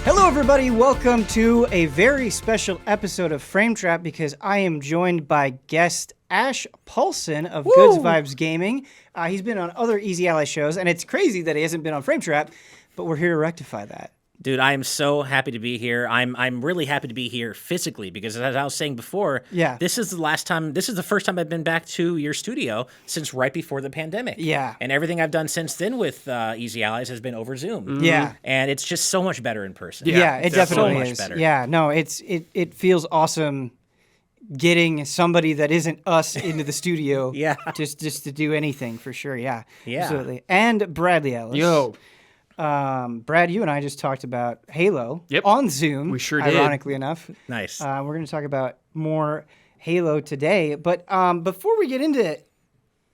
Hello, everybody. Welcome to a very special episode of Frame Trap because I am joined by guest Ash Paulsen of Goods Vibes Gaming. He's been on other Easy Ally shows, and it's crazy that he hasn't been on Frame Trap, but we're here to rectify that. Dude, I am so happy to be here. I'm really happy to be here physically because, as I was saying before, this is the first time I've been back to your studio since right before the pandemic. Yeah. And everything I've done since then with Easy Allies has been over Zoom. Mm-hmm. Yeah. And it's just so much better in person. Yeah, it definitely so is. Much better. Yeah, no, it feels awesome getting somebody that isn't us into the studio just to do anything for sure. Yeah. Absolutely. And Bradley Ellis. Yo. Brad, you and I just talked about Halo on Zoom. We sure did. Ironically enough. Nice. We're going to talk about more Halo today. But before we get into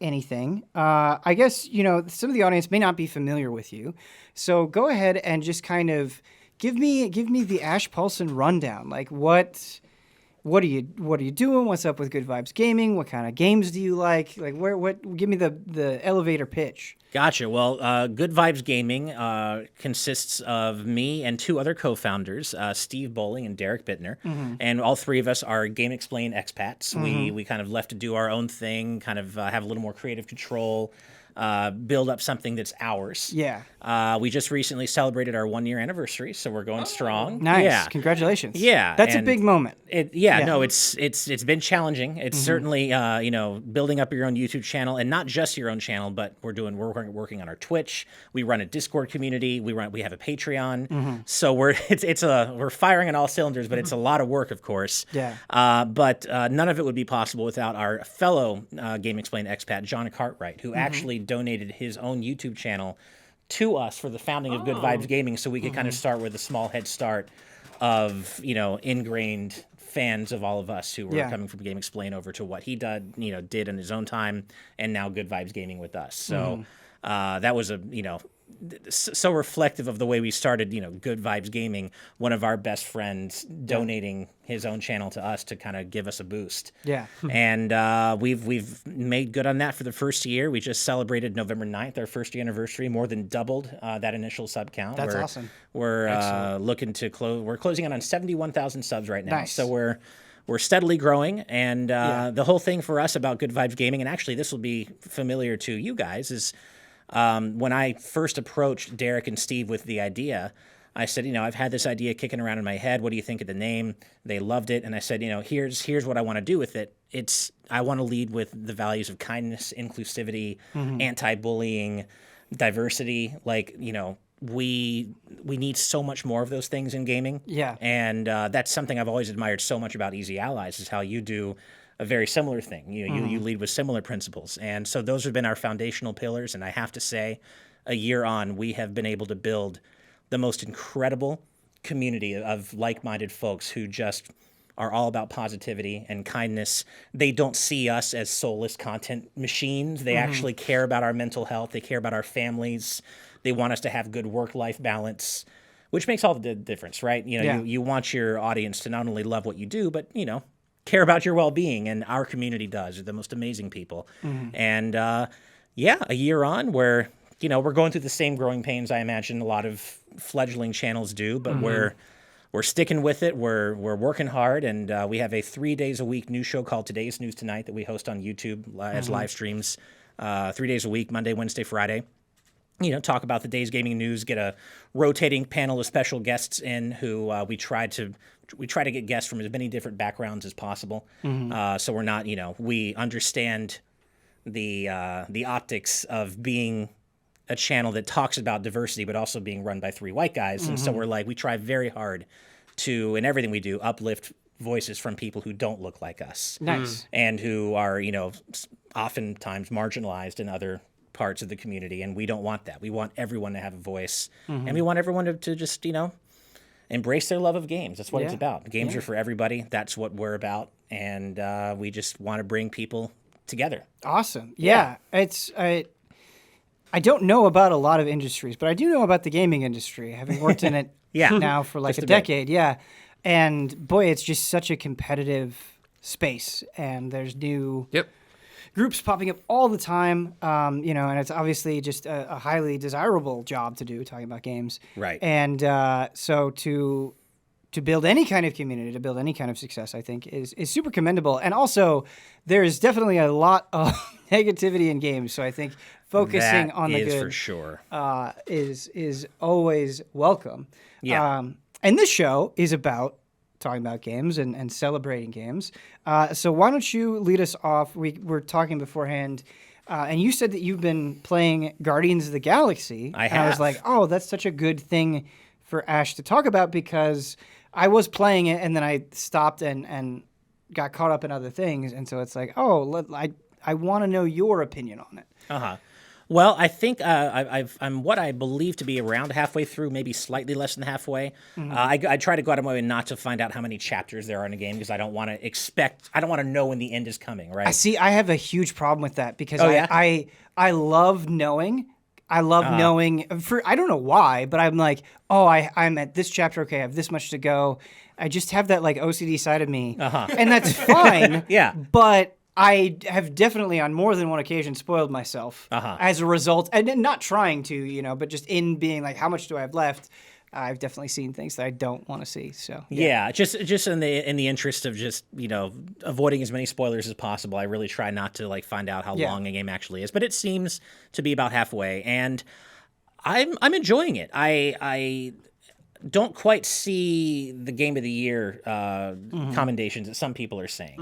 anything, I guess, some of the audience may not be familiar with you. So go ahead and just kind of give me the Ash Paulsen rundown. Like what are you doing? What's up with Good Vibes Gaming? What kind of games do you like? Like give me the elevator pitch. Gotcha. Well, Good Vibes Gaming consists of me and two other co-founders, Steve Bowling and Derek Bittner, and all three of us are Game Explain expats. We kind of left to do our own thing, kind of have a little more creative control, build up something that's ours. Yeah. We just recently celebrated our 1-year anniversary, so we're going strong. Nice. Yeah. Congratulations. Yeah. That's a big moment. No, it's been challenging. It's certainly building up your own YouTube channel, and not just your own channel, but we're working on our Twitch. We run a Discord community. We have a Patreon. So we're firing on all cylinders, but it's a lot of work, of course. Yeah. But none of it would be possible without our fellow Game Explain expat, John Cartwright, who actually donated his own YouTube channel to us for the founding of Good Vibes Gaming, so we could kind of start with a small head start of ingrained fans of all of us who were coming from Game Explain over to what he did in his own time, and now Good Vibes Gaming with us. So that was so reflective of the way we started, Good Vibes Gaming, one of our best friends donating his own channel to us to kind of give us a boost. Yeah. And we've made good on that for the first year. We just celebrated November 9th, our first year anniversary, more than doubled that initial sub count. That's awesome. We're looking to we're closing in on 71,000 subs right now. Nice. So we're steadily growing, and the whole thing for us about Good Vibes Gaming, and actually this will be familiar to you guys, is when I first approached Derek and Steve with the idea, I said, I've had this idea kicking around in my head. What do you think of the name? They loved it. And I said, here's what I want to do with it. I want to lead with the values of kindness, inclusivity, anti-bullying, diversity. Like, we need so much more of those things in gaming. Yeah. And that's something I've always admired so much about Easy Allies, is how you do a very similar thing. You lead with similar principles. And so those have been our foundational pillars. And I have to say, a year on, we have been able to build the most incredible community of like-minded folks who just are all about positivity and kindness. They don't see us as soulless content machines. They actually care about our mental health. They care about our families. They want us to have good work-life balance, which makes all the difference, right? You want your audience to not only love what you do, but, care about your well-being, and our community does. They're the most amazing people. And a year on, we're going through the same growing pains I imagine a lot of fledgling channels do, but we're sticking with it. We're working hard, and we have a 3 days a week news show called Today's News Tonight that we host on YouTube as live streams 3 days a week, Monday, Wednesday, Friday. Talk about the day's gaming news, get a rotating panel of special guests in who we try to get guests from as many different backgrounds as possible. So we're not, we understand the optics of being a channel that talks about diversity, but also being run by three white guys. And so we try very hard to, in everything we do, uplift voices from people who don't look like us. Nice. And who are, oftentimes marginalized in other parts of the community. And we don't want that. We want everyone to have a voice. And we want everyone to just, embrace their love of games. That's what it's about. Games are for everybody. That's what we're about. And we just want to bring people together. Awesome. Yeah. I don't know about a lot of industries, but I do know about the gaming industry, having worked in it now for like a decade. Yeah. And boy, it's just such a competitive space, and there's new groups popping up all the time, and it's obviously just a highly desirable job to do, talking about games. Right. And so to build any kind of community, to build any kind of success, I think is super commendable. And also, there's definitely a lot of negativity in games. So I think focusing on the good for sure. is always welcome. Yeah. And this show is about talking about games and celebrating games. So why don't you lead us off? We were talking beforehand, and you said that you've been playing Guardians of the Galaxy. I have. And I was like, oh, that's such a good thing for Ash to talk about, because I was playing it and then I stopped and got caught up in other things. And so it's like, oh, I want to know your opinion on it. Uh-huh. Well, I think I'm what I believe to be around halfway through, maybe slightly less than halfway. Mm-hmm. I try to go out of my way not to find out how many chapters there are in a game, because I don't want to know when the end is coming, right? I have a huge problem with that, because yeah? I love knowing. I love knowing, I don't know why, but I'm like, oh, I'm at this chapter. Okay, I have this much to go. I just have that like OCD side of me. And that's fine. Yeah. But I have definitely on more than one occasion spoiled myself as a result, and not trying to, but just in being like, how much do I have left? I've definitely seen things that I don't want to see. So yeah, just in the interest of just avoiding as many spoilers as possible, I really try not to like find out how long a game actually is. But it seems to be about halfway, and I'm enjoying it. I don't quite see the Game of the Year commendations that some people are saying.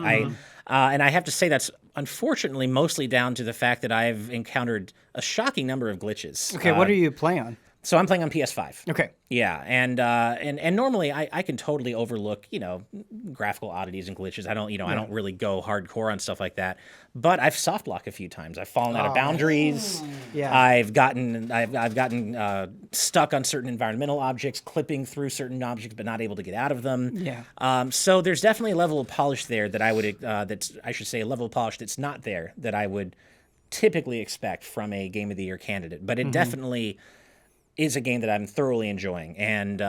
And I have to say that's unfortunately mostly down to the fact that I've encountered a shocking number of glitches. Okay, what are you playing on? So I'm playing on PS5. Okay. Yeah, and normally I can totally overlook graphical oddities and glitches. I don't really go hardcore on stuff like that. But I've soft blocked a few times. I've fallen out of boundaries. Yeah. I've gotten stuck on certain environmental objects, clipping through certain objects, but not able to get out of them. Yeah. So there's definitely a level of polish there that a level of polish that's not there that I would typically expect from a Game of the Year candidate. But it definitely is a game that I'm thoroughly enjoying. And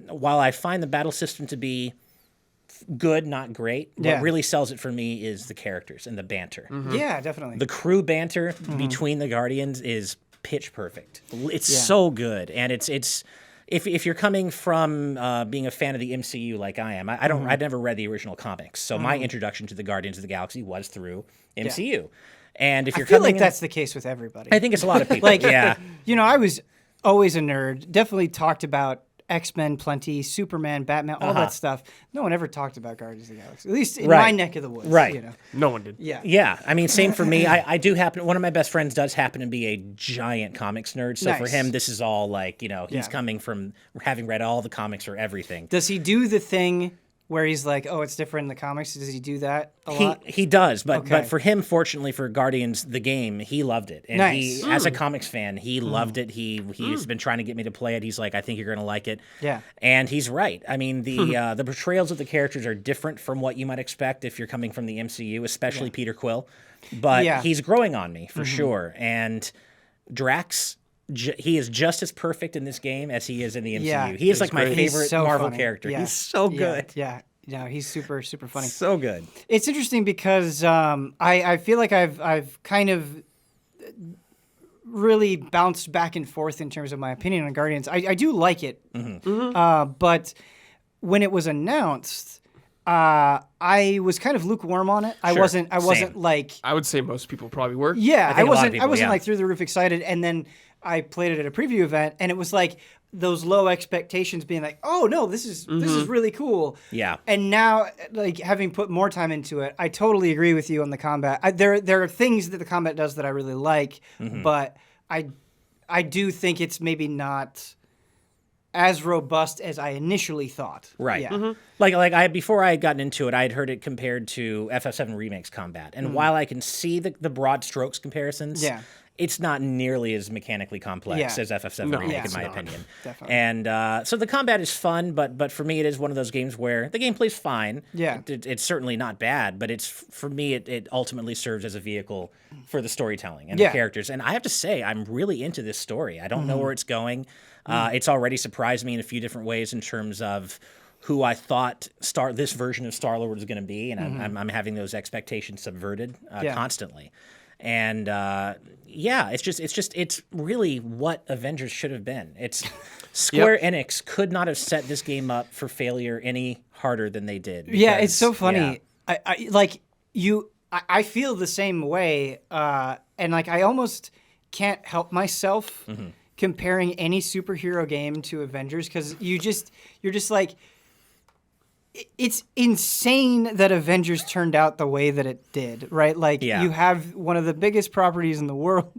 while I find the battle system to be good, not great, what really sells it for me is the characters and the banter. Yeah, definitely. The crew banter between the Guardians is pitch perfect. It's so good. And it's if you're coming from being a fan of the MCU like I am, I'd never read the original comics. So my introduction to the Guardians of the Galaxy was through MCU. Yeah. And if you're I feel coming like that's the case with everybody. I think it's a lot of people. I was always a nerd. Definitely talked about X-Men plenty, Superman, Batman, all that stuff. No one ever talked about Guardians of the Galaxy, at least in my neck of the woods. Right. No one did. Yeah. Yeah. I mean, same for me. One of my best friends does happen to be a giant comics nerd. So for him, this is all like, he's coming from having read all the comics or everything. Does he do the thing where he's like, oh, it's different in the comics? Does he do that a lot? He does, but for him, fortunately for Guardians, the game, he loved it. And he, as a comics fan, he loved it. He's been trying to get me to play it. He's like, I think you're going to like it. Yeah. And he's right. I mean, the portrayals of the characters are different from what you might expect if you're coming from the MCU, especially Peter Quill. But he's growing on me, for sure. And Drax... he is just as perfect in this game as he is in the MCU. Yeah, he is like my favorite Marvel funny. character. Yeah. He's so good. Yeah. No, he's super, super funny. So good. It's interesting because I feel like I've kind of really bounced back and forth in terms of my opinion on Guardians. I do like it, but when it was announced, I was kind of lukewarm on it. I wasn't like. I would say most people probably were. Yeah, I wasn't like through the roof excited, and then I played it at a preview event, and it was like those low expectations being like, oh no, this is really cool. Yeah. And now, like, having put more time into it, I totally agree with you on the combat. There are things that the combat does that I really like, but I do think it's maybe not as robust as I initially thought. Right. Yeah. Like before I had gotten into it, I had heard it compared to FF7 Remake's combat. And while I can see the broad strokes comparisons, it's not nearly as mechanically complex as FF7 Remake, in my opinion. Definitely. And so the combat is fun, but for me, it is one of those games where the gameplay's fine. Yeah. It's certainly not bad, but for me, it ultimately serves as a vehicle for the storytelling and the characters. And I have to say, I'm really into this story. I don't know where it's going. It's already surprised me in a few different ways in terms of who I thought this version of Star-Lord was going to be, and I'm having those expectations subverted constantly. And it's really what Avengers should have been. It's Square Enix could not have set this game up for failure any harder than they did. Yeah, it's so funny. I feel the same way, and like I almost can't help myself comparing any superhero game to Avengers, because you're just like, it's insane that Avengers turned out the way that it did, right? Like you have one of the biggest properties in the world,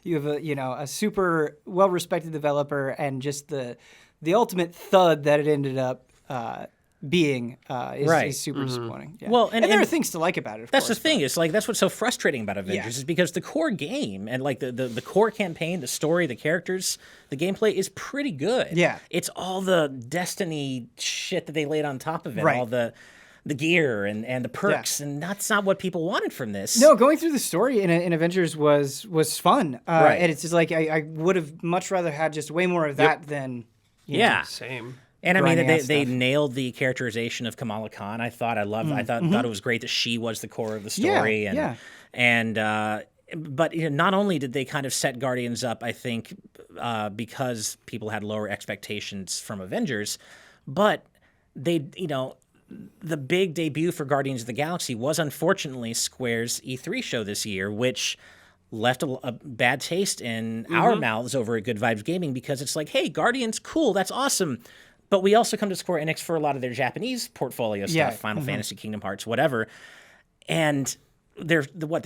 you have a super well respected developer, and just the ultimate thud that it ended up being is super disappointing. Yeah. Well, and there are things to like about it. Of that's course, the thing. It's like that's what's so frustrating about Avengers is because the core game and like the core campaign, the story, the characters, the gameplay is pretty good. Yeah, it's all the Destiny shit that they laid on top of it, right. all the gear and the perks, and that's not what people wanted from this. No, going through the story in Avengers was fun. Right. And it's just like I would have much rather had just way more of that than Same. And I mean, they stuff. nailed the characterization of Kamala Khan. I thought it was great that she was the core of the story. But not only did they kind of set Guardians up, I think, because people had lower expectations from Avengers, but they, the big debut for Guardians of the Galaxy was unfortunately Square's E3 show this year, which left a bad taste in our mouths over at Good Vibes Gaming, because it's like, hey, Guardians, cool, that's awesome. But we also come to Square Enix for a lot of their Japanese portfolio stuff, Final Fantasy, Kingdom Hearts, whatever. And their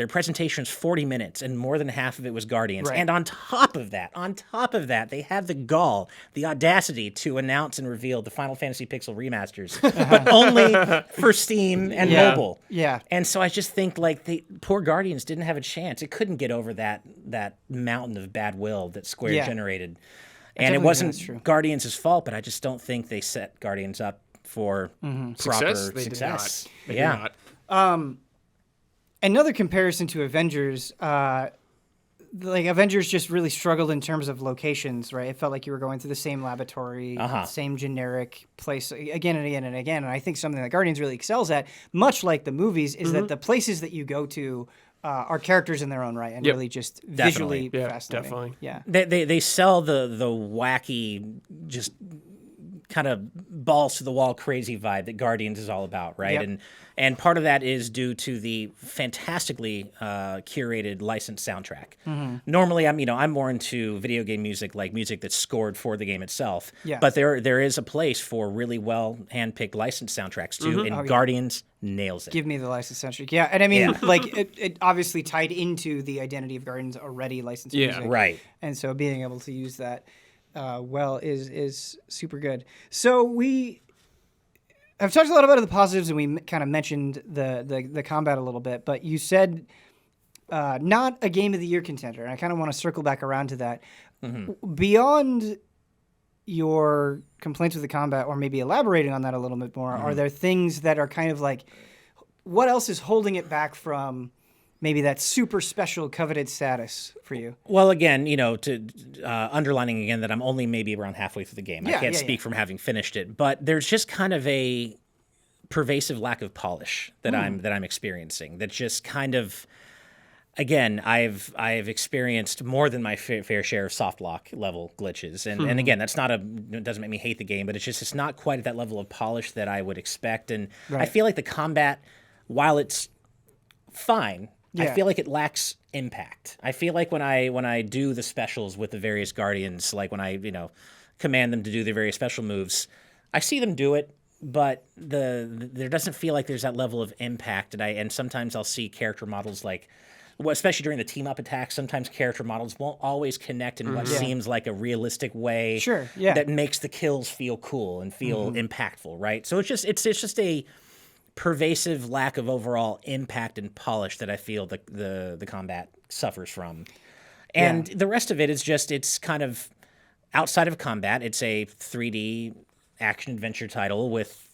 presentation was 40 minutes, and more than half of it was Guardians. Right. And on top of that, they had the gall, the audacity to announce and reveal the Final Fantasy Pixel remasters, but only for Steam and mobile. Yeah. And so I just think like poor Guardians didn't have a chance. It couldn't get over that mountain of bad will that Square generated. And it wasn't Guardians' fault, but I just don't think they set Guardians up for proper success. They did not. Another comparison to Avengers, like Avengers just really struggled in terms of locations, right? It felt like you were going to the same laboratory, same generic place again and again and again. And I think something that Guardians really excels at, much like the movies, is that the places that you go to are characters in their own right, and really just visually fascinating. Definitely. Yeah, they sell the wacky, just kind of balls to the wall crazy vibe that Guardians is all about, right? Yep. And part of that is due to the fantastically curated licensed soundtrack. Normally, I'm more into video game music, like music that's scored for the game itself. Yeah. But there is a place for really well handpicked licensed soundtracks too, and Guardians nails it. Give me the licensed soundtrack. Yeah, and I mean, like it obviously tied into the identity of Guardians already licensed music, right? And so being able to use that is super good. So I've talked a lot about the positives, and we kind of mentioned the combat a little bit, but you said not a Game of the Year contender, and I kind of want to circle back around to that. Beyond your complaints with the combat, or maybe elaborating on that a little bit more, are there things that are kind of like, what else is holding it back from maybe that super special coveted status for you? Well, again, to underlining again that I'm only maybe around halfway through the game. I can't speak from having finished it, but there's just kind of a pervasive lack of polish that I'm experiencing. That just kind of, again, I've experienced more than my fair share of soft lock level glitches, and again, it doesn't make me hate the game, but it's not quite at that level of polish that I would expect, and I feel like the combat, while it's fine, I feel like it lacks impact. I feel like when I do the specials with the various Guardians, like when I command them to do their various special moves, I see them do it, but there doesn't feel like there's that level of impact. And sometimes I'll see character models like, well, especially during the team up attacks, sometimes character models won't always connect in what seems like a realistic way that makes the kills feel cool and feel impactful, right? So it's just a pervasive lack of overall impact and polish that I feel the combat suffers from. And the rest of it is it's kind of outside of combat. It's a 3D action adventure title with,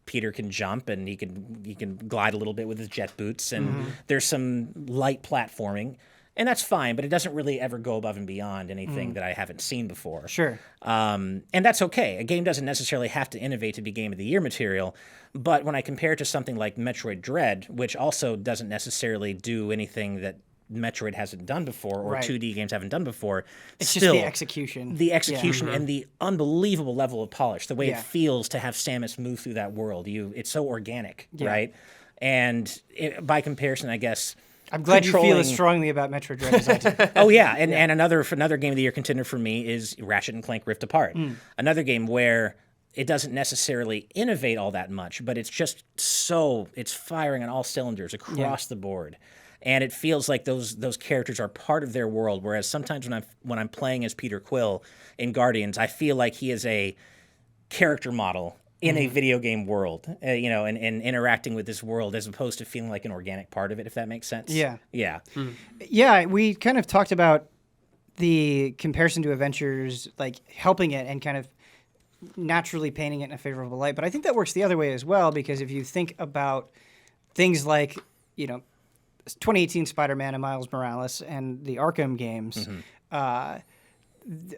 Peter can jump and he can glide a little bit with his jet boots, and there's some light platforming. And that's fine, but it doesn't really ever go above and beyond anything that I haven't seen before. Sure. And that's okay. A game doesn't necessarily have to innovate to be Game of the Year material. But when I compare it to something like Metroid Dread, which also doesn't necessarily do anything that Metroid hasn't done before or 2D games haven't done before, It's still, just the execution. the execution and the unbelievable level of polish, the way Yeah. it feels to have Samus move through that world. It's so organic, right? And by comparison, I guess... I'm glad you feel as strongly about Metroid Dread as I do. Oh yeah, and another Game of the Year contender for me is Ratchet and Clank Rift Apart. Another game where it doesn't necessarily innovate all that much, but it's just it's firing on all cylinders across the board. And it feels like those characters are part of their world. Whereas sometimes when I'm playing as Peter Quill in Guardians, I feel like he is a character model in a video game world, and interacting with this world as opposed to feeling like an organic part of it, if that makes sense. Yeah. Yeah. Yeah, we kind of talked about the comparison to Adventures, like helping it and kind of naturally painting it in a favorable light. But I think that works the other way as well, because if you think about things like, 2018 Spider-Man and Miles Morales and the Arkham games,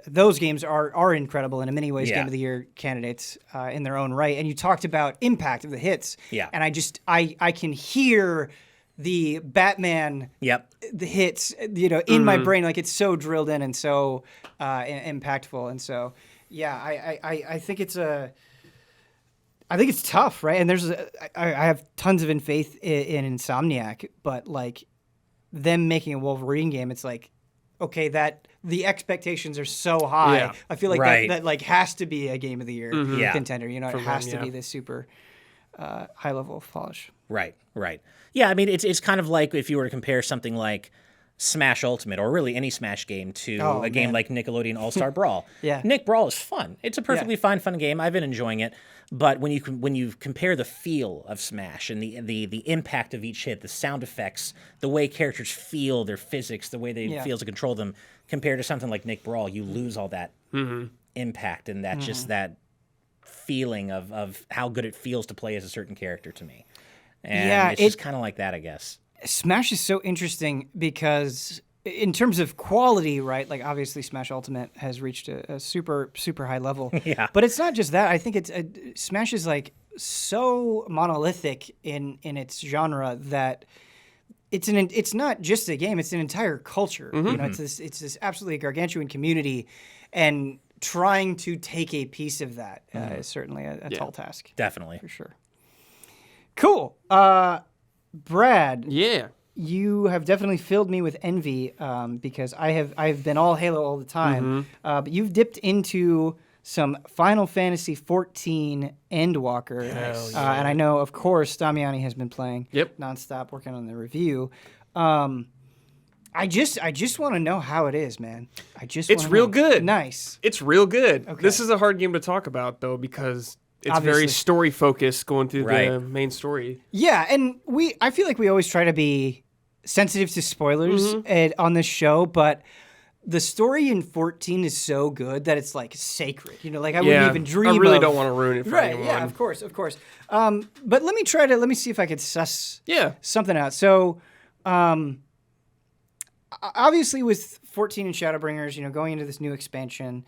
those games are incredible and in many ways Game of the Year candidates in their own right. And you talked about impact of the hits. Yeah. And I can hear the Batman the hits, in my brain. Like it's so drilled in and so impactful. And so, I think it's tough, right? And I have tons of faith in Ciemniak, but like them making a Wolverine game, it's like, okay, that the expectations are so high. Yeah. I feel like that like has to be a Game of the Year contender. It has to be this super high level of polish. Right. Yeah, I mean, it's kind of like if you were to compare something like Smash Ultimate, or really any Smash game, to a game like Nickelodeon All-Star Brawl. Nick Brawl is fun. It's a perfectly fun game. I've been enjoying it. But when you compare the feel of Smash and the impact of each hit, the sound effects, the way characters feel, their physics, the way they feel to control them, compared to something like Nick Brawl, you lose all that impact and that just that feeling of how good it feels to play as a certain character to me. And it's just kind of like that, I guess. Smash is so interesting because in terms of quality, right? Like obviously Smash Ultimate has reached a super, super high level. Yeah. But it's not just that. I think Smash is like so monolithic in its genre that it's not just a game, it's an entire culture. It's this absolutely gargantuan community, and trying to take a piece of that is certainly a tall task. Definitely. For sure. Cool. Brad. Yeah. You have definitely filled me with envy because I've been all Halo all the time. But you've dipped into some Final Fantasy XIV Endwalker. And I know, of course, Damiani has been playing nonstop, working on the review. I just want to know how it is, man. It's real good. Nice. It's real good. Okay. This is a hard game to talk about, though, because it's Obviously. very story focused going through the main story. Yeah, and I feel like we always try to be sensitive to spoilers on this show, but the story in 14 is so good that it's like sacred. Like I wouldn't even dream. I really don't want to ruin it for anyone. Yeah, of course. But let me see if I could suss something out. So, obviously with 14 and Shadowbringers, going into this new expansion,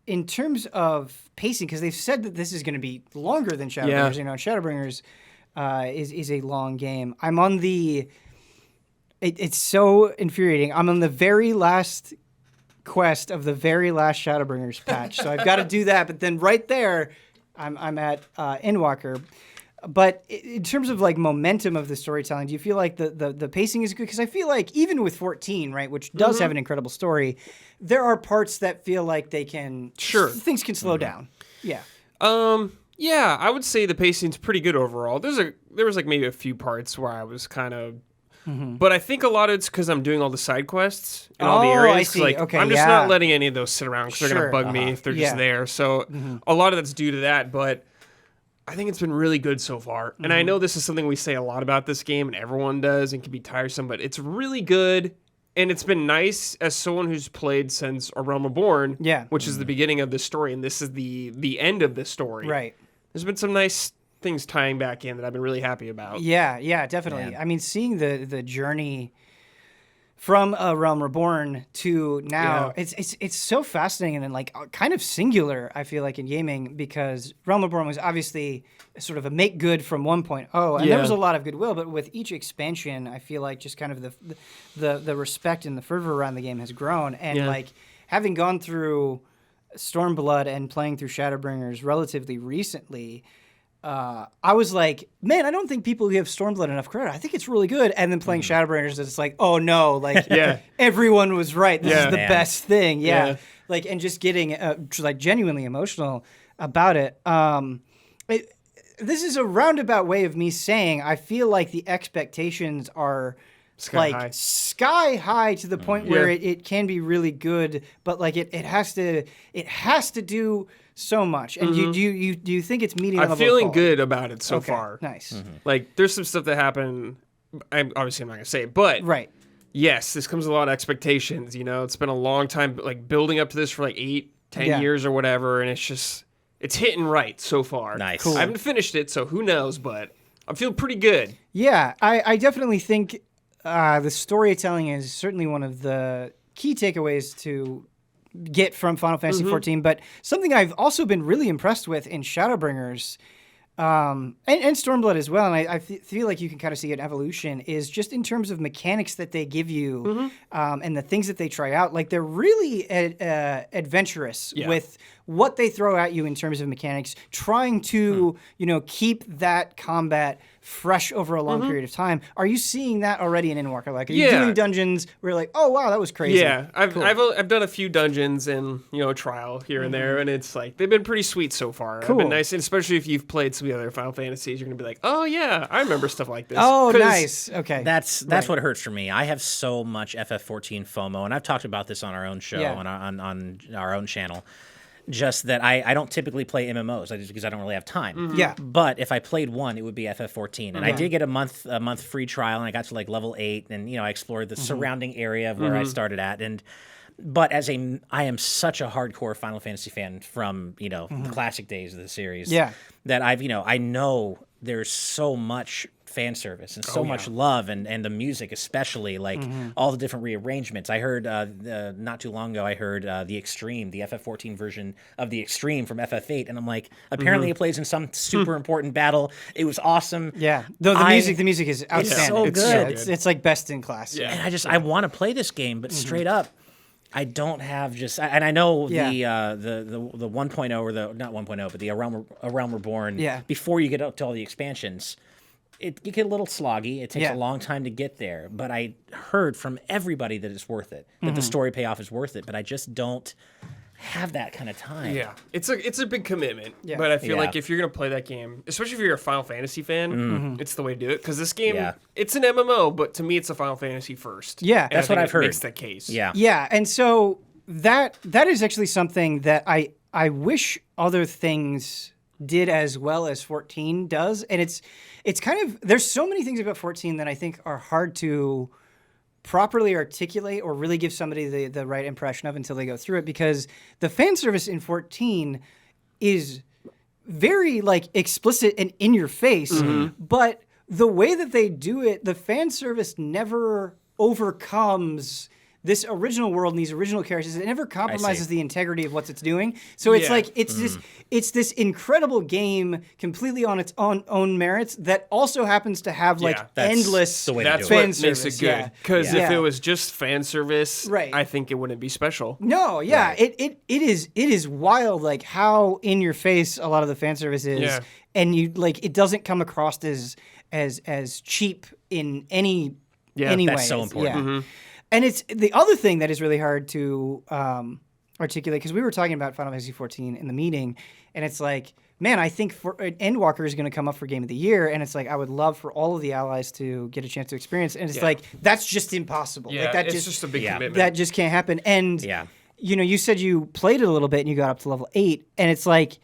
in terms of pacing, because they've said that this is going to be longer than Shadowbringers. Shadowbringers is a long game. I'm on it's so infuriating. I'm on the very last quest of the very last Shadowbringers patch, so I've got to do that. But then right there, I'm at Endwalker. But in terms of like momentum of the storytelling, do you feel like the pacing is good? Because I feel like even with 14, right, which does have an incredible story, there are parts that feel like they can things can slow down. Yeah. Yeah, I would say the pacing's pretty good overall. There was like maybe a few parts where I was kind of, but I think a lot of it's because I'm doing all the side quests in all the areas. I see. Like, Okay, I'm just not letting any of those sit around because they're gonna bug me if they're just there. So a lot of that's due to that, but I think it's been really good so far. And I know this is something we say a lot about this game, and everyone does, and can be tiresome, but it's really good. And it's been nice as someone who's played since A Realm Reborn, which is the beginning of the story, and this is the end of the story. Right. There's been some nice things tying back in that I've been really happy about. Yeah, definitely. I mean, seeing the journey from A Realm Reborn to now, it's so fascinating and like kind of singular, I feel like, in gaming, because Realm Reborn was obviously sort of a make good from 1.0, and there was a lot of goodwill, but with each expansion, I feel like just kind of the respect and the fervor around the game has grown, and like having gone through Stormblood and playing through Shadowbringers relatively recently, I was like, man, I don't think people give Stormblood enough credit. I think it's really good. And then playing Shadowbringers, it's like, oh no, like everyone was right. This is the best thing. Yeah. Like, and just getting like genuinely emotional about it. This is a roundabout way of me saying I feel like the expectations are sky high to the point where it can be really good, but like it has to do so much. And do you think it's meeting? I'm feeling good about it so far. Nice. Like there's some stuff that happened. I'm not gonna say it, but yes, this comes with a lot of expectations. You know, it's been a long time, like building up to this for like 8-10 years or whatever, and it's hitting right so far. Nice. Cool. I haven't finished it, so who knows? But I'm feeling pretty good. Yeah, I definitely think the storytelling is certainly one of the key takeaways to get from Final Fantasy XIV, but something I've also been really impressed with in Shadowbringers and Stormblood as well, and I feel like you can kind of see an evolution, is just in terms of mechanics that they give you and the things that they try out. Like they're really adventurous with what they throw at you in terms of mechanics, trying to keep that combat fresh over a long period of time. Are you seeing that already in Endwalker? Like, are you doing dungeons where you're like, oh wow, that was crazy? Yeah, I've done a few dungeons and trial here and there, and it's like they've been pretty sweet so far. Cool. They've been nice, and especially if you've played some of the other Final Fantasies, you're gonna be like, oh yeah, I remember stuff like this. Oh, nice. Okay, that's what hurts for me. I have so much FF14 FOMO, and I've talked about this on our own show on our own channel. Just that I don't typically play MMOs because I don't really have time. Yeah. But if I played one, it would be FF14. And I did get a month free trial, and I got to like level 8, and I explored the surrounding area of where I started at. But I am such a hardcore Final Fantasy fan from the classic days of the series. Yeah. That I know there's so much fan service and so much love and the music, especially like all the different rearrangements. I heard not too long ago, I heard the Extreme, the FF14 version of the Extreme from FF8, and I'm like, apparently it plays in some super important battle. It was awesome. Yeah, the music is outstanding. It's so good. It's like best in class. Yeah, and I want to play this game, but straight up, I don't have and I know the 1.0 or the not 1.0, but the A Realm Reborn. Yeah. Before you get up to all the expansions, you get a little sloggy. It takes a long time to get there. But I heard from everybody that it's worth it, that the story payoff is worth it. But I just don't have that kind of time. Yeah, it's a big commitment. Yeah. But I feel like if you're gonna play that game, especially if you're a Final Fantasy fan, it's the way to do it. Because this game, it's an MMO, but to me, it's a Final Fantasy first. Yeah, and that's what I've heard. Makes the case. Yeah, yeah, and so that is actually something that I wish other things did as well as 14 does, and it's kind of, there's so many things about 14 that I think are hard to properly articulate or really give somebody the right impression of until they go through it, because the fan service in 14 is very like explicit and in your face, but the way that they do it, the fan service never overcomes this original world and these original characters. It never compromises the integrity of what it's doing. So it's like it's this incredible game completely on its own merits that also happens to have like endless fan service. Makes it good. Because if it was just fan service, I think it wouldn't be special. No, it is wild like how in your face a lot of the fan service is, and you like it doesn't come across as cheap in any way. That's so important. Yeah. And it's the other thing that is really hard to articulate, because we were talking about Final Fantasy XIV in the meeting, and it's like, man, I think Endwalker is going to come up for Game of the Year, and it's like, I would love for all of the allies to get a chance to experience it. And it's like, that's just impossible. Yeah, like, it's just a big commitment. That just can't happen. And, you said you played it a little bit and you got up to level 8, and it's like,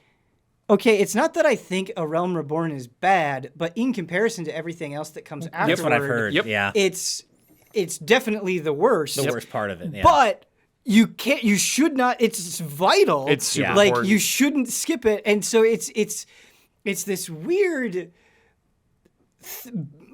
okay, it's not that I think A Realm Reborn is bad, but in comparison to everything else that comes afterward, that's what I've heard. It's definit's the worst. The worst part of it. Yeah. But you should not. It's vital. It's super like important. You shouldn't skip it. And so it's this weird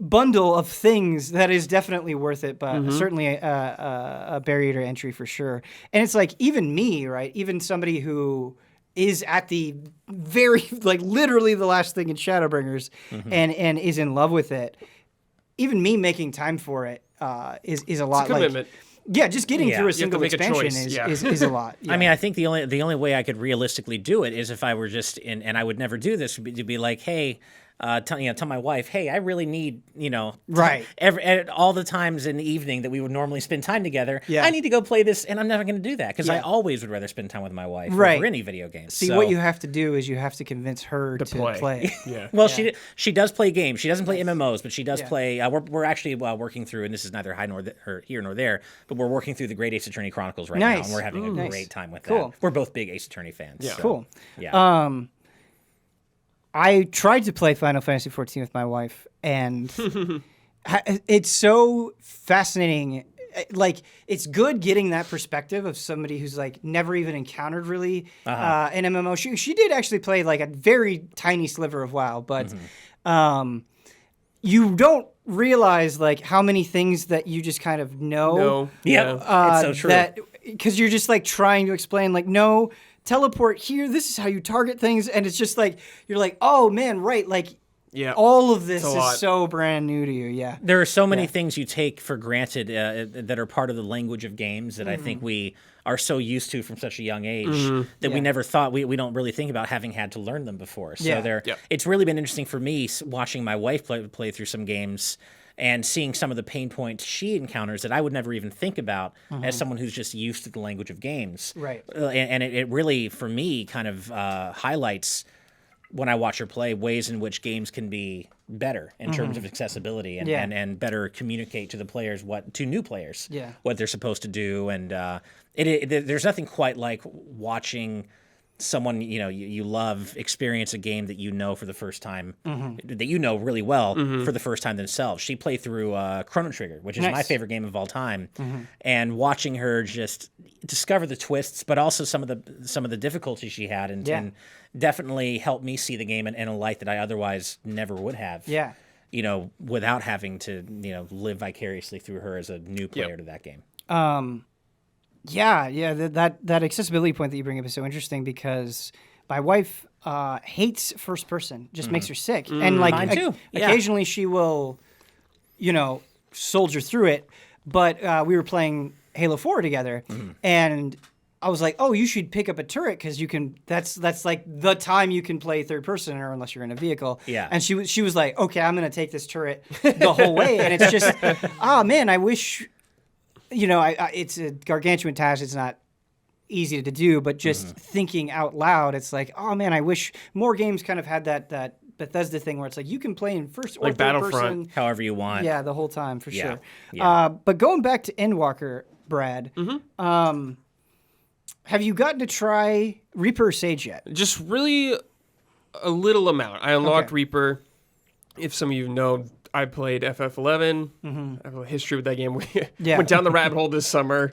bundle of things that is definitely worth it, but certainly a barrier to entry for sure. And it's like even me, right? Even somebody who is at the very like literally the last thing in Shadowbringers and is in love with it. Even me making time for it is a lot. It's a commitment. Yeah, just getting through a single make a expansion choice. is a lot. Yeah. I mean, I think the only way I could realistically do it is if I were just in, and I would never do this, would be like, hey, tell my wife, hey, I really need, right. All the times in the evening that we would normally spend time together, Yeah. I need to go play this, and I'm never going to do that because I always would rather spend time with my wife over any video game. See, what you have to do is you have to convince her to play. Yeah. Well, she does play games. She doesn't play MMOs, but she does play. We're actually working through, and this is neither here nor there, but we're working through the Great Ace Attorney Chronicles right now, and we're having a great time with that. We're both big Ace Attorney fans. Yeah. So, Cool. Yeah. I tried to play Final Fantasy XIV with my wife, and it's so fascinating. Like, it's good getting that perspective of somebody who's like never even encountered really an MMO. She did actually play like a very tiny sliver of WoW, but you don't realize like how many things that you just kind of know. No. Yeah. It's so true. Because you're just like trying to explain like, no, teleport here, this is how you target things, and it's just like you're like, oh man, right, like all of this is so brand new to you. Yeah, there are so many things you take for granted that are part of the language of games that I think we are so used to from such a young age that we never thought we don't really think about having had to learn them before. So it's really been interesting for me watching my wife play through some games and seeing some of the pain points she encounters that I would never even think about as someone who's just used to the language of games. Right. And it really, for me, kind of highlights, when I watch her play, ways in which games can be better in terms of accessibility and better communicate to the players, to new players, what they're supposed to do. And there's nothing quite like watching someone you love experience a game that you know for the first time, that you know really well for the first time themselves. She played through Chrono Trigger, which is my favorite game of all time, and watching her just discover the twists, but also some of the difficulties she had, and definitely helped me see the game in a light that I otherwise never would have. Yeah, without having to live vicariously through her as a new player to that game. Yeah, that accessibility point that you bring up is so interesting because my wife hates first person, just makes her sick, and like Mine too. Occasionally she will, soldier through it. But we were playing Halo 4 together, and I was like, "Oh, you should pick up a turret because you can. That's like the time you can play third person, or unless you're in a vehicle." Yeah. And she was like, "Okay, I'm gonna take this turret the whole way," and it's just, man, I wish. It's a gargantuan task. It's not easy to do, but just thinking out loud, it's like, oh man, I wish more games kind of had that Bethesda thing where it's like you can play in first or like third person, however you want. Yeah, the whole time for sure. Yeah. But going back to Endwalker, Brad, have you gotten to try Reaper or Sage yet? Just really a little amount. I unlocked Reaper. If some of you know, I played FF11. I have a history with that game. We went down the rabbit hole this summer.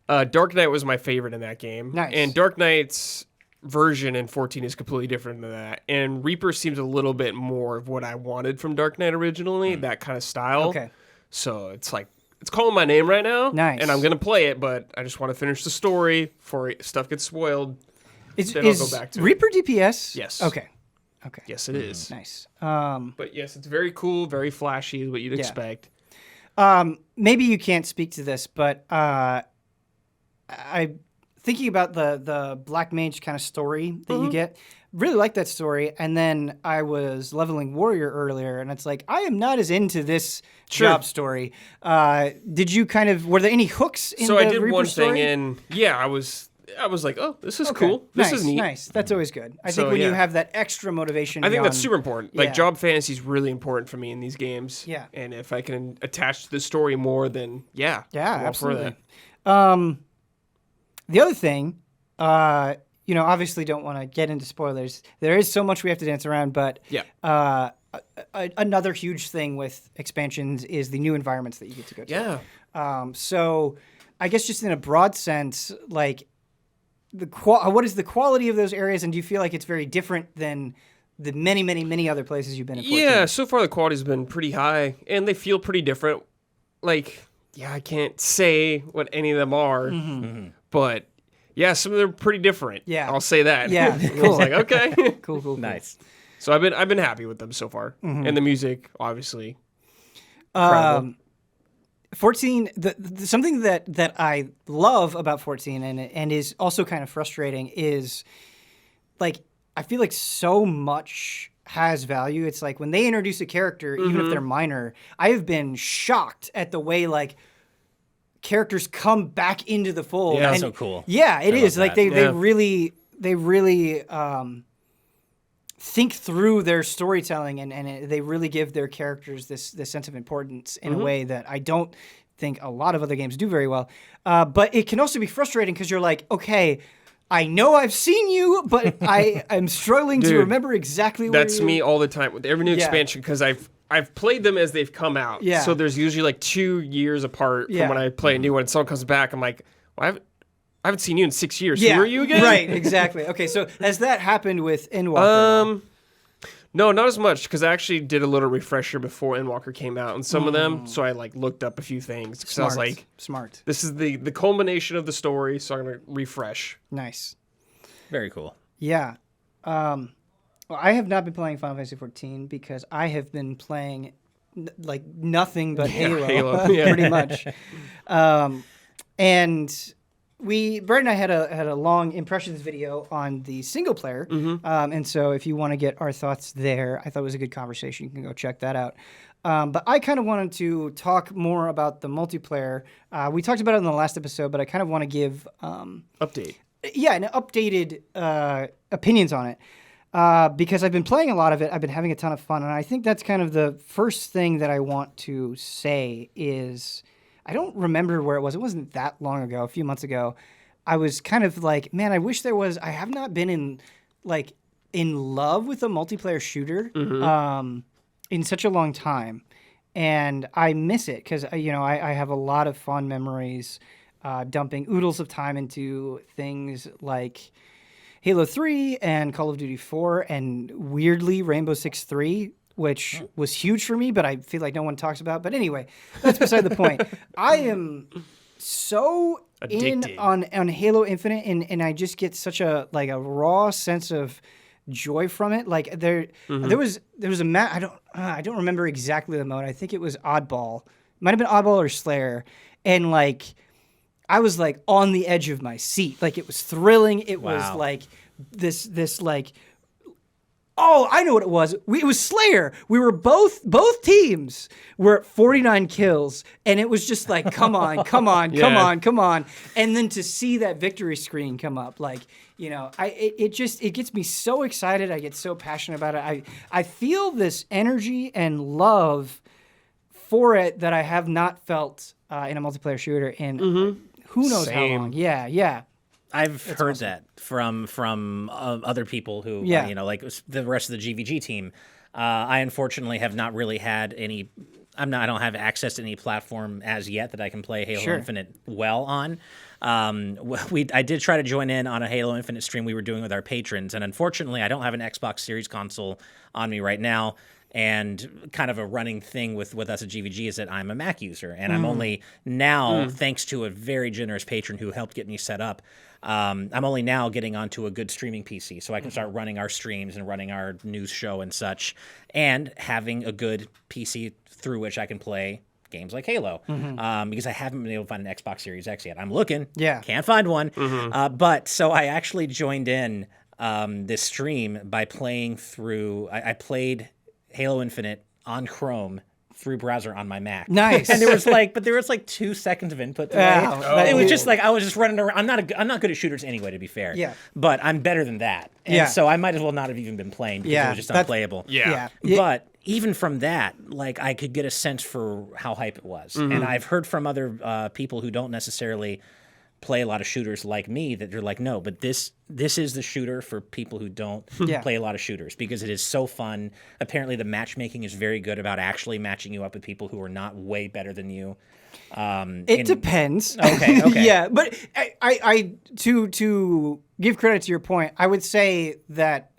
DarkKnight was my favorite in that game. Nice. And DarkKnight's version in 14 is completely different than that. And Reaper seems a little bit more of what I wanted from DarkKnight originally, that kind of style. Okay. So it's like, it's calling my name right now. Nice. And I'm going to play it, but I just want to finish the story before stuff gets spoiled. Then I'll go back to Reaper DPS? Yes. Okay. Yes, it is. Nice. But yes, it's very cool, very flashy, what you'd expect. Maybe you can't speak to this, but I thinking about the Black Mage kind of story that you get. Really like that story. And then I was leveling Warrior earlier, and it's like, I am not as into this job story. Did you were there any hooks in the Reaper story? So I did one thing, and I was like, oh, this is cool. This is neat. Nice. That's always good. I think when you have that extra motivation. I think that's super important. Like, job fantasy is really important for me in these games. Yeah. And if I can attach to the story more, then Yeah, I'm all absolutely. for that. The other thing, obviously don't want to get into spoilers. There is so much we have to dance around, but another huge thing with expansions is the new environments that you get to go to. Yeah. So I guess just in a broad sense, like, what is the quality of those areas, and do you feel like it's very different than the many, many, many other places you've been in 14. Yeah, so far the quality's been pretty high, and they feel pretty different. Like, yeah, I can't say what any of them are, but yeah, some of them are pretty different. Yeah. I'll say that. Yeah, I was like, okay. Cool. Nice. So I've been happy with them so far, and the music, obviously. Incredible. 14, something that I love about 14 and is also kind of frustrating is, like, I feel like so much has value. It's like when they introduce a character, even if they're minor, I have been shocked at the way, like, characters come back into the fold. Yeah, and so cool. Yeah, it is. Like, they Yeah. really think through their storytelling and they really give their characters this sense of importance in a way that I don't think a lot of other games do very well. But it can also be frustrating because you're like, okay, I know I've seen you, but I'm struggling to remember exactly where That's me all the time with every new expansion because I've played them as they've come out. Yeah. So there's usually like 2 years apart Yeah. from when I play a new one. Someone comes back, I'm like, well, I haven't seen you in 6 years. Yeah, Who are you again? Right, exactly. Okay, so has that happened with Endwalker? No, not as much because I actually did a little refresher before Endwalker came out on some of them. So I like looked up a few things because I was like, smart. this is the culmination of the story. So I'm gonna refresh. Nice. Very cool. Yeah. Well, I have not been playing Final Fantasy XIV because I have been playing like nothing but Halo, yeah. pretty much. And Brett and I had a long impressions video on the single player, and so if you want to get our thoughts there, I thought it was a good conversation. You can go check that out. But I kind of wanted to talk more about the multiplayer. We talked about it in the last episode, but I kind of want to give Update. an updated opinions on it. Because I've been playing a lot of it, I've been having a ton of fun, and I think that's kind of the first thing that I want to say is I don't remember where it was. It wasn't that long ago, a few months ago. I was kind of like, man, I wish there was. I have not been in love with a multiplayer shooter in such a long time, and I miss it because I have a lot of fond memories dumping oodles of time into things like Halo 3 and Call of Duty 4 and weirdly Rainbow Six 3, which was huge for me, but I feel like no one talks about. But anyway, that's beside the point. I am so Addicted. in on Halo Infinite, and I just get such a raw sense of joy from it. Like there was a map. I don't remember exactly the mode. I think it was Oddball. Might have been Oddball or Slayer, and I was on the edge of my seat. Like it was thrilling. It was like this oh, I know what it was. It was Slayer. We were both teams were at 49 kills, and it was just like, come on, come on, come on, come on. And then to see that victory screen come up, it gets me so excited. I get so passionate about it. I feel this energy and love for it that I have not felt in a multiplayer shooter in who knows how long. Yeah. I've heard that from other people who, like the rest of the GVG team. I unfortunately have not really had any. I don't have access to any platform as yet that I can play Halo Infinite well on. I did try to join in on a Halo Infinite stream we were doing with our patrons, and unfortunately, I don't have an Xbox Series console on me right now. And kind of a running thing with us at GVG is that I'm a Mac user, and I'm only now, thanks to a very generous patron who helped get me set up, I'm only now getting onto a good streaming PC, so I can start running our streams and running our news show and such, and having a good PC through which I can play games like Halo, because I haven't been able to find an Xbox Series X yet. I'm looking, can't find one, but so I actually joined in this stream by playing through. I played Halo Infinite on Chrome through browser on my Mac. Nice. And there was 2 seconds of input delay. It was just I was just running around. I'm not good at shooters anyway, to be fair. Yeah. But I'm better than that. And so I might as well not have even been playing because it was just unplayable. Yeah. But even from that, I could get a sense for how hype it was. And I've heard from other people who don't necessarily play a lot of shooters like me that they're like, no, but this is the shooter for people who don't play a lot of shooters because it is so fun. Apparently the matchmaking is very good about actually matching you up with people who are not way better than you. It depends. Okay. Yeah, but I to give credit to your point, I would say that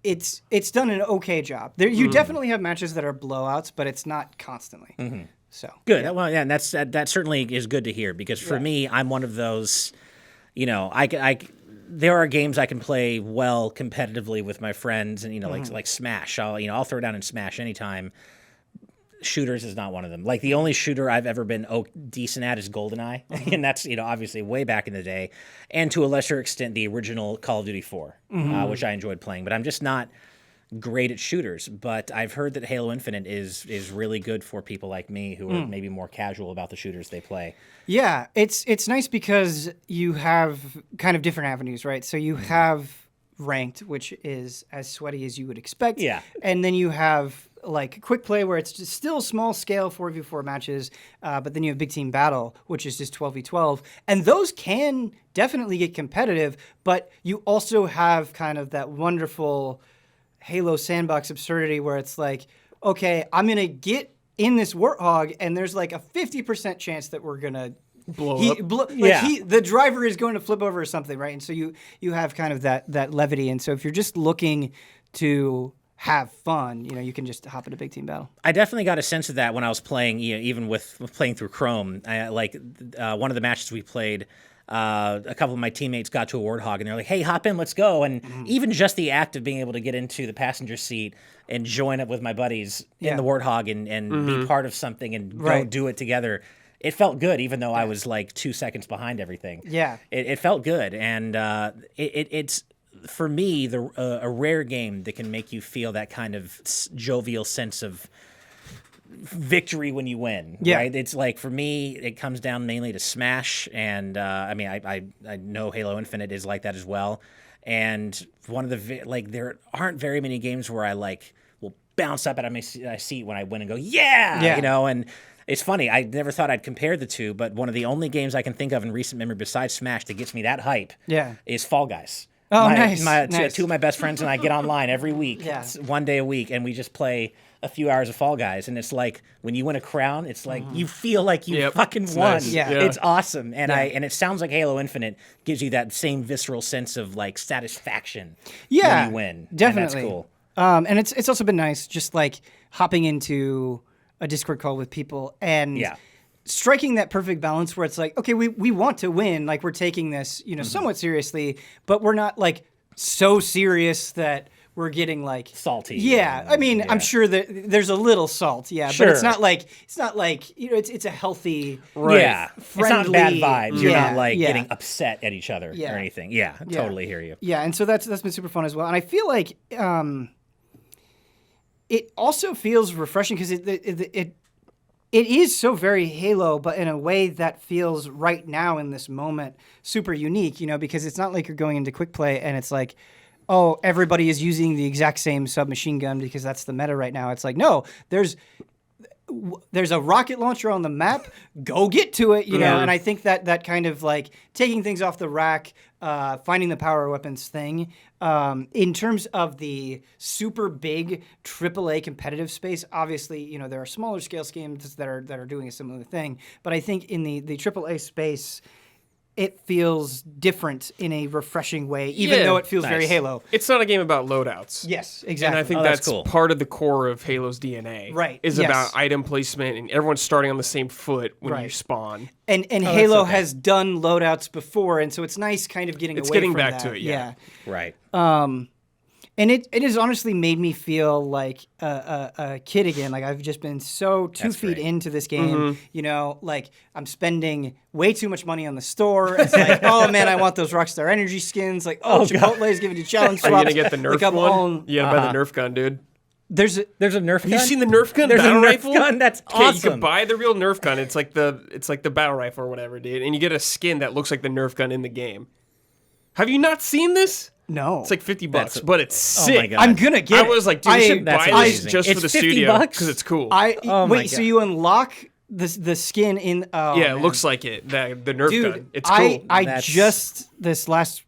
it's done an okay job. There, you definitely have matches that are blowouts, but it's not constantly. So Good. Well, yeah, and that certainly is good to hear because for me, I'm one of those. There are games I can play well competitively with my friends, and like Smash. I'll throw down in Smash anytime. Shooters is not one of them. Like the only shooter I've ever been decent at is GoldenEye, and that's obviously way back in the day, and to a lesser extent the original Call of Duty 4, which I enjoyed playing. But I'm just not great at shooters. But I've heard that Halo Infinite is really good for people like me who are maybe more casual about the shooters they play. Yeah, it's nice because you have kind of different avenues, right? So you have ranked, which is as sweaty as you would expect. Yeah. And then you have like quick play where it's just still small scale 4v4 matches, but then you have big team battle, which is just 12v12. And those can definitely get competitive, but you also have kind of that wonderful Halo sandbox absurdity where it's like, okay, I'm going to get in this Warthog and there's like a 50% chance that we're going to blow up. The driver is going to flip over or something, right? And so you have kind of that levity. And so if you're just looking to have fun, you can just hop into big team battle. I definitely got a sense of that when I was playing, even with playing through Chrome. One of the matches we played, a couple of my teammates got to a Warthog and they're like, hey, hop in, let's go. And even just the act of being able to get into the passenger seat and join up with my buddies in the Warthog and be part of something and go do it together, it felt good, even though I was like 2 seconds behind everything. Yeah. It felt good. And it's, for me, a rare game that can make you feel that kind of jovial sense of victory when you win. Yeah. Right? It's like, for me, it comes down mainly to Smash, and I know Halo Infinite is like that as well. And one of the there aren't very many games where I will bounce up out of my seat when I win and go, yeah. And it's funny, I never thought I'd compare the two, but one of the only games I can think of in recent memory besides Smash that gets me that hype is Fall Guys. Oh, nice. Two of my best friends and I get online every week, one day a week, and we just play a few hours of Fall Guys. And it's like, when you win a crown, it's like you feel like you fucking won. Nice. Yeah. It's awesome. And and it sounds like Halo Infinite gives you that same visceral sense of satisfaction when you win. Definitely. And that's cool. And it's also been nice just hopping into a Discord call with people and striking that perfect balance where it's like, okay, we want to win. Like, we're taking this, somewhat seriously, but we're not so serious that we're getting salty. Yeah. I mean, I'm sure that there's a little salt. Yeah. Sure. But it's not it's a healthy, right. Yeah. friendly. It's not bad vibes. You're not getting upset at each other or anything. Yeah. Totally hear you. Yeah. And so that's been super fun as well. And I feel like, it also feels refreshing because it is so very Halo, but in a way that feels right now in this moment super unique, because it's not like you're going into quick play and it's like, oh, everybody is using the exact same submachine gun because that's the meta right now. It's like, no, there's a rocket launcher on the map. Go get to it, And I think that kind of taking things off the rack, finding the power weapons thing. In terms of the super big AAA competitive space, obviously, there are smaller scale schemes that are doing a similar thing. But I think in the AAA space, it feels different in a refreshing way, even though it feels very Halo. It's not a game about loadouts. Yes, exactly. And I think that's cool. part of the core of Halo's DNA. Right. Is about item placement and everyone's starting on the same foot when you spawn. And Halo has done loadouts before, and so it's nice kind of getting away getting from back that. to it, yeah. Right. And it has honestly made me feel like a kid again. I've just been so two feet into this game. I'm spending way too much money on the store. It's like, oh man, I want those Rockstar Energy skins. Chipotle is giving you challenge swaps. Are you gonna get the Nerf one? You gotta buy the Nerf gun, dude. There's a Nerf gun. You seen the Nerf gun? There's battle a Nerf rifle? gun. That's Okay, awesome. you can buy the real Nerf gun. It's like the battle rifle or whatever, dude. And you get a skin that looks like the Nerf gun in the game. Have you not seen this? No. It's like $50, but it's sick. Oh my God. I'm gonna get I was like, dude, you should buy this just for It's the $50? studio because it's cool. Wait, so you unlock the skin in? It looks like it. The Nerf gun. It's cool. I just this last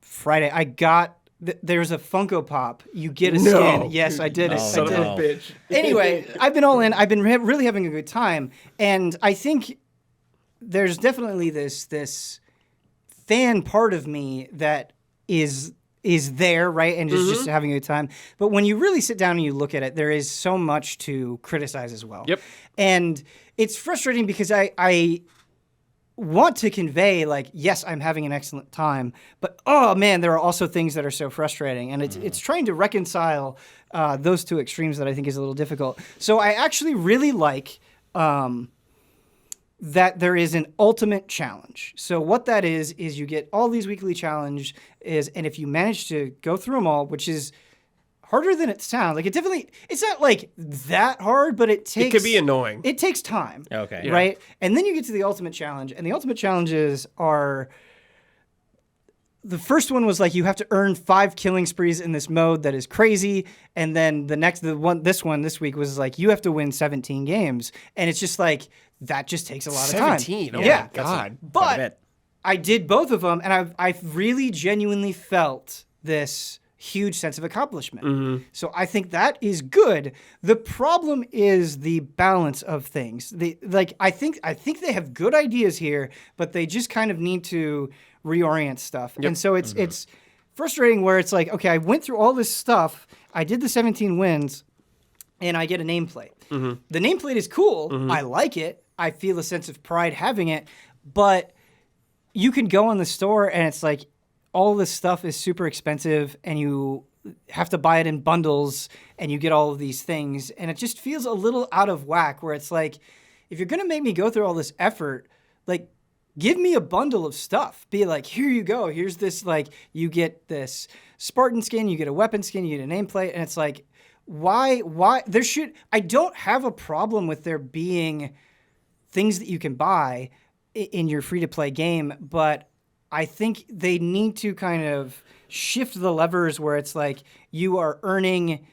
Friday I got. There's a Funko Pop. You get a skin. Yes, I did it. Son I did of a bitch. Anyway, I've been all in. I've been really having a good time, and I think there's definitely this fan part of me that is is there, right? And just having a good time. But when you really sit down and you look at it, there is so much to criticize as well. Yep. And it's frustrating because I want to convey, like, yes, I'm having an excellent time, but oh man, there are also things that are so frustrating. And it's trying to reconcile those two extremes that I think is a little difficult. So I actually really like that there is an ultimate challenge. So what that is you get all these weekly challenges, and if you manage to go through them all, which is harder than it sounds, like it's not like that hard, but it could be annoying. It takes time. Okay. Right? And then you get to the ultimate challenge, and the ultimate challenges are, the first one was like you have to earn 5 killing sprees in this mode that is crazy, and then this week was like you have to win 17 games, and it's just like that just takes a lot of time. 17. Oh yeah. my God. But I did both of them, and I've really genuinely felt this huge sense of accomplishment. So I think that is good. The problem is the balance of things. I think they have good ideas here, but they just kind of need to reorient stuff. Yep. And so it's frustrating where it's like, okay, I went through all this stuff, I did the 17 wins, and I get a nameplate. The nameplate is cool. I like it. I feel a sense of pride having it, but you can go on the store and it's like all this stuff is super expensive and you have to buy it in bundles and you get all of these things, and it just feels a little out of whack where it's like, if you're going to make me go through all this effort, like, give me a bundle of stuff. Be like, here you go. Here's this, like, you get this Spartan skin, you get a weapon skin, you get a nameplate, and it's like, why I don't have a problem with there being things that you can buy in your free-to-play game, but I think they need to kind of shift the levers where it's like you are earning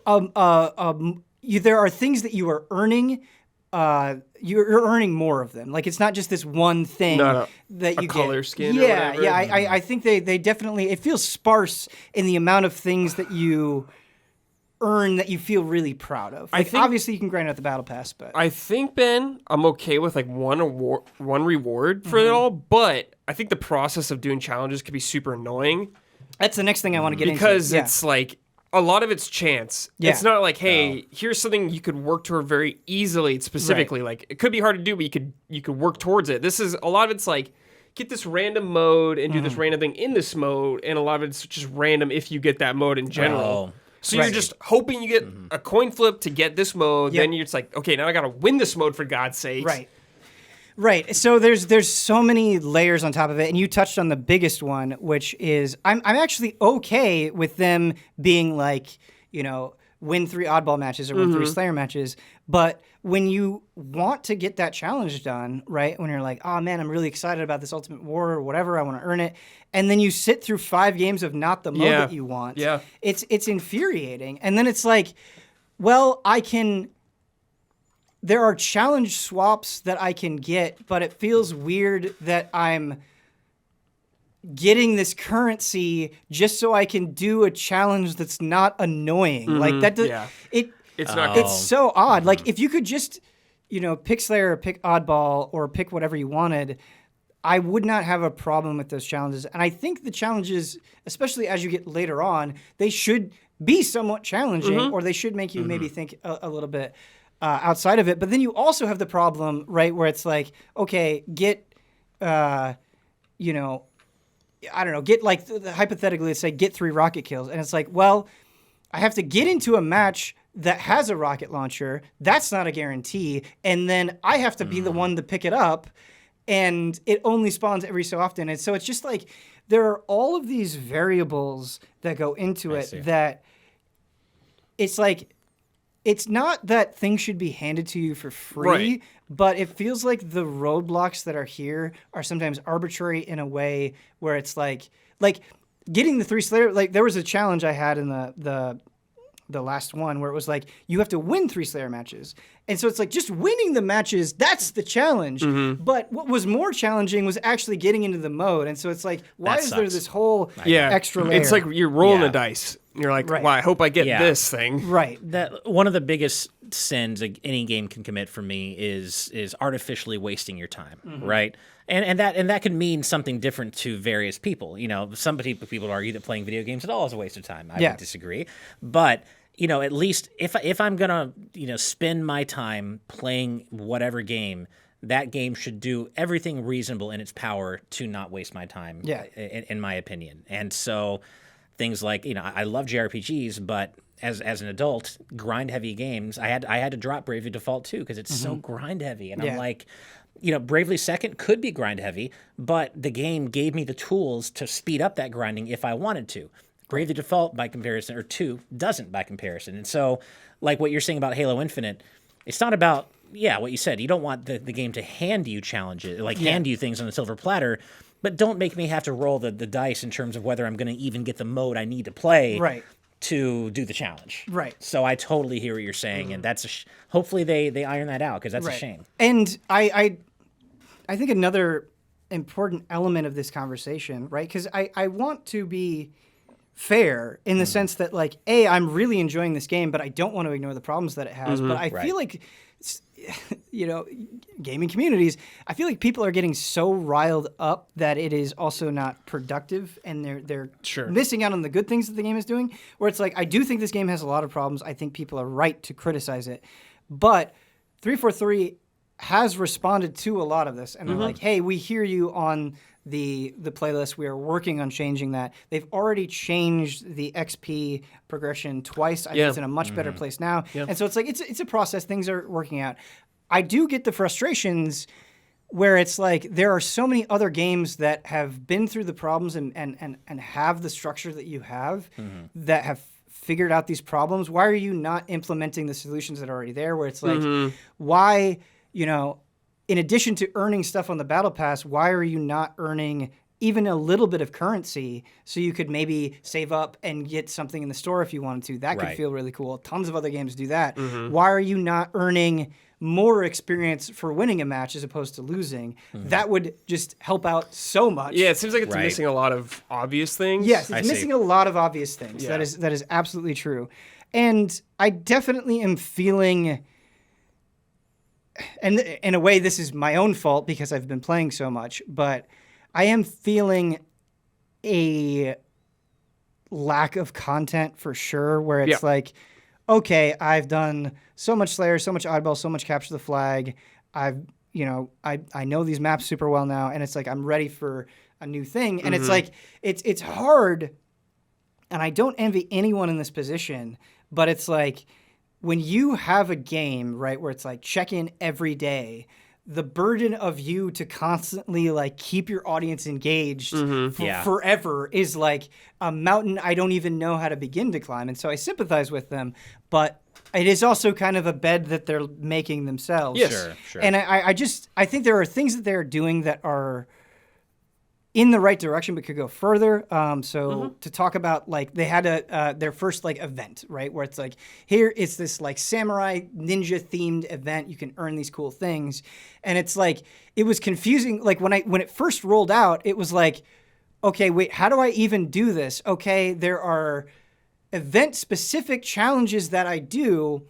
there are things that you are earning, you're earning more of them. Like, it's not just this one thing that you get. Color skin Yeah, or whatever. yeah. I think they definitely, it feels sparse in the amount of things that you earn that you feel really proud of. Like, obviously you can grind out the battle pass, but I think, Ben, I'm okay with like one reward for it all, but I think the process of doing challenges could be super annoying. That's the next thing I want to get into. Because it's like, a lot of it's chance. Yeah. It's not like, hey, here's something you could work toward very easily, specifically. Right. Like, it could be hard to do, but you could work towards it. This is, a lot of it's like, get this random mode and do this random thing in this mode, and a lot of it's just random if you get that mode in general. So you're just hoping you get a coin flip to get this mode, then you're just like, okay, now I gotta win this mode for God's sake. Right. So there's so many layers on top of it, and you touched on the biggest one, which is I'm actually okay with them being like, win 3 oddball matches or win 3 Slayer matches, but when you want to get that challenge done, right, when you're like, oh man, I'm really excited about this Ultimate War or whatever, I want to earn it, and then you sit through 5 games of not the mode that you want, it's infuriating. And then it's like, well, there are challenge swaps that I can get, but it feels weird that I'm getting this currency just so I can do a challenge that's not annoying. Like, that It's not. It's so odd. Like, if you could just, pick Slayer or pick Oddball or pick whatever you wanted, I would not have a problem with those challenges. And I think the challenges, especially as you get later on, they should be somewhat challenging, or they should make you maybe think a little bit outside of it. But then you also have the problem, right, where it's like, okay, get, I don't know, get like, hypothetically, let's say, get 3 rocket kills. And it's like, well, I have to get into a match that has a rocket launcher. That's not a guarantee. And then I have to be the one to pick it up, and it only spawns every so often. And so it's just like, there are all of these variables that go into it that it's like, it's not that things should be handed to you for free, but it feels like the roadblocks that are here are sometimes arbitrary in a way where it's like getting the 3 Slayer, like, there was a challenge I had in the last one where it was like, you have to win 3 Slayer matches. And so it's like, just winning the matches, that's the challenge. But what was more challenging was actually getting into the mode. And so it's like, why is there this whole extra layer? It's like you're rolling the dice. You're like, Right. well, I hope I get Yeah. this thing. Right. That one of the biggest sins any game can commit for me is artificially wasting your time, right? And that can mean something different to various people. Some people argue that playing video games at all is a waste of time. I would disagree, but at least if I'm gonna spend my time playing whatever game, that game should do everything reasonable in its power to not waste my time. Yeah. In my opinion, and so. Things like I love JRPGs, but as an adult, grind heavy games, I had to drop Bravely Default 2 because it's so grind heavy, and I'm like, Bravely Second could be grind heavy, but the game gave me the tools to speed up that grinding if I wanted to. Bravely Default by comparison, or 2 doesn't by comparison, and so like what you're saying about Halo Infinite, it's not about what you said. You don't want the game to hand you challenges, hand you things on a silver platter. But don't make me have to roll the dice in terms of whether I'm going to even get the mode I need to play to do the challenge. Right. So I totally hear what you're saying, and that's hopefully they iron that out because that's a shame. And I think another important element of this conversation, right? Because I want to be fair in the sense that, like, I'm really enjoying this game, but I don't want to ignore the problems that it has. But I feel like, gaming communities, I feel like people are getting so riled up that it is also not productive, and they're missing out on the good things that the game is doing. Where it's like, I do think this game has a lot of problems. I think people are right to criticize it, but 343 has responded to a lot of this, and they're like, hey, we hear you on the playlist. We are working on changing that. They've already changed the XP progression twice. I think it's in a much better place now. And so it's like it's a process. Things are working out. I do get the frustrations where it's like there are so many other games that have been through the problems and have the structure that you have that have figured out these problems. Why are you not implementing the solutions that are already there? Where it's like, why, in addition to earning stuff on the Battle Pass, why are you not earning even a little bit of currency so you could maybe save up and get something in the store if you wanted to? That could feel really cool. Tons of other games do that. Why are you not earning more experience for winning a match as opposed to losing? That would just help out so much. Yeah, it seems like it's missing a lot of obvious things. Yes, it's missing a lot of obvious things. That is absolutely true. And I definitely am feeling... And in a way, this is my own fault because I've been playing so much, but I am feeling a lack of content for sure, where it's like, okay, I've done so much Slayer, so much Oddball, so much Capture the Flag. I know these maps super well now, and it's like I'm ready for a new thing. And it's like it's hard, and I don't envy anyone in this position, but it's like, when you have a game, right, where it's like check in every day, the burden of you to constantly like keep your audience engaged forever is like a mountain I don't even know how to begin to climb. And so I sympathize with them, but it is also kind of a bed that they're making themselves. Yes. Sure. And I think there are things that they're doing that are in the right direction, but could go further. To talk about, like, they had their first like event, right, where it's like, here it's this like samurai ninja themed event. You can earn these cool things, and it's like it was confusing. Like when it first rolled out, it was like, okay, wait, how do I even do this? Okay, there are event specific challenges that I do.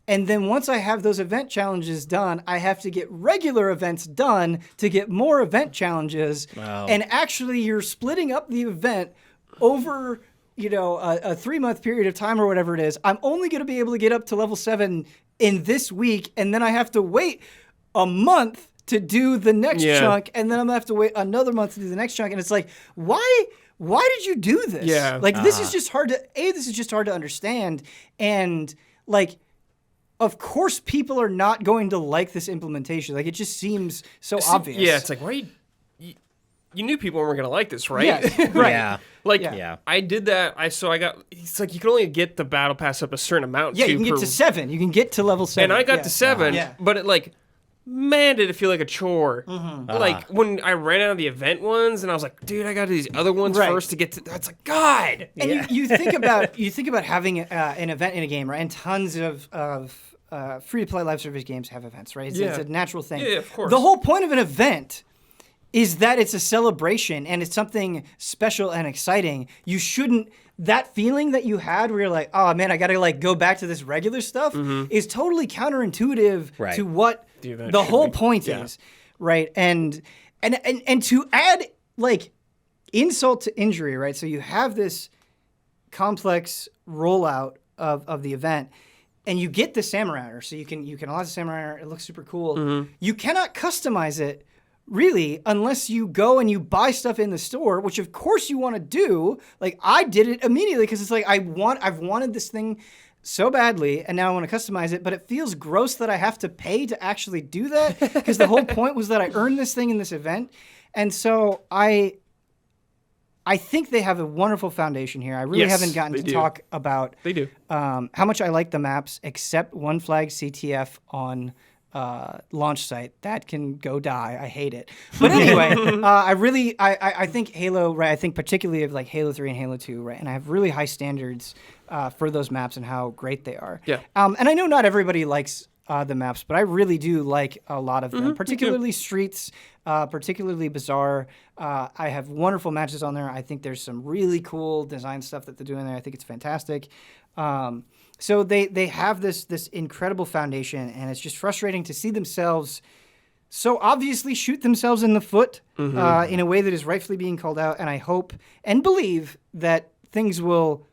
And then once I have those event challenges done, I have to get regular events done to get more event challenges. Wow. And actually, you're splitting up the event over, a 3-month period of time or whatever it is. I'm only going to be able to get up to level 7 in this week, and then I have to wait a month to do the next chunk, and then I'm going to have to wait another month to do the next chunk. And it's like, why did you do this? Yeah. Like, this is just hard to understand. And, like, of course, people are not going to like this implementation. Like, it just seems so obvious. Yeah, it's like, why you knew people weren't going to like this, right? Yes, right. Yeah. Like, Yeah. I did that. It's like you can only get the battle pass up a certain amount. Yeah, you can get to 7. You can get to level 7. And I got to 7, but it like, man, did it feel like a chore. Like when I ran out of the event ones, and I was like, dude, I got to do these other ones first to get to. That's like, God. And you think about having an event in a game, right? And tons of free to play live service games have events, right? It's a natural thing. Yeah, of course. The whole point of an event is that it's a celebration and it's something special and exciting. You shouldn't. That feeling that you had where you're like, oh man, I got to like go back to this regular stuff is totally counterintuitive to what the whole point is, right? And to add like insult to injury, right? So you have this complex rollout of the event, and you get the samurai, so you can unlock the samurai. It looks super cool. You cannot customize it really unless you go and you buy stuff in the store, which of course you want to do. Like I did it immediately because it's like I've wanted this thing so badly, and now I want to customize it, but it feels gross that I have to pay to actually do that because the whole point was that I earned this thing in this event. And so I think they have a wonderful foundation here. I really haven't gotten to talk about how much I like the maps, except One Flag CTF on launch site. That can go die. I hate it. But anyway, I think Halo, right? I think particularly of like Halo 3 and Halo 2, right? And I have really high standards for those maps and how great they are. Yeah. And I know not everybody likes the maps, but I really do like a lot of them, particularly Streets, particularly Bazaar. I have wonderful matches on there. I think there's some really cool design stuff that they're doing there. I think it's fantastic. So they have this incredible foundation, and it's just frustrating to see themselves so obviously shoot themselves in the foot in a way that is rightfully being called out. And I hope and believe that things will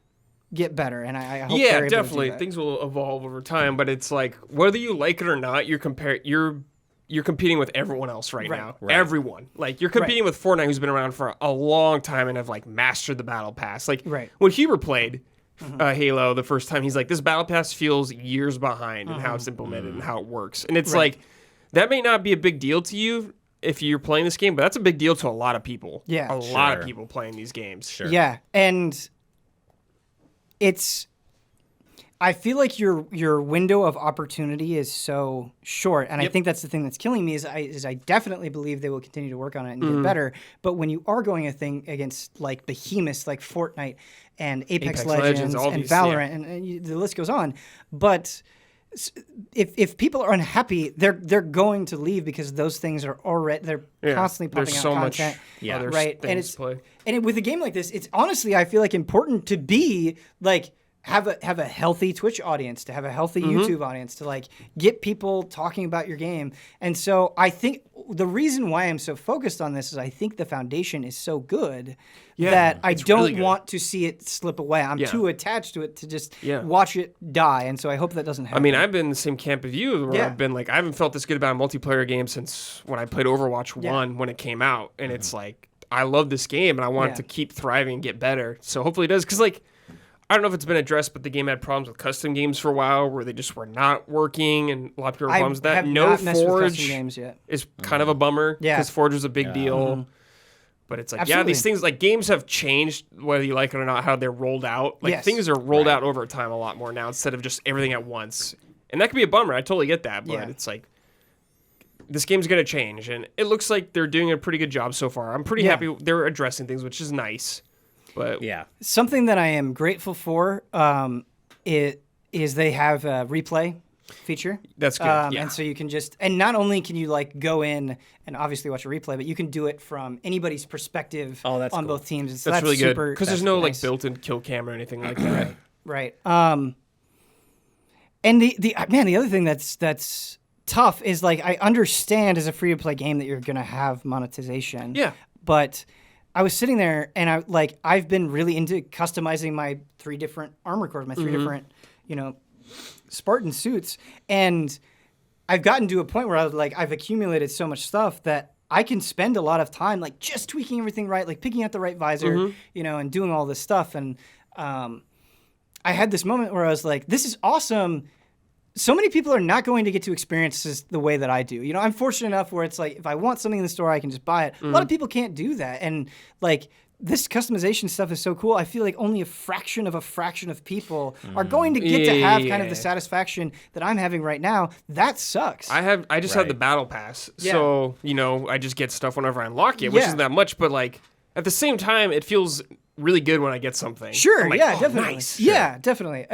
get better. And I hope they're able definitely to do that. things will evolve over time. But it's like whether you like it or not, you're competing with everyone else right now. Right. Everyone. Like you're competing with Fortnite, who's been around for a long time and have like mastered the battle pass. Like when Huber played Halo the first time, he's like, this battle pass feels years behind in how it's implemented and how it works. And it's like, that may not be a big deal to you if you're playing this game, but that's a big deal to a lot of people. Yeah. A lot of people playing these games. Sure. Yeah. And I feel like your window of opportunity is so short, and I think that's the thing that's killing me. Is I definitely believe they will continue to work on it and get better. But when you are going a thing against like behemoths like Fortnite and Apex Legends and Valorant, and the list goes on, but if people are unhappy, they're going to leave because those things are already constantly popping out so content. Much other things to play. And with a game like this, it's honestly I feel like important to be like. Have a healthy Twitch audience, to have a healthy YouTube audience, to like get people talking about your game. And so I think the reason why I'm so focused on this is I think the foundation is so good that I don't want to see it slip away. I'm too attached to it to just watch it die. And so I hope that doesn't happen. I mean, I've been in the same camp as you where I've been like, I haven't felt this good about a multiplayer game since when I played Overwatch 1 when it came out. And it's like, I love this game and I want it to keep thriving and get better. So hopefully it does. Because like, I don't know if it's been addressed, but the game had problems with custom games for a while where they just were not working, and a lot of people had problems with that. No Forge games yet. Is kind of a bummer because Forge was a big deal. But it's like, these things, like games have changed, whether you like it or not, how they're rolled out. Like things are rolled out over time a lot more now instead of just everything at once. And that can be a bummer. I totally get that. But it's like, this game's going to change. And it looks like they're doing a pretty good job so far. I'm pretty happy they're addressing things, which is nice. But something that I am grateful for is they have a replay feature. That's good. And so you can and not only can you like go in and obviously watch a replay, but you can do it from anybody's perspective on both teams. That's really good because there's no like built-in kill cam or anything like that. Right. And the other thing that's tough is like I understand as a free-to-play game that you're going to have monetization. Yeah. But I was sitting there and I've been really into customizing my 3 different armor cores, my 3 different, Spartan suits. And I've gotten to a point where I've accumulated so much stuff that I can spend a lot of time like just tweaking everything right, like picking out the right visor, and doing all this stuff. And I had this moment where I was like, this is awesome. So many people are not going to get to experience this the way that I do. I'm fortunate enough where it's like, if I want something in the store, I can just buy it. A lot of people can't do that. And like this customization stuff is so cool. I feel like only a fraction of people are going to get to have kind of the satisfaction that I'm having right now. That sucks. I just have the battle pass. So, I just get stuff whenever I unlock it, which isn't that much, but like at the same time, it feels really good when I get something. Sure. Like, definitely. Nice. Yeah, definitely.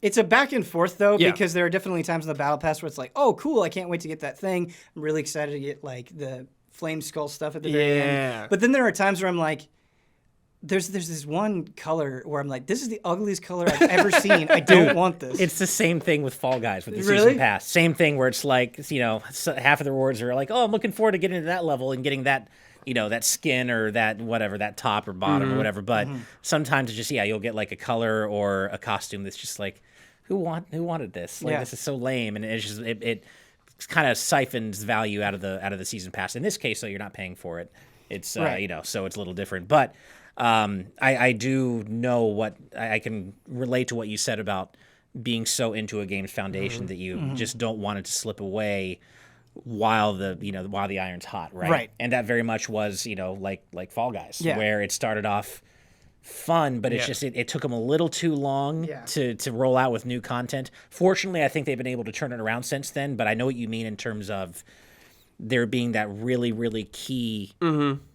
It's a back and forth though, Yeah. because there are definitely times in the battle pass where it's like, oh, cool, I can't wait to get that thing. I'm really excited to get like the flame skull stuff at the very end. But then there are times where I'm like, there's this one color where I'm like, this is the ugliest color I've ever seen. I don't want this. It's the same thing with Fall Guys with the Really? season pass. Same thing where it's like, you know, half of the rewards are like, oh, I'm looking forward to getting to that level and getting that, you know, that skin or that whatever, that top or bottom or whatever. But sometimes it's just, you'll get like a color or a costume that's just like, who wanted this? Like, this is so lame. And it's just, it kind of siphons value out of the season pass. In this case, though, you're not paying for it. It's, you know, so it's a little different. But I do know what I can relate to what you said about being so into a game's foundation that you just don't want it to slip away while the iron's hot, right? And that very much was, you know, like Fall Guys, where it started off fun, but it's just it took them a little too long to roll out with new content. Fortunately, I think they've been able to turn it around since then. But I know what you mean in terms of there being that really, really key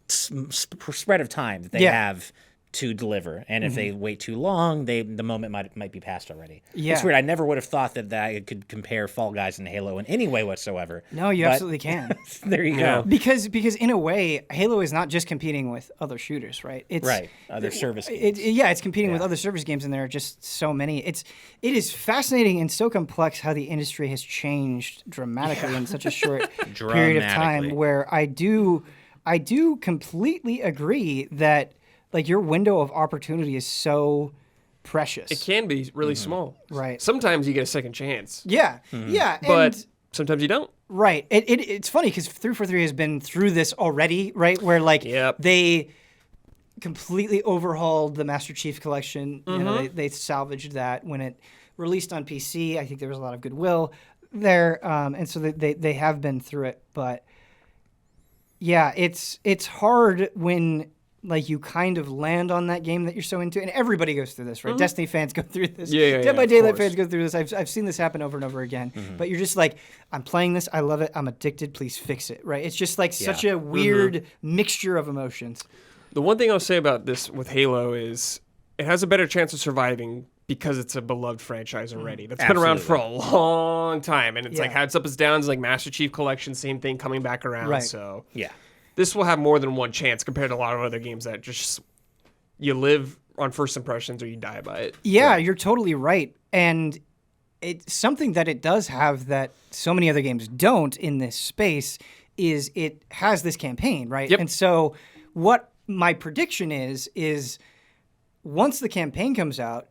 spread of time that they have to deliver, and if they wait too long, the moment might be past already. It's weird. I never would have thought that I could compare Fall Guys and Halo in any way whatsoever. No, you absolutely can. There you go. Because in a way, Halo is not just competing with other shooters, right? It's other service games. It's competing with other service games, and there are just so many. It is fascinating and so complex how the industry has changed dramatically in such a short period of time. Where I do completely agree that, like, your window of opportunity is so precious. It can be really small. Right. Sometimes you get a second chance. Yeah. Yeah. But sometimes you don't. Right. It's funny because 343 has been through this already, right? Where, like, they completely overhauled the Master Chief Collection. You know, they salvaged that when it released on PC. I think there was a lot of goodwill there. And so they have been through it. But, yeah, it's hard when, like, you kind of land on that game that you're so into, and everybody goes through this, right? Destiny fans go through this. Dead by Daylight fans go through this. I've seen this happen over and over again. But you're just like, I'm playing this, I love it, I'm addicted, please fix it, right? It's just like such a weird mixture of emotions. The one thing I'll say about this with Halo is it has a better chance of surviving because it's a beloved franchise already. That's been around for a long time, and it's like had its ups and downs, like Master Chief Collection, same thing coming back around. Right. So this will have more than one chance compared to a lot of other games that just you live on first impressions or you die by it. Yeah, you're totally right. And it's something that it does have that so many other games don't in this space is it has this campaign, right? Yep. And so what my prediction is once the campaign comes out,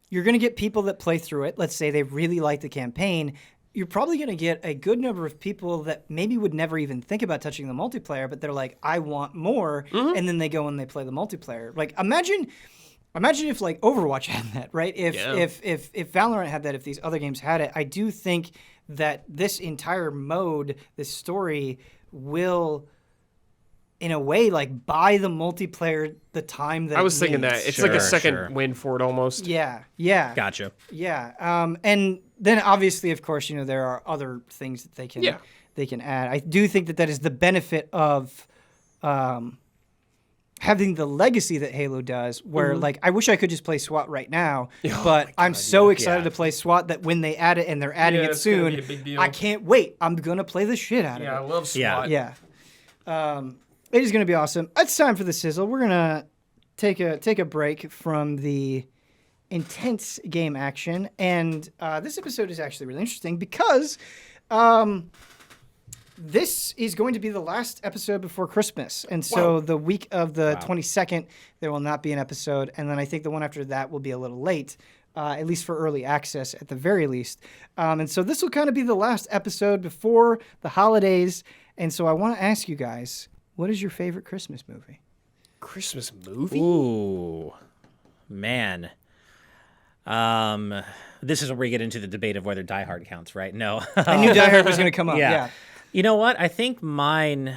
you're going to get people that play through it. Let's say they really like the campaign. You're probably going to get a good number of people that maybe would never even think about touching the multiplayer, but they're like, I want more. And then they go and they play the multiplayer. Like, imagine if, like, Overwatch had that, right? If Valorant had that, if these other games had it, I do think that this entire mode, this story, will, in a way, like, buy the multiplayer the time that I was thinking that. It's like a second win for it almost. Yeah. Gotcha. Yeah. And then obviously, of course, you know, there are other things that they can add. I do think that is the benefit of having the legacy that Halo does, where like I wish I could just play SWAT right now, but I'm so excited to play SWAT that when they add it and they're adding it soon, I can't wait. I'm gonna play the shit out of it. Yeah, I love SWAT. Yeah. It is gonna be awesome. It's time for the sizzle. We're gonna take a break from the intense game action, and this episode is actually really interesting because this is going to be the last episode before Christmas, and so the week of the 22nd there will not be an episode, and then I think the one after that will be a little late, at least for early access at the very least, and so this will kind of be the last episode before the holidays, and so I want to ask you guys, what is your favorite Christmas movie? Christmas movie? Ooh, man. This is where we get into the debate of whether Die Hard counts, right? No. I knew Die Hard was going to come up. Yeah. You know what? I think mine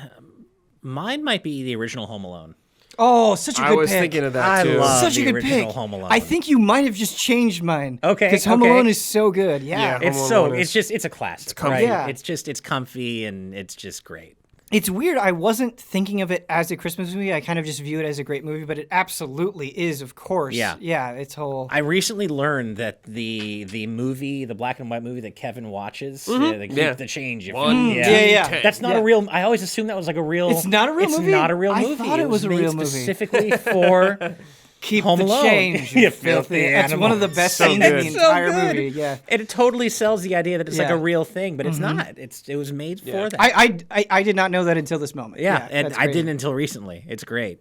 might be the original Home Alone. Oh, such a good pick. I was thinking of that too. I love such the a good original pick. Home Alone. I think you might have just changed mine. Okay. Because Home Alone is so good. Yeah. It's a classic. Right? Yeah. It's comfy and it's just great. It's weird. I wasn't thinking of it as a Christmas movie. I kind of just view it as a great movie, but it absolutely is, of course. Yeah. It's whole. I recently learned that the movie, the black and white movie that Kevin watches, the change. Yeah. That's not a real. I always assumed that was like a real. It's not a real movie. It's not a real movie. I thought it was a made real movie specifically for. Keep Home the Alone. change, you filthy. That's one of the best scenes in the entire movie. Yeah, it totally sells the idea that it's like a real thing, but it's not. It was made for that. I did not know that until this moment. Yeah, and I didn't until recently. It's great.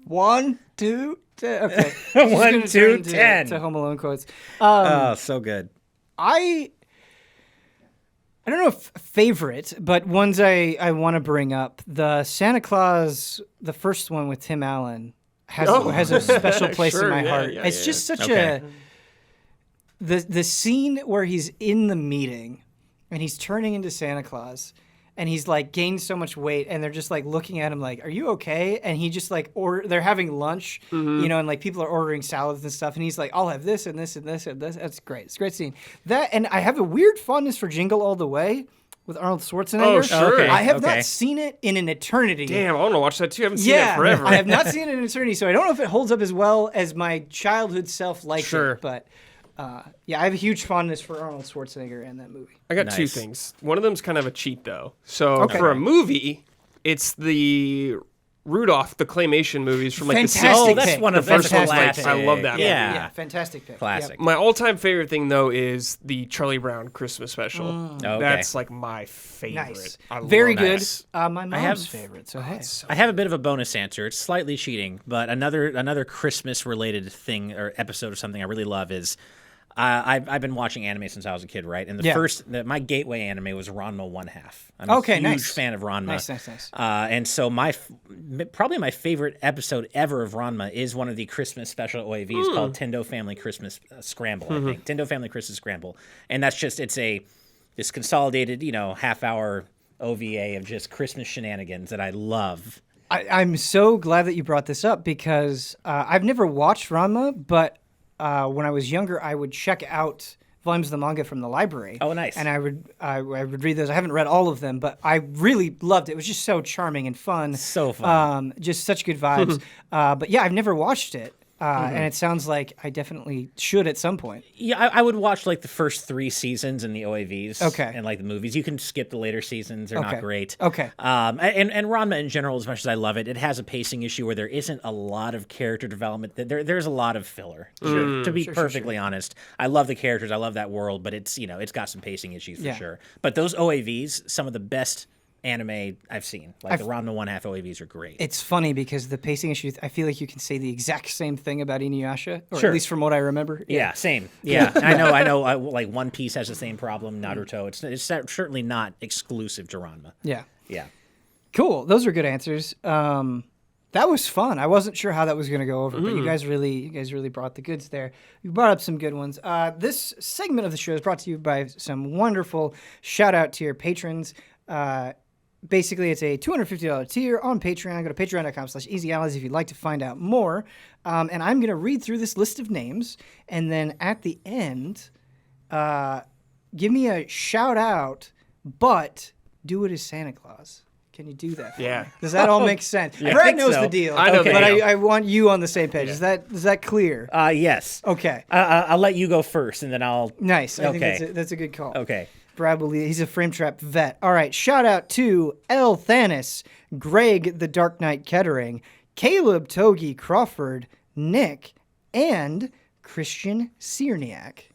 1, 2, 10. Okay. 1, 2, 10. To Home Alone quotes. So good. I don't know if favorite, but ones I want to bring up. The Santa Claus, the first one with Tim Allen, has a special place in my heart. It's just such a the scene where he's in the meeting and he's turning into Santa Claus and he's like gained so much weight and they're just like looking at him like, "Are you okay?" And he just like they're having lunch, and like people are ordering salads and stuff and he's like, "I'll have this and this and this and this." That's great. It's a great scene. That, and I have a weird fondness for Jingle All the Way with Arnold Schwarzenegger. Oh, sure. Okay. I have not seen it in an eternity. Damn, I want to watch that too. I haven't seen it forever. I have not seen it in an eternity, so I don't know if it holds up as well as my childhood self liked it. But I have a huge fondness for Arnold Schwarzenegger and that movie. I got two things. One of them's kind of a cheat, though. So for a movie, it's the Rudolph, the claymation movies from like Fantastic the 60s. pick. That's one of the first one's classic. I love that Yeah. Yeah, fantastic pick. Classic. Yep. My all-time favorite thing, though, is the Charlie Brown Christmas special. Okay. That's like my favorite. Nice. I Very love good. that. My mom's favorite. So hey. I have a bit of a bonus answer. It's slightly cheating, but another Christmas-related thing or episode or something I really love is I've been watching anime since I was a kid, right? And my gateway anime was Ranma 1/2. I'm a huge fan of Ranma. Nice. And so probably my favorite episode ever of Ranma is one of the Christmas special OAVs called Tendo Family Christmas Scramble, I think. Tendo Family Christmas Scramble. And that's just, this consolidated, half-hour OVA of just Christmas shenanigans that I love. I'm so glad that you brought this up because I've never watched Ranma, but when I was younger, I would check out volumes of the manga from the library. Oh, nice. And I would read those. I haven't read all of them, but I really loved it. It was just so charming and fun. So fun. Just such good vibes. But yeah, I've never watched it. And it sounds like I definitely should at some point. Yeah, I would watch like the first 3 seasons in the OAVs. Okay. And like the movies. You can skip the later seasons. They're not great. Okay. And Ranma in general, as much as I love it, it has a pacing issue where there isn't a lot of character development. There's a lot of filler. To be perfectly honest. I love the characters. I love that world, but it's got some pacing issues for sure. But those OAVs, some of the best anime I've seen. Like the Ranma 1/2 OAVs are great. It's funny because the pacing issue, I feel like you can say the exact same thing about Inuyasha, or Sure. at least from what I remember. Yeah, same. Yeah, I know. Like One Piece has the same problem. Naruto. It's certainly not exclusive to Ranma. Yeah. Yeah. Cool. Those are good answers. That was fun. I wasn't sure how that was going to go over, but you guys really brought the goods there. You brought up some good ones. This segment of the show is brought to you by some wonderful shout out to your patrons. Basically, it's a $250 tier on Patreon. Go to patreon.com/easyallies if you'd like to find out more. And I'm going to read through this list of names, and then at the end, give me a shout out, but do it as Santa Claus. Can you do that for me? Does that all make sense? Yeah, Brad I think knows so. the deal. I know the but deal. I want you on the same page. Is that clear? Yes. Okay. I'll let you go first, and then I'll. Nice. I Okay. think that's a good call. Okay. Brad will lead. He's a frame trap vet. All right. Shout out to Elthanas, Greg TheDarkKnight Kettering, Caleb Togi Crawford, Nick, and Christian Ciemniak.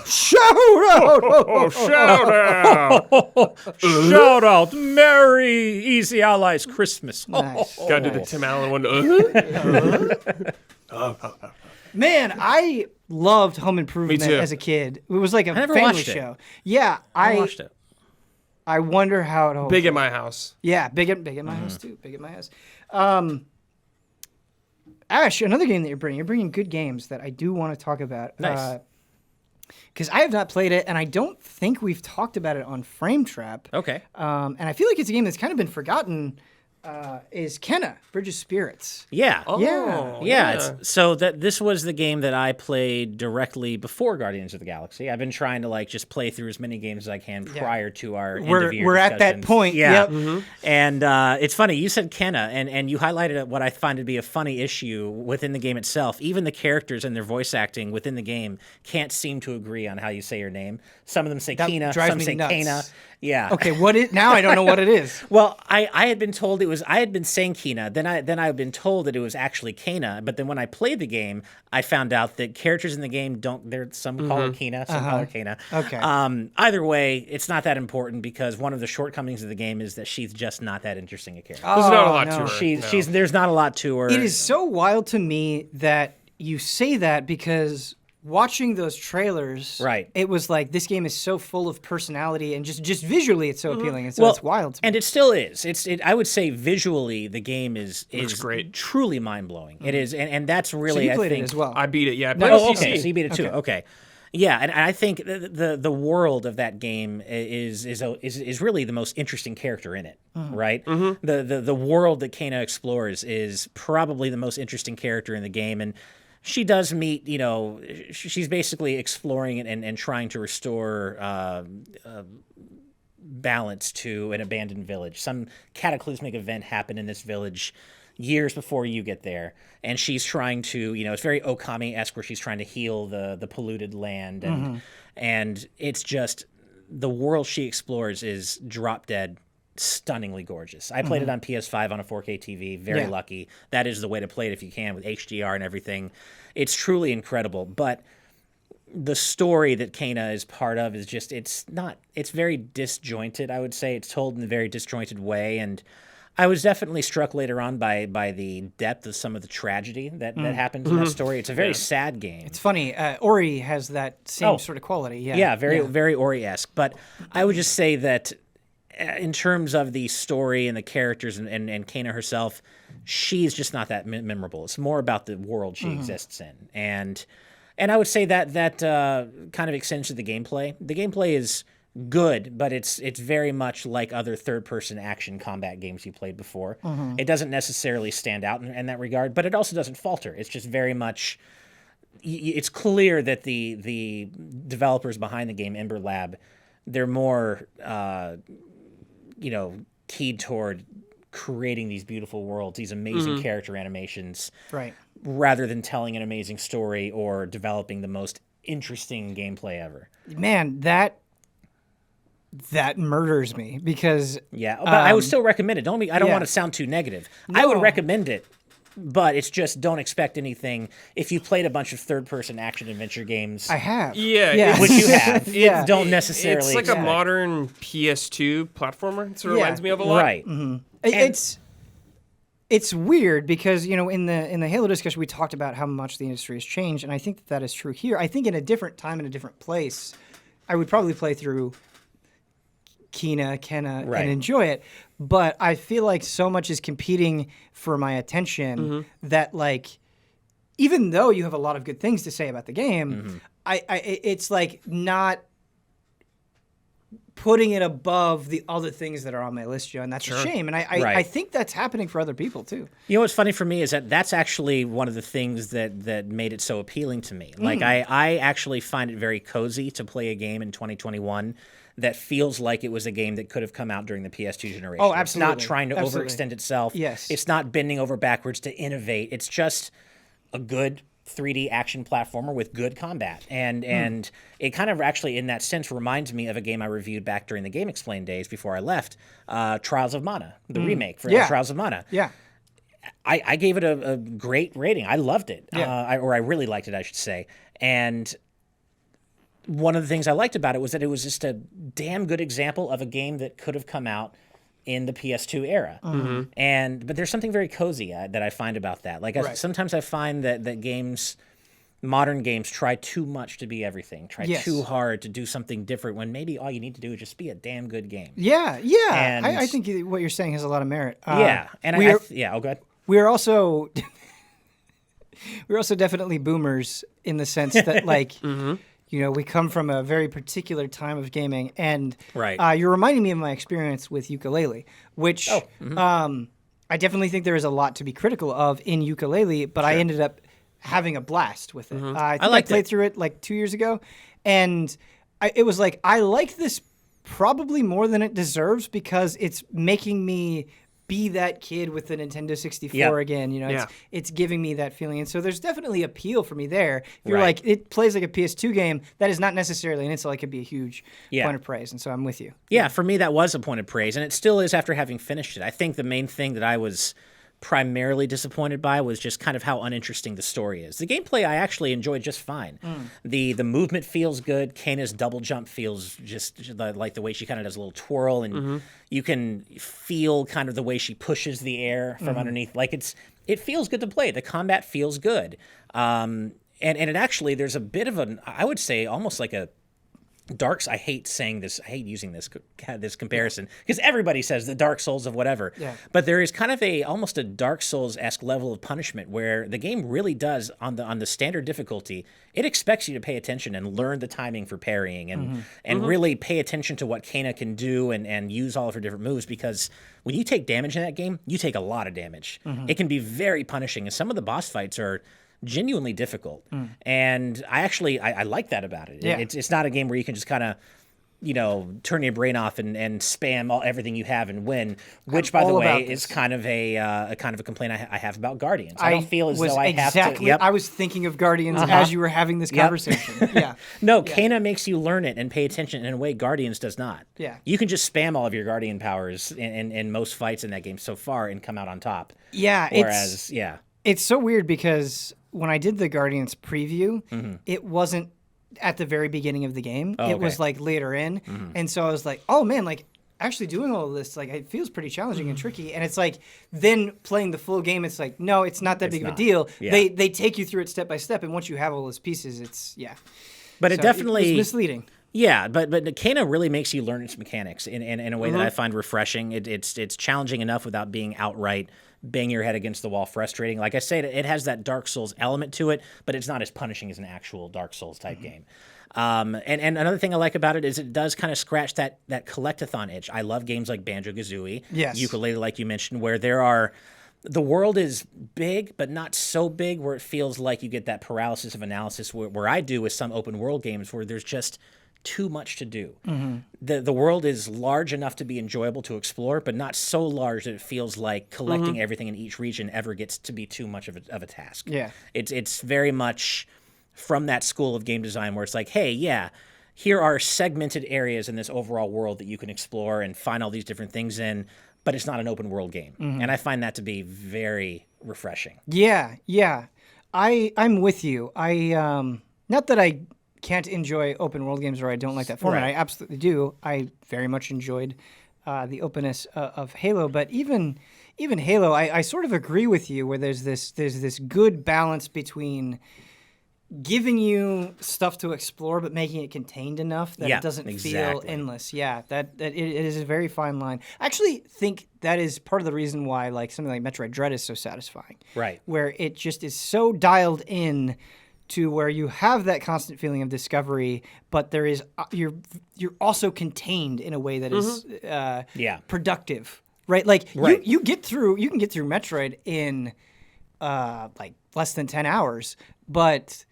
Shout out! Shout out! Shout out, Merry Easy Allies Christmas. Nice. Gotta do the Tim Allen one. Man, I loved Home Improvement Me too. as a kid. It was like a never family watched it. show. Yeah, I watched it. I wonder how it holds. Big at my house. Yeah, big at my house too. Big at my house. Ash, another game that you're bringing. You're bringing good games that I do want to talk about. Nice. Because I have not played it, and I don't think we've talked about it on Frame Trap. Okay. And I feel like it's a game that's kind of been forgotten is Kenna, Bridge of Spirits. Yeah. Oh, Yeah. So this was the game that I played directly before Guardians of the Galaxy. I've been trying to like just play through as many games as I can prior to our end of year We're at that discussions. point. Yeah. Yep. And it's funny, you said Kenna, and you highlighted what I find to be a funny issue within the game itself. Even the characters and their voice acting within the game can't seem to agree on how you say your name. Some of them say Kena, some say Kana. Yeah. Okay, now I don't know what it is. Well, I had been told I had been saying Kena, then I had been told that it was actually Kana, but then when I played the game, I found out that characters in the game some call her Kena, some call her Kana. Okay. Either way, it's not that important because one of the shortcomings of the game is that she's just not that interesting a character. There's not a lot to her. There's not a lot to her. It is so wild to me that you say that because watching those trailers, right, it was like this game is so full of personality and just visually it's so appealing, and so it's wild to me. And it still is. I would say visually the game is great, truly mind blowing. It is, and that's really so you played I think it as well. I beat it. Yeah. Okay, so you beat it too. Okay. Yeah, and I think the world of that game is really the most interesting character in it, right? The world that Kena explores is probably the most interesting character in the game, and she does meet, she's basically exploring and trying to restore balance to an abandoned village. Some cataclysmic event happened in this village years before you get there, and she's trying to, it's very Okami-esque where she's trying to heal the polluted land, and it's just the world she explores is drop dead stunningly gorgeous. I played it on PS5 on a 4K TV. Very lucky. That is the way to play it if you can with HDR and everything. It's truly incredible. But the story that Kena is part of is just it's very disjointed, I would say. It's told in a very disjointed way, and I was definitely struck later on by the depth of some of the tragedy that happened in that story. It's a very sad game. It's funny. Ori has that same sort of quality. Yeah. Very Ori-esque. But I would just say that in terms of the story and the characters and Kena herself, she's just not that memorable. It's more about the world she exists in. And I would say that kind of extends to the gameplay. The gameplay is good, but it's very much like other third-person action combat games you played before. It doesn't necessarily stand out in that regard, but it also doesn't falter. It's just very much... It's clear that the developers behind the game, Ember Lab, they're more... keyed toward creating these beautiful worlds, these amazing character animations, right, rather than telling an amazing story or developing the most interesting gameplay ever. Man, that murders me because but I would still recommend it. I don't want to sound too negative. No. I would recommend it, but it's just don't expect anything. If you played a bunch of third-person action-adventure games... I have. Yeah. Which you have. Don't necessarily... It's like a modern PS2 platformer. It sort of reminds me of a lot. Right. It's weird because, in the Halo discussion, we talked about how much the industry has changed, and I think that is true here. I think in a different time, in a different place, I would probably play through Kenna, and enjoy it. But I feel like so much is competing for my attention that, like, even though you have a lot of good things to say about the game, it's like not putting it above the other things that are on my list, Joe, and that's a shame. And I think that's happening for other people too. You know what's funny for me is that's actually one of the things that made it so appealing to me. Like I actually find it very cozy to play a game in 2021 that feels like it was a game that could have come out during the PS2 generation. Oh, absolutely. It's not trying to overextend itself. Yes. It's not bending over backwards to innovate. It's just a good 3D action platformer with good combat. And it kind of actually, in that sense, reminds me of a game I reviewed back during the Game Explain days before I left, Trials of Mana, the remake for Trials of Mana. Yeah. I gave it a great rating. I loved it. I really liked it, I should say. And one of the things I liked about it was that it was just a damn good example of a game that could have come out in the PS2 era. But there's something very cozy that I find about that. Like sometimes I find that modern games try too much to be everything, too hard to do something different when maybe all you need to do is just be a damn good game. And I think what you're saying has a lot of merit. Go ahead. We're also definitely boomers in the sense that like we come from a very particular time of gaming, and you're reminding me of my experience with ukulele, which I definitely think there is a lot to be critical of in Yooka-Laylee, but I ended up having a blast with it. I think I played through it like 2 years ago, and it was like, I like this probably more than it deserves because it's making me be that kid with the Nintendo 64 again. You know, it's giving me that feeling. And so there's definitely appeal for me there. If you're like, it plays like a PS2 game, that is not necessarily an insult. It could be a huge point of praise. And so I'm with you. Yeah, for me, that was a point of praise. And it still is after having finished it. I think the main thing that I was primarily disappointed by was just kind of how uninteresting the story is. The gameplay I actually enjoyed just fine. The movement feels good. Kana's double jump feels just like the way she kind of does a little twirl, and you can feel kind of the way she pushes the air from underneath. Like it feels good to play. The combat feels good. And it actually, there's a bit of I would say almost like a I hate saying this. I hate using this comparison because everybody says the Dark Souls of whatever. Yeah. But there is kind of almost a Dark Souls-esque level of punishment where the game really does on the standard difficulty. It expects you to pay attention and learn the timing for parrying and really pay attention to what Kana can do and use all of her different moves, because when you take damage in that game, you take a lot of damage. It can be very punishing, and some of the boss fights are genuinely difficult. And I like that about it. It's not a game where you can just kind of, turn your brain off and spam everything you have and win, which by the way is kind of a complaint I have about Guardians. I don't feel as though I have to. I was thinking of Guardians as you were having this conversation. No, Kana makes you learn it and pay attention in a way Guardians does not. Yeah. You can just spam all of your Guardian powers in most fights in that game so far and come out on top. Yeah. Whereas, it's so weird because when I did the Guardians preview, it wasn't at the very beginning of the game. It was like later in. And so I was like, oh man, like actually doing all of this, like it feels pretty challenging and tricky. And it's like, then playing the full game, it's like, no, it's not that big of a deal. Yeah. They take you through it step by step. And once you have all those pieces, it's, But it definitely... It was misleading. Yeah, but Kana really makes you learn its mechanics in a way that I find refreshing. It's challenging enough without being outright bang your head against the wall frustrating. Like I said, it has that Dark Souls element to it, but it's not as punishing as an actual Dark Souls type game. And another thing I like about it is it does kind of scratch that collectathon itch. I love games like Banjo-Kazooie, Yooka-Laylee, like you mentioned, where the world is big, but not so big where it feels like you get that paralysis of analysis where I do with some open world games where there's just too much to do. The world is large enough to be enjoyable to explore, but not so large that it feels like collecting everything in each region ever gets to be too much of a task. Yeah. It's very much from that school of game design where it's like, hey, here are segmented areas in this overall world that you can explore and find all these different things in, but it's not an open world game. And I find that to be very refreshing. Yeah. I'm with you. Not that I can't enjoy open world games or I don't like that format. I absolutely do. I very much enjoyed the openness of Halo, but even Halo, I sort of agree with you where there's this good balance between giving you stuff to explore but making it contained enough that it doesn't feel endless. Yeah, that it is a very fine line. I actually think that is part of the reason why like something like Metroid Dread is so satisfying. Right. Where it just is so dialed in to where you have that constant feeling of discovery, but there is you're also contained in a way that is productive, right? Like you can get through Metroid in like less than 10 hours, but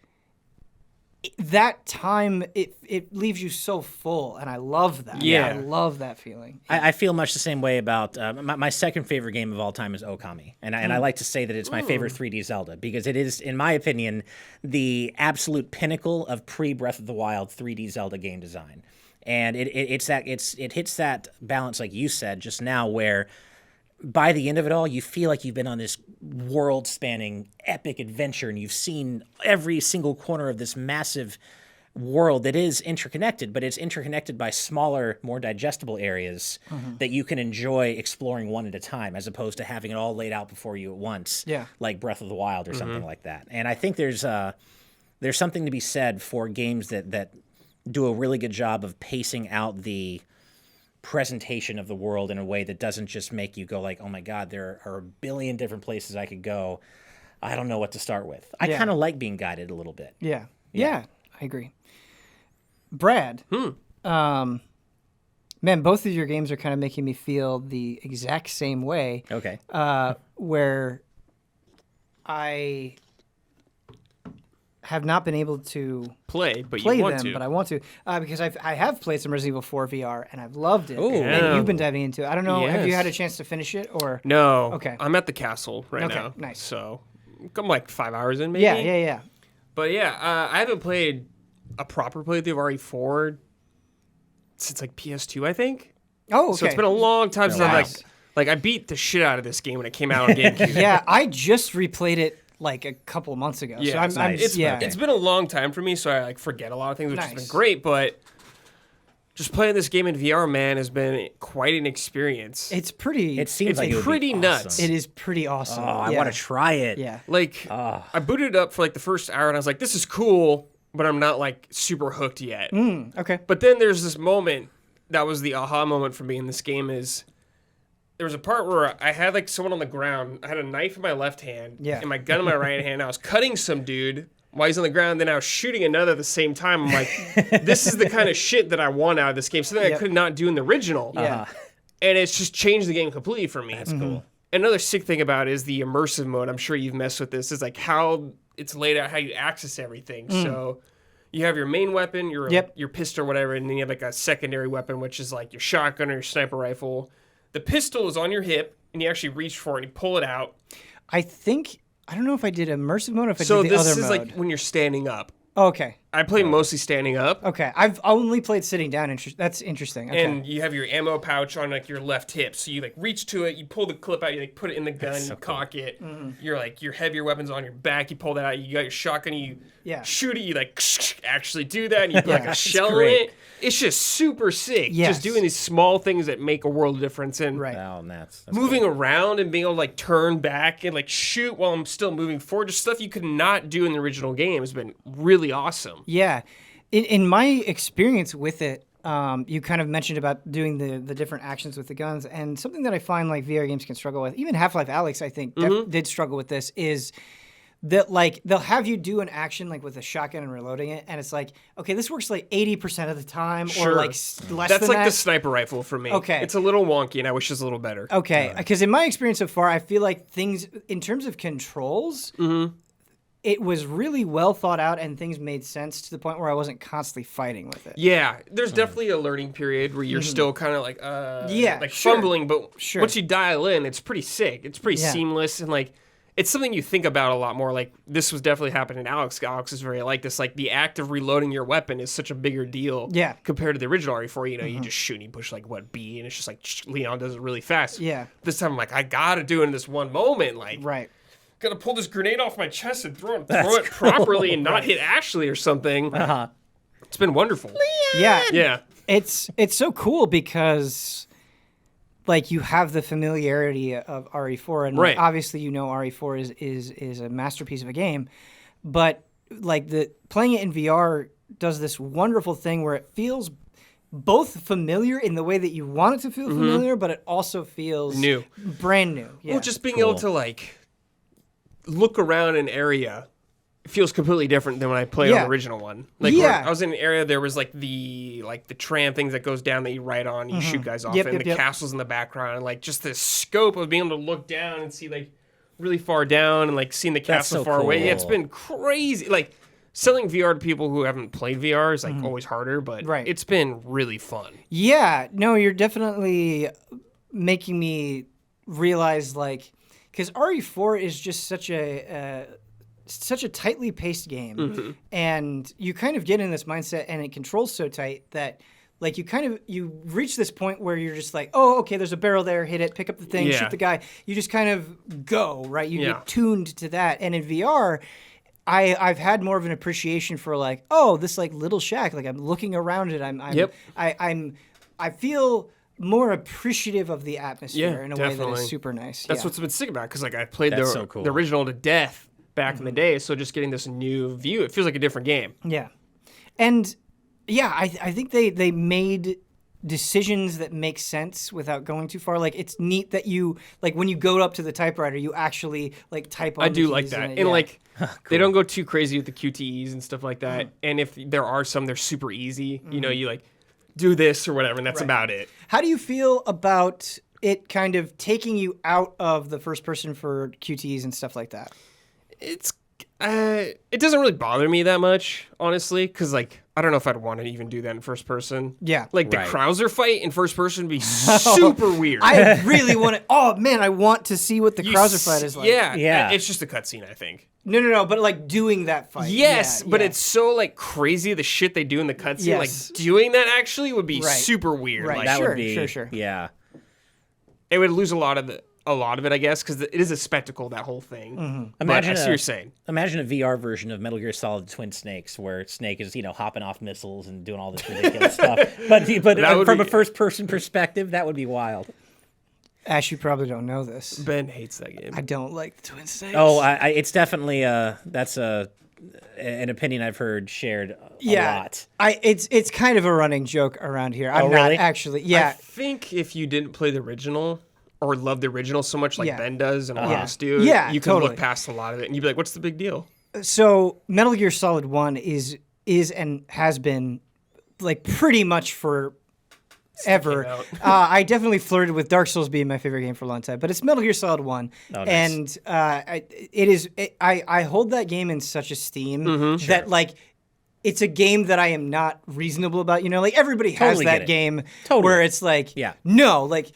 that time it leaves you so full, and I love that. I love that feeling. I feel much the same way about my second favorite game of all time is Okami, and I like to say that it's my favorite 3D Zelda because it is, in my opinion, the absolute pinnacle of pre-Breath of the Wild 3D Zelda game design, and it hits that balance like you said just now where by the end of it all, you feel like you've been on this world-spanning epic adventure and you've seen every single corner of this massive world that is interconnected, but it's interconnected by smaller, more digestible areas that you can enjoy exploring one at a time as opposed to having it all laid out before you at once, like Breath of the Wild or something like that. And I think there's something to be said for games that do a really good job of pacing out the presentation of the world in a way that doesn't just make you go like, oh my God, there are a billion different places I could go. I don't know what to start with. I kind of like being guided a little bit. Yeah, I agree. Brad, Man, both of your games are kind of making me feel the exact same way. Okay. Where I have not been able to play play you want them, to. but I want to because I have played some Resident Evil 4 VR and I've loved it. Ooh. And you've been diving into it. I don't know. Have you Yes. had a chance to finish it or? No. Okay. I'm at the castle right Okay, now. nice. So I'm like 5 hours in, maybe. Yeah. But yeah, I haven't played a proper playthrough of RE4 since like PS2, I think. Oh, okay. So it's been a long time since Wow. I beat the shit out of this game when it came out on GameCube. Yeah, I just replayed it like a couple months ago. Yeah, so I'm, it's I'm nice. yeah. It's been a long time for me, so I like forget a lot of things, which has been Nice. great. But just playing this game in VR, man, has been quite an experience. It's pretty. It seems It's like it would pretty be nuts. awesome. It is pretty awesome. Oh, I yeah. want to try it. Yeah. Like, I booted it up for like the first hour, and I was like, "This is cool," but I'm not like super hooked yet. Okay. But then there's this moment that was the aha moment for me in this game. Is there was a part where I had like someone on the ground. I had a knife in my left hand Yeah. and my gun in my right hand. I was cutting some dude while he's on the ground. Then I was shooting another at the same time. I'm like, this is the kind of shit that I want out of this game. Something I Yep. could not do in the original. Yeah. And it's just changed the game completely for me. That's cool. Another sick thing about it is the immersive mode. I'm sure you've messed with this. Is like how it's laid out, how you access everything. So you have your main weapon, your pistol or whatever, and then you have like a secondary weapon, which is like your shotgun or your sniper rifle. The pistol is on your hip, and you actually reach for it and you pull it out. I don't know if I did immersive mode or if I So did the this other is mode. like when you're standing up. Oh, okay. I play mostly standing up. Okay. I've only played sitting down. That's interesting. Okay. And you have your ammo pouch on like your left hip, so you like reach to it, you pull the clip out, you like put it in the gun, you cock it. You're like your heavier weapons on your back, you pull that out. You got your shotgun, you shoot it, you like actually do that, and you put like a shell in great. it. It's just super sick. Yes. Just doing these small things that make a world of difference, and Right. Oh, that's moving cool. around and being able to like turn back and like shoot while I'm still moving forward. Just stuff you could not do in the original game has been really awesome. Yeah. In my experience with it, you kind of mentioned about doing the different actions with the guns, and something that I find like VR games can struggle with, even Half-Life Alyx, I think, did struggle with this, is that like they'll have you do an action like with a shotgun and reloading it, and it's like, okay, this works like 80% of the time, or like less That's than like that. the sniper rifle for me. Okay. It's a little wonky, and I wish it was a little better. Okay, because in my experience so far, I feel like things in terms of controls, it was really well thought out, and things made sense to the point where I wasn't constantly fighting with it. Yeah, there's definitely a learning period where you're still kind of like, sure. fumbling, but Sure. once you dial in, it's pretty sick. It's pretty Yeah. seamless, and like, it's something you think about a lot more. Like, this was definitely happening in Alex. Alex is very like this. Like, the act of reloading your weapon is such a bigger deal. Yeah. Compared to the original RE4, you know, you just shoot and you push like B, and it's just like Leon does it really fast. Yeah. This time I'm like, I gotta do it in this one moment. Like, Right. gotta pull this grenade off my chest and throw it properly and not hit Ashley or something. It's been wonderful. Yeah. Yeah. It's so cool because like you have the familiarity of RE4, and Right. obviously you know RE4 is a masterpiece of a game, but like the playing it in VR does this wonderful thing where it feels both familiar in the way that you want it to feel familiar, but it also feels New. brand new. Yeah. Well, just being able to like look around an area feels completely different than when I played on Yeah. the original one. Like Yeah. where I was in an area, there was like the tram things that goes down that you ride on, you shoot guys off, Yep, and yep, the yep. castles in the background, and like just the scope of being able to look down and see like really far down and like seeing the castle so far away. Yeah, it's cool. been crazy. Like selling VR to people who haven't played VR is like always harder, but Right. it's been really fun. Yeah, no, you're definitely making me realize like because RE4 is just such a tightly paced game, and you kind of get in this mindset, and it controls so tight that like you reach this point where you're just like, oh, okay, there's a barrel there, hit it, pick up the thing, Yeah. shoot the guy. You just kind of go, right? You Yeah. get tuned to that, and in VR. I've had more of an appreciation for like, oh, this like little shack. Like I'm looking around it. Yep. I feel more appreciative of the atmosphere Yeah, in a way that definitely. is super nice. That's yeah. what's been sick about it, because like I played That's so cool. the original to death back in the day, so just getting this new view, it feels like a different game. Yeah. And yeah, I think they made decisions that make sense without going too far. Like it's neat that you like when you go up to the typewriter, you actually like type on I the do like keys that. in And it. Yeah. like they don't go too crazy with the QTEs and stuff like that. And if there are some, they're super easy. You know, you like do this or whatever, and that's about it. How do you feel about it kind of taking you out of the first person for QTs and stuff like that? It doesn't really bother me that much, honestly, because like I don't know if I'd want to even do that in first person. Yeah, like the Krauser fight in first person would be super weird. I really want to. Oh man, I want to see what the Krauser fight is like. Yeah. It's just a cutscene, I think. No, but like doing that fight. Yes, but it's so like crazy the shit they do in the cutscene. Like doing that actually would be super weird. Right, Like, that sure, would be, sure. Yeah. It would lose a lot of it, I guess, because it is a spectacle, that whole thing. Mm-hmm. Imagine I see what you're saying. Imagine a VR version of Metal Gear Solid Twin Snakes, where Snake is, hopping off missiles and doing all this ridiculous stuff. But from a first-person perspective, that would be wild. Ash, you probably don't know this. Ben hates that game. I don't like the Twin Snakes. Oh, it's definitely that's an opinion I've heard shared a lot. It's kind of a running joke around here. I'm not really? actually. I think if you didn't play the original or love the original so much like Ben does and a lot of us do, you can look past a lot of it and you'd be like, what's the big deal? So Metal Gear Solid 1 is and has been like pretty much for ever. I definitely flirted with Dark Souls being my favorite game for a long time, but it's Metal Gear Solid 1. Oh, nice. And I hold that game in such esteem that like it's a game that I am not reasonable about. Like everybody has Totally that game where it's like, no, like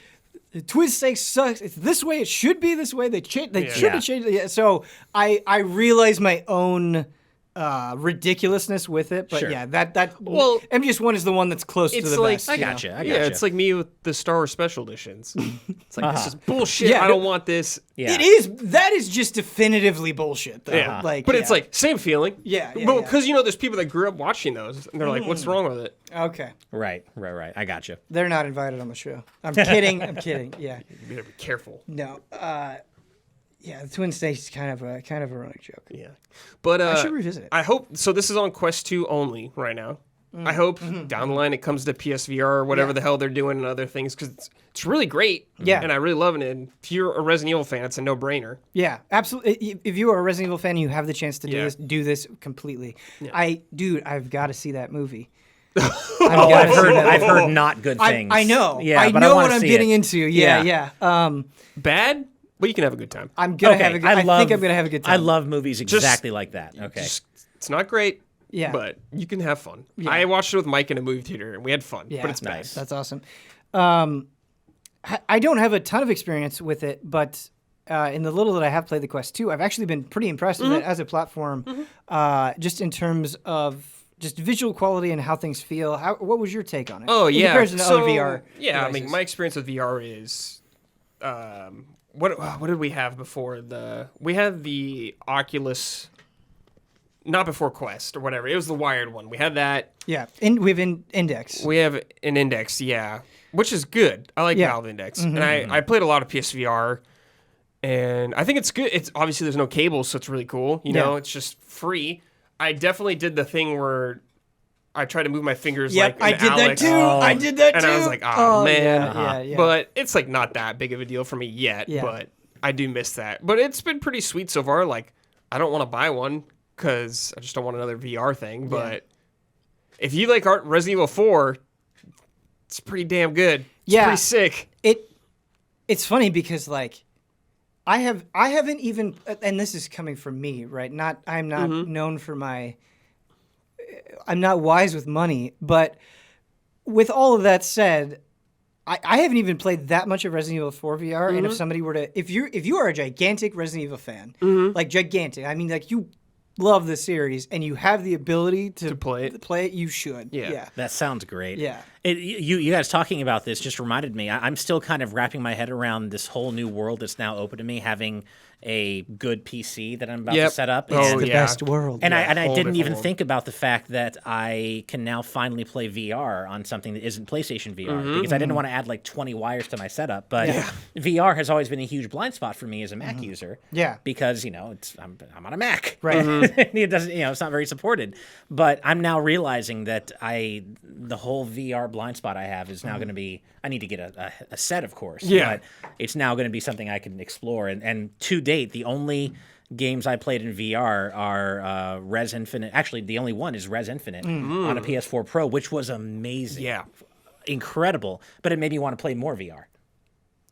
Twin Snakes sucks. It's this way. It should be this way. They should be changed. Yeah. So I realize my own ridiculously with it, but MGS1 is the one that's close to the best. I gotcha. Yeah, it's like me with the Star Wars special editions. It's like this is bullshit. I don't want this. Yeah. That is just definitively bullshit, though. Yeah. But it's like same feeling. Yeah. Because there's people that grew up watching those, and they're like, "What's wrong with it?" Okay. Right. I gotcha. They're not invited on the show. I'm kidding. Yeah. You better be careful. No. Yeah, the Twin Snakes is kind of a running joke. Yeah, but I should revisit it. I hope so. This is on Quest 2 only right now. I hope down the line it comes to PSVR or whatever the hell they're doing and other things because it's really great. Yeah, and I really love it. And if you're a Resident Evil fan, it's a no-brainer. Yeah, absolutely. If you are a Resident Evil fan, and you have the chance to do this completely. Yeah. I've got to see that movie. I've heard not good things. I know. Yeah, I know what I'm getting into. Yeah. Bad. But you can have a good time. I'm gonna have a good time. I think I'm gonna have a good time. I love movies exactly like that. Okay. It's not great. Yeah. But you can have fun. Yeah. I watched it with Mike in a movie theater and we had fun. Yeah. But it's nice. That's awesome. I don't have a ton of experience with it, but in the little that I have played the Quest 2, I've actually been pretty impressed with it as a platform, just in terms of just visual quality and how things feel. What was your take on it? Oh, yeah. In comparison to other VR Yeah, devices? I mean, my experience with VR is... What did we have before we had the Oculus, not before Quest or whatever. It was the wired one. We had that. Yeah, we have an Index. We have an Index, which is good. I like Valve Index, and I played a lot of PSVR, and I think it's good. It's obviously there's no cables, so it's really cool. You know, it's just free. I definitely did the thing where I tried to move my fingers like I did Alex. That too. I did that too. And I was like, oh man. Yeah. But it's like not that big of a deal for me yet. Yeah. But I do miss that. But it's been pretty sweet so far. Like, I don't want to buy one because I just don't want another VR thing. But if you like Resident Evil 4, it's pretty damn good. It's pretty sick. It's funny because like I haven't even, and this is coming from me, right? I'm not known for I'm not wise with money, but with all of that said, I haven't even played that much of Resident Evil 4 VR. And if somebody were to, if you are a gigantic Resident Evil fan, like gigantic, I mean, like you love the series and you have the ability to play it, you should. Yeah. That sounds great. Yeah. You guys talking about this just reminded me. I'm still kind of wrapping my head around this whole new world that's now open to me, having a good PC that I'm about to set up. It's the best world. And I didn't even think about the fact that I can now finally play VR on something that isn't PlayStation VR because I didn't want to add like 20 wires to my setup. But VR has always been a huge blind spot for me as a Mac user. Yeah. Because, I'm on a Mac. Right. It doesn't, it's not very supported. But I'm now realizing that the whole VR blind spot I have is now going to be, I need to get a set, of course. Yeah. But it's now going to be something I can explore. And to date, the only games I played in VR are Res Infinite. Actually, the only one is Res Infinite on a PS4 Pro, which was amazing. Yeah. incredible, but it made me want to play more VR.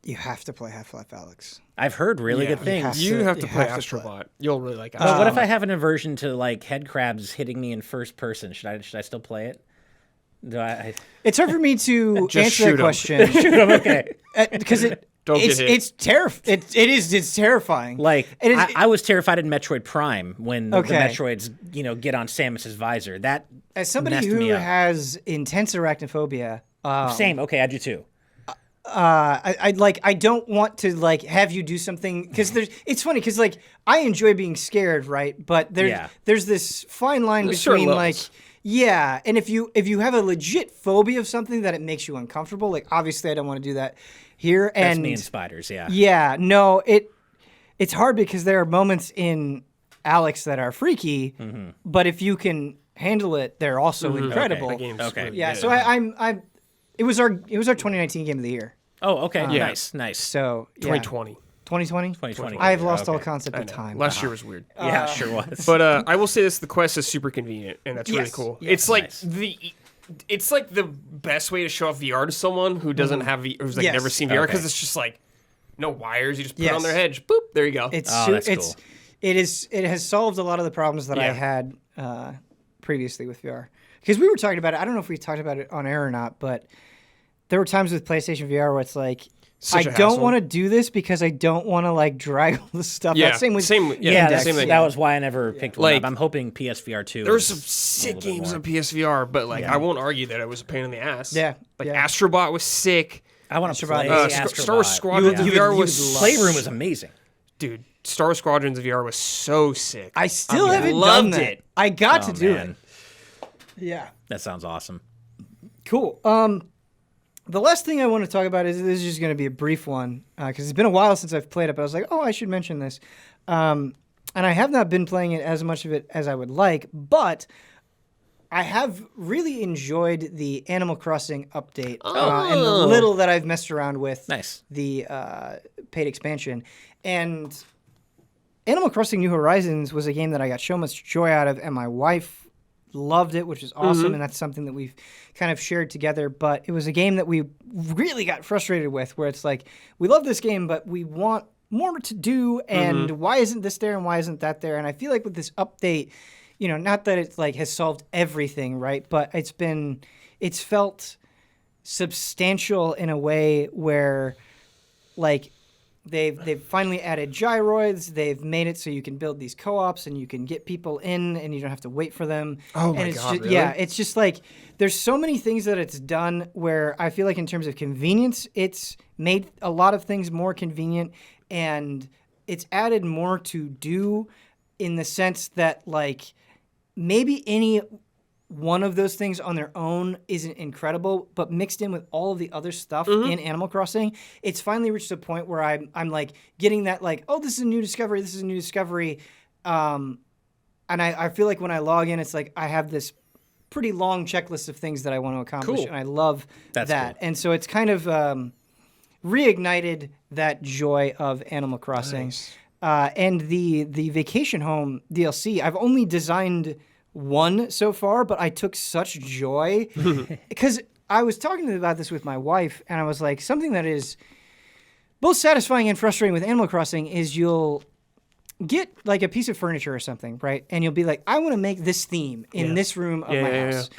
You have to play Half-Life Alex. I've heard really good things. You have to play Astrobot. You'll really like Astrobot. But what if I have an aversion to like head crabs hitting me in first person? Should I still play it? It's hard for me to Just answer that shoot 'em. question. Shoot 'em, okay. Because it's terrifying. Like It is- I was terrified in Metroid Prime when Okay. the Metroids, get on Samus's visor. That As somebody messed who me up. has intense arachnophobia, Same. Okay, I do too. I don't want to like have you do something because it's funny because like I enjoy being scared, right? But there's this fine line There's certain between like levels. and if you have a legit phobia of something that it makes you uncomfortable, like obviously I don't want to do that here. That's And me and spiders. Yeah. yeah, no, it's hard because there are moments in Alex that are freaky, but if you can handle it, they're also incredible. That game's Okay. really Yeah, good. so I'm. It was our 2019 game of the year. Oh, okay. Yeah. Nice. So 2020. 2020? 2020. I have lost all Okay. concept of time. Last year was weird. Yeah, sure was. But I will say this: the quest is super convenient, and that's really Yes, cool. yes. It's like Nice. it's like the best way to show off VR to someone who doesn't have who's like Yes. never seen VR because Okay. it's just like no wires. You just put it Yes. on their head. Just, boop. There you go. It's Oh, that's cool. it has solved a lot of the problems that I Yeah. had previously with VR. Because we were talking about it. I don't know if we talked about it on air or not, but there were times with PlayStation VR where it's like Such I a don't hassle. want to do this because I don't want to like drag all the stuff. Yeah, Same with yeah, Index. same thing. That was why I never picked one Like- up. I'm hoping PSVR 2. There's is some a sick little bit games more. on PSVR, but like I won't argue that it was a pain in the ass. Yeah, like yeah. Astrobot was sick. I want to play Star Wars Astrobot. Squadrons You would- VR you was would love- Playroom was amazing. dude. Star Wars Squadrons VR was so sick. I still haven't done loved that. it. I got to Oh, do man. it. Yeah. That sounds awesome. Cool. The last thing I want to talk about is this is just going to be a brief one because it's been a while since I've played it. But I was like, oh, I should mention this, and I have not been playing it as much of it as I would like. But I have really enjoyed the Animal Crossing update and the little that I've messed around with. Nice. The paid expansion and Animal Crossing New Horizons was a game that I got so much joy out of, and my wife loved it, which is awesome, and that's something that we've kind of shared together. But it was a game that we really got frustrated with, where it's like, we love this game, but we want more to do, and why isn't this there and why isn't that there? And I feel like with this update, not that it's like has solved everything, right? But it's felt substantial in a way where like they've finally added gyroids. They've made it so you can build these co-ops and you can get people in and you don't have to wait for them. Oh my and it's God, just, really? yeah, it's just like there's so many things that it's done where I feel like in terms of convenience, it's made a lot of things more convenient and it's added more to do in the sense that like maybe any one of those things on their own isn't incredible, but mixed in with all of the other stuff in Animal Crossing, it's finally reached a point where I'm like getting that like, oh, this is a new discovery, this is a new discovery. And I feel like when I log in, it's like I have this pretty long checklist of things that I want to accomplish, Cool. and I love That's that. cool. And so it's kind of reignited that joy of Animal Crossing. Nice. And the Vacation Home DLC, I've only designed one so far, but I took such joy because I was talking about this with my wife, and I was like, something that is both satisfying and frustrating with Animal Crossing is you'll get like a piece of furniture or something, right? And you'll be like, I want to make this theme in this room of my house.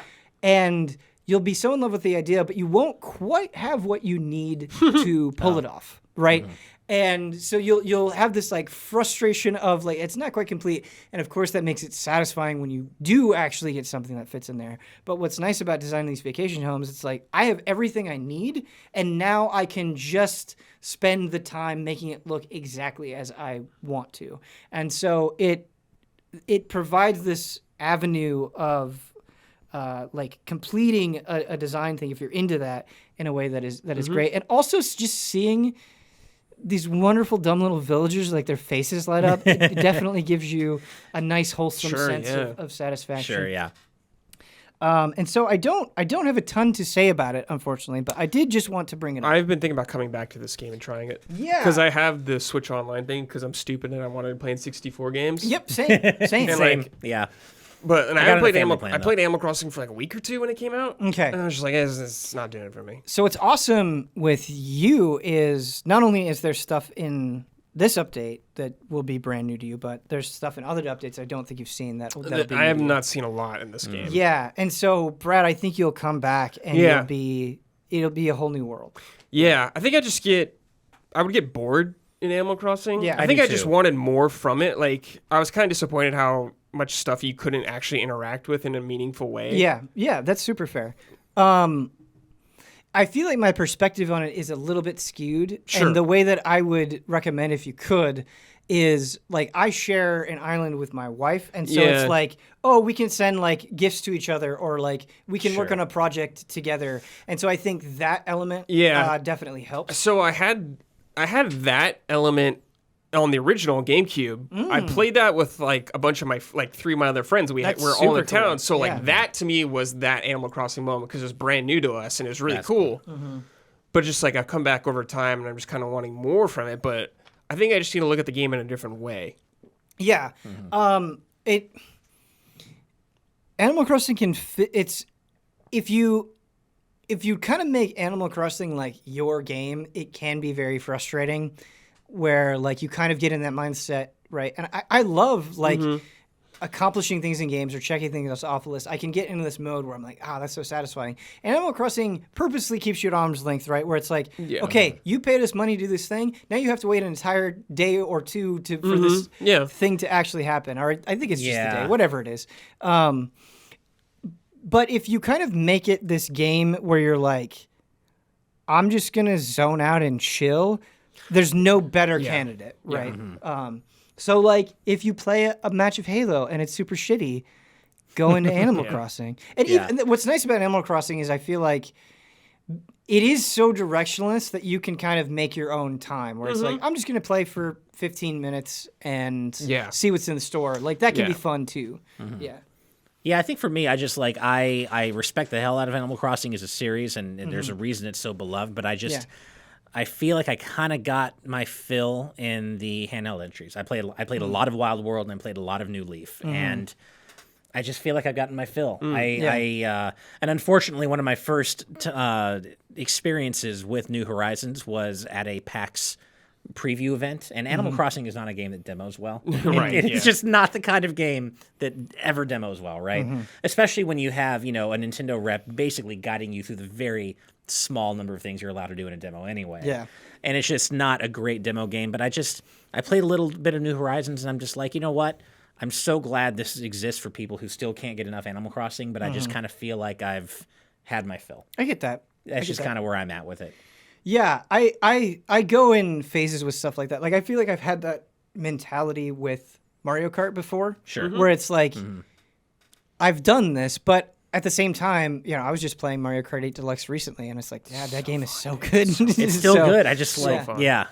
And you'll be so in love with the idea, but you won't quite have what you need to pull it off, right? And so you'll have this like frustration of like it's not quite complete, and of course that makes it satisfying when you do actually get something that fits in there. But what's nice about designing these vacation homes, it's like I have everything I need, and now I can just spend the time making it look exactly as I want to. And so it provides this avenue of like completing a design thing if you're into that in a way that is great, and also just seeing these wonderful dumb little villagers, like their faces light up. It definitely gives you a nice wholesome sense of satisfaction. Sure, yeah. And so I don't have a ton to say about it, unfortunately, but I did just want to bring it up. I've been thinking about coming back to this game and trying it. Yeah. Because I have the Switch Online thing because I'm stupid and I wanted to play in 64 games. Yep, same. And Same. like, Yeah. But got I played family plan, I though. played Animal Crossing for like a week or two when it came out. Okay. And I was just like, it's not doing it for me. So what's awesome with you is not only is there stuff in this update that will be brand new to you, but there's stuff in other updates I don't think you've seen that'll be I have new to you. not seen a lot in this game. Yeah, and so Brad, I think you'll come back and it'll be a whole new world. Yeah, I think I would get bored in Animal Crossing. Yeah, I think do I just too. wanted more from it. Like, I was kind of disappointed how much stuff you couldn't actually interact with in a meaningful way. Yeah, that's super fair. I feel like my perspective on it is a little bit skewed. Sure. And the way that I would recommend if you could is like I share an island with my wife. And so Yeah. it's like, oh, we can send like gifts to each other or like we can work Sure. on a project together. And so I think that element definitely helps. So I had that element on the original GameCube. I played that with like a bunch of my like 3 of my other friends. We're That's all in super cool. town. So like Yeah. that to me was that Animal Crossing moment because it was brand new to us and it was really That's cool. But just like I've come back over time and I'm just kind of wanting more from it. But I think I just need to look at the game in a different way. Yeah. Animal Crossing can fit. It's if you kind of make Animal Crossing like your game, it can be very frustrating. Where like you kind of get in that mindset, right? And I love like accomplishing things in games or checking things off a list. I can get into this mode where I'm like, that's so satisfying. And Animal Crossing purposely keeps you at arm's length, right? Where it's like, okay, you paid us money to do this thing. Now you have to wait an entire day or two for this thing to actually happen. Or I think it's just a day, whatever it is. But if you kind of make it this game where you're like, I'm just going to zone out and chill, there's no better candidate, right? So, like, if you play a match of Halo and it's super shitty, go into Animal Crossing. And even, what's nice about Animal Crossing is I feel like it is so directionless that you can kind of make your own time. Where it's like, I'm just going to play for 15 minutes and see what's in the store. Like, that can be fun, too. Yeah. Yeah, I think for me, I just like I respect the hell out of Animal Crossing as a series, and there's a reason it's so beloved. But I just I feel like I kind of got my fill in the handheld entries. I played a lot of Wild World and I played a lot of New Leaf, and I just feel like I've gotten my fill. And unfortunately, one of my first experiences with New Horizons was at a PAX preview event, and Animal Crossing is not a game that demos well. It's just not the kind of game that ever demos well, right? Especially when you have, a Nintendo rep basically guiding you through the very small number of things you're allowed to do in a demo anyway. Yeah. And it's just not a great demo game, but I played a little bit of New Horizons, and I'm just like, you know what? I'm so glad this exists for people who still can't get enough Animal Crossing, but I just kind of feel like I've had my fill. I get that. That's just kind of where I'm at with it. Yeah, I go in phases with stuff like that. Like I feel like I've had that mentality with Mario Kart before. Sure. Where it's like I've done this, but at the same time, I was just playing Mario Kart 8 Deluxe recently, and it's like, that game is so good. It's still good. I just Yeah.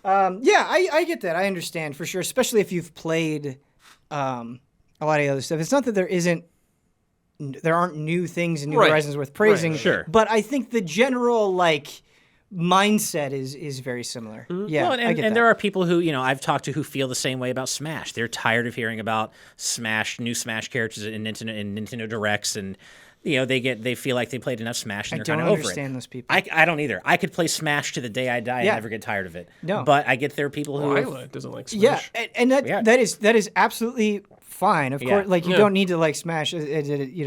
I get that. I understand for sure, especially if you've played a lot of the other stuff. It's not that there aren't new things in New Horizons worth praising. Right. Sure. But I think the general mindset is very similar. Yeah. Well, I get that. and there are people who, I've talked to who feel the same way about Smash. They're tired of hearing about new Smash characters in Nintendo Directs, and they feel like they played enough Smash and they're kind of over it. I don't understand those people. I don't either. I could play Smash to the day I die and never get tired of it. No. But I get there are people who Lila doesn't like Smash. Yeah, and that is absolutely fine. Of course, you don't need to like Smash. But you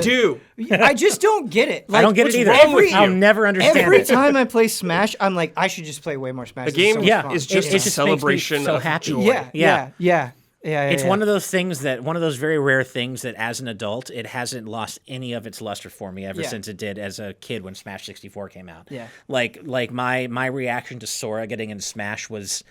do. I just don't get it. I don't get it either. I'll never understand it. Every time I play Smash, I'm like, I should just play way more Smash. The game is is just a makes me celebration so of happy. joy. Yeah. It's one of those things one of those very rare things that as an adult, it hasn't lost any of its luster for me ever since it did as a kid when Smash 64 came out. Yeah. Like my reaction to Sora getting into Smash was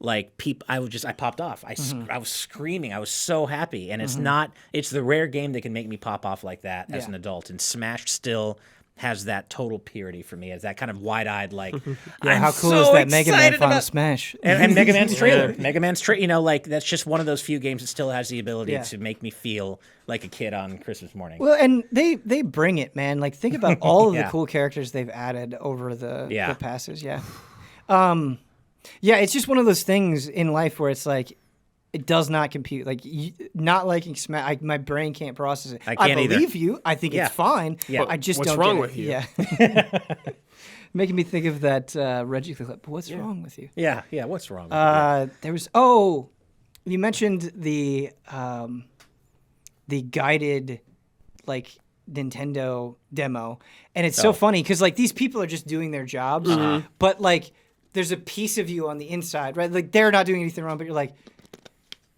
like I popped off. I was screaming. I was so happy. And it's the rare game that can make me pop off like that as an adult. And Smash still has that total purity for me, as that kind of wide-eyed, how cool is that Mega Man Final Smash? And Mega Man's trailer. Mega Man's trailer, that's just one of those few games that still has the ability to make me feel like a kid on Christmas morning. Well, and they bring it, man. Like, think about all of the cool characters they've added over the passes. Yeah. It's just one of those things in life where it's like, It does not compute. Like not liking Smash, my brain can't process it. I can't either. believe you. I think it's fine. Yeah. I just What's don't wrong get with it. you? Yeah. Making me think of that Reggie clip. What's wrong with you? Yeah. What's wrong? With There was you mentioned the guided like Nintendo demo, and it's so funny because like these people are just doing their jobs, but like there's a piece of you on the inside, right? Like they're not doing anything wrong, but you're like,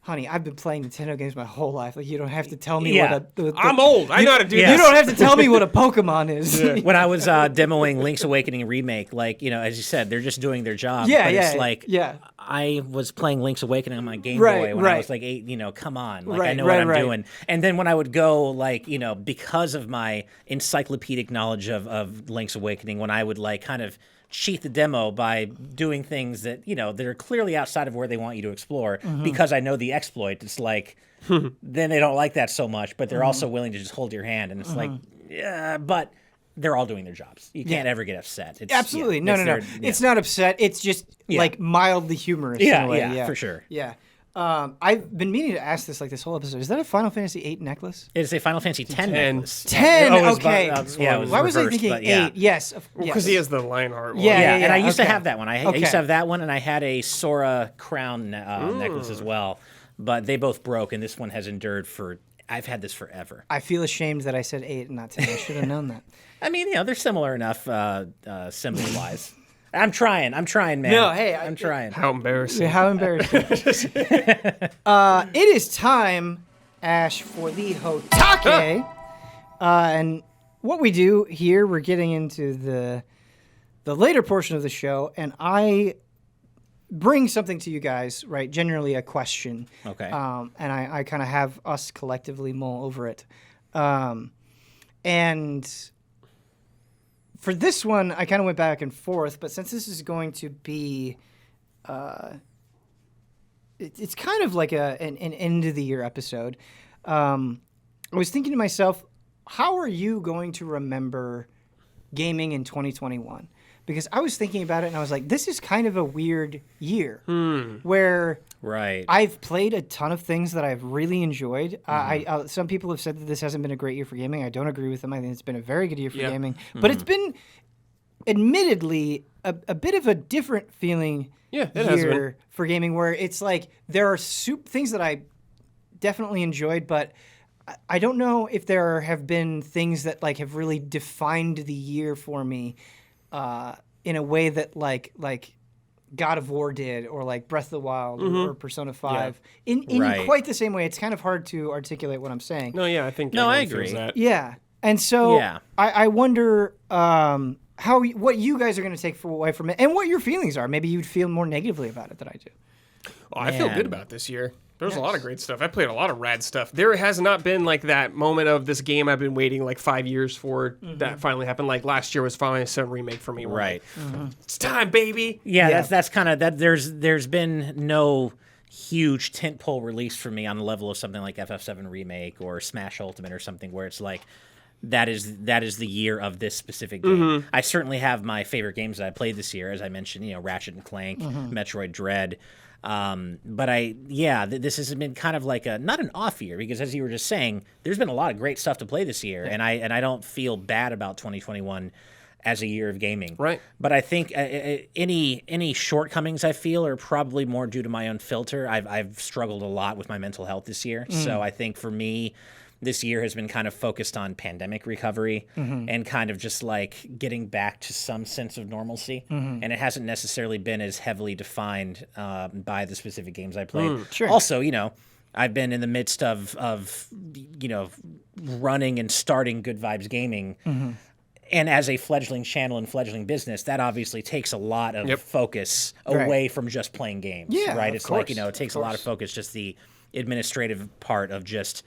honey, I've been playing Nintendo games my whole life. Like you don't have to tell me I'm old. I know how to do Yeah. You this. don't have to tell me what a Pokemon is. when I was demoing Link's Awakening remake, like as you said, they're just doing their job. Yeah, but yeah, it's like yeah. I was playing Link's Awakening on my Game Right, Boy when right. I was like 8. Come on, like I Right, know right, what I'm right. doing. And then when I would go, like because of my encyclopedic knowledge of Link's Awakening, when I would like kind of cheat the demo by doing things that that are clearly outside of where they want you to explore because I know the exploit. It's like then they don't like that so much, but they're also willing to just hold your hand, and it's like yeah, but they're all doing their jobs. You can't ever get upset. It's, Absolutely. yeah, No. It's not upset. It's just like mildly humorous. in a way. Yeah, for sure. Yeah. I've been meaning to ask this like this whole episode. Is that a Final Fantasy VIII necklace? It's a Final Fantasy X necklace. 10. Oh, it was Okay. it was Why was I reversed, thinking but yeah. 8? Yes. Because he has the Lionheart one. Yeah. And I used to have that one. I Okay. used to have that one, and I had a Sora crown necklace as well. But they both broke, and this one has endured for. I've had this forever. I feel ashamed that I said 8 and not 10. I should have known that. I mean, they're similar enough symbol-wise. I'm trying, man. No, hey, I'm trying. How embarrassing. How embarrassing. It is time, Ash, for the HOTTAKE. And what we do here, we're getting into the later portion of the show, and I bring something to you guys, right? Generally a question. Okay. And I kind of have us collectively mull over it. And for this one, I kind of went back and forth, but since this is going to be, it's kind of like an end of the year episode. I was thinking to myself, how are you going to remember gaming in 2021? Because I was thinking about it and I was like, this is kind of a weird year where Right. I've played a ton of things that I've really enjoyed. Some people have said that this hasn't been a great year for gaming. I don't agree with them. I think it's been a very good year for gaming. But it's been, admittedly, a bit of a different feeling year for gaming, where it's like there are things that I definitely enjoyed, but I don't know if there have been things that like have really defined the year for me in a way that like God of War did, or like Breath of the Wild or Persona 5 in Right. quite the same way. It's kind of hard to articulate what I'm saying. No, yeah, I think No, I everyone feels agree. that. Yeah. And so Yeah. I wonder what you guys are going to take away from it and what your feelings are. Maybe you'd feel more negatively about it than I do. Oh, I feel Man. good about this year. There's a lot of great stuff. I played a lot of rad stuff. There has not been like that moment of this game I've been waiting like 5 years for that finally happened. Like last year was Final Fantasy VII Remake for me. where Right. like, it's time, baby. Yeah, that's kind of that. There's been no huge tentpole release for me on the level of something like FF7 Remake or Smash Ultimate or something where it's like that is the year of this specific game. I certainly have my favorite games that I played this year, as I mentioned, Ratchet and Clank, Metroid Dread. But this has been kind of like not an off year, because as you were just saying, there's been a lot of great stuff to play this year, and I don't feel bad about 2021 as a year of gaming. Right. But I think any shortcomings I feel are probably more due to my own filter. I've struggled a lot with my mental health this year, so I think for me, this year has been kind of focused on pandemic recovery and kind of just like getting back to some sense of normalcy. And it hasn't necessarily been as heavily defined by the specific games I played. Sure. Also, I've been in the midst of running and starting Good Vibes Gaming. And as a fledgling channel and fledgling business, that obviously takes a lot of focus away from just playing games. Yeah, right? of It's course, like, it takes a lot of focus, just the administrative part of just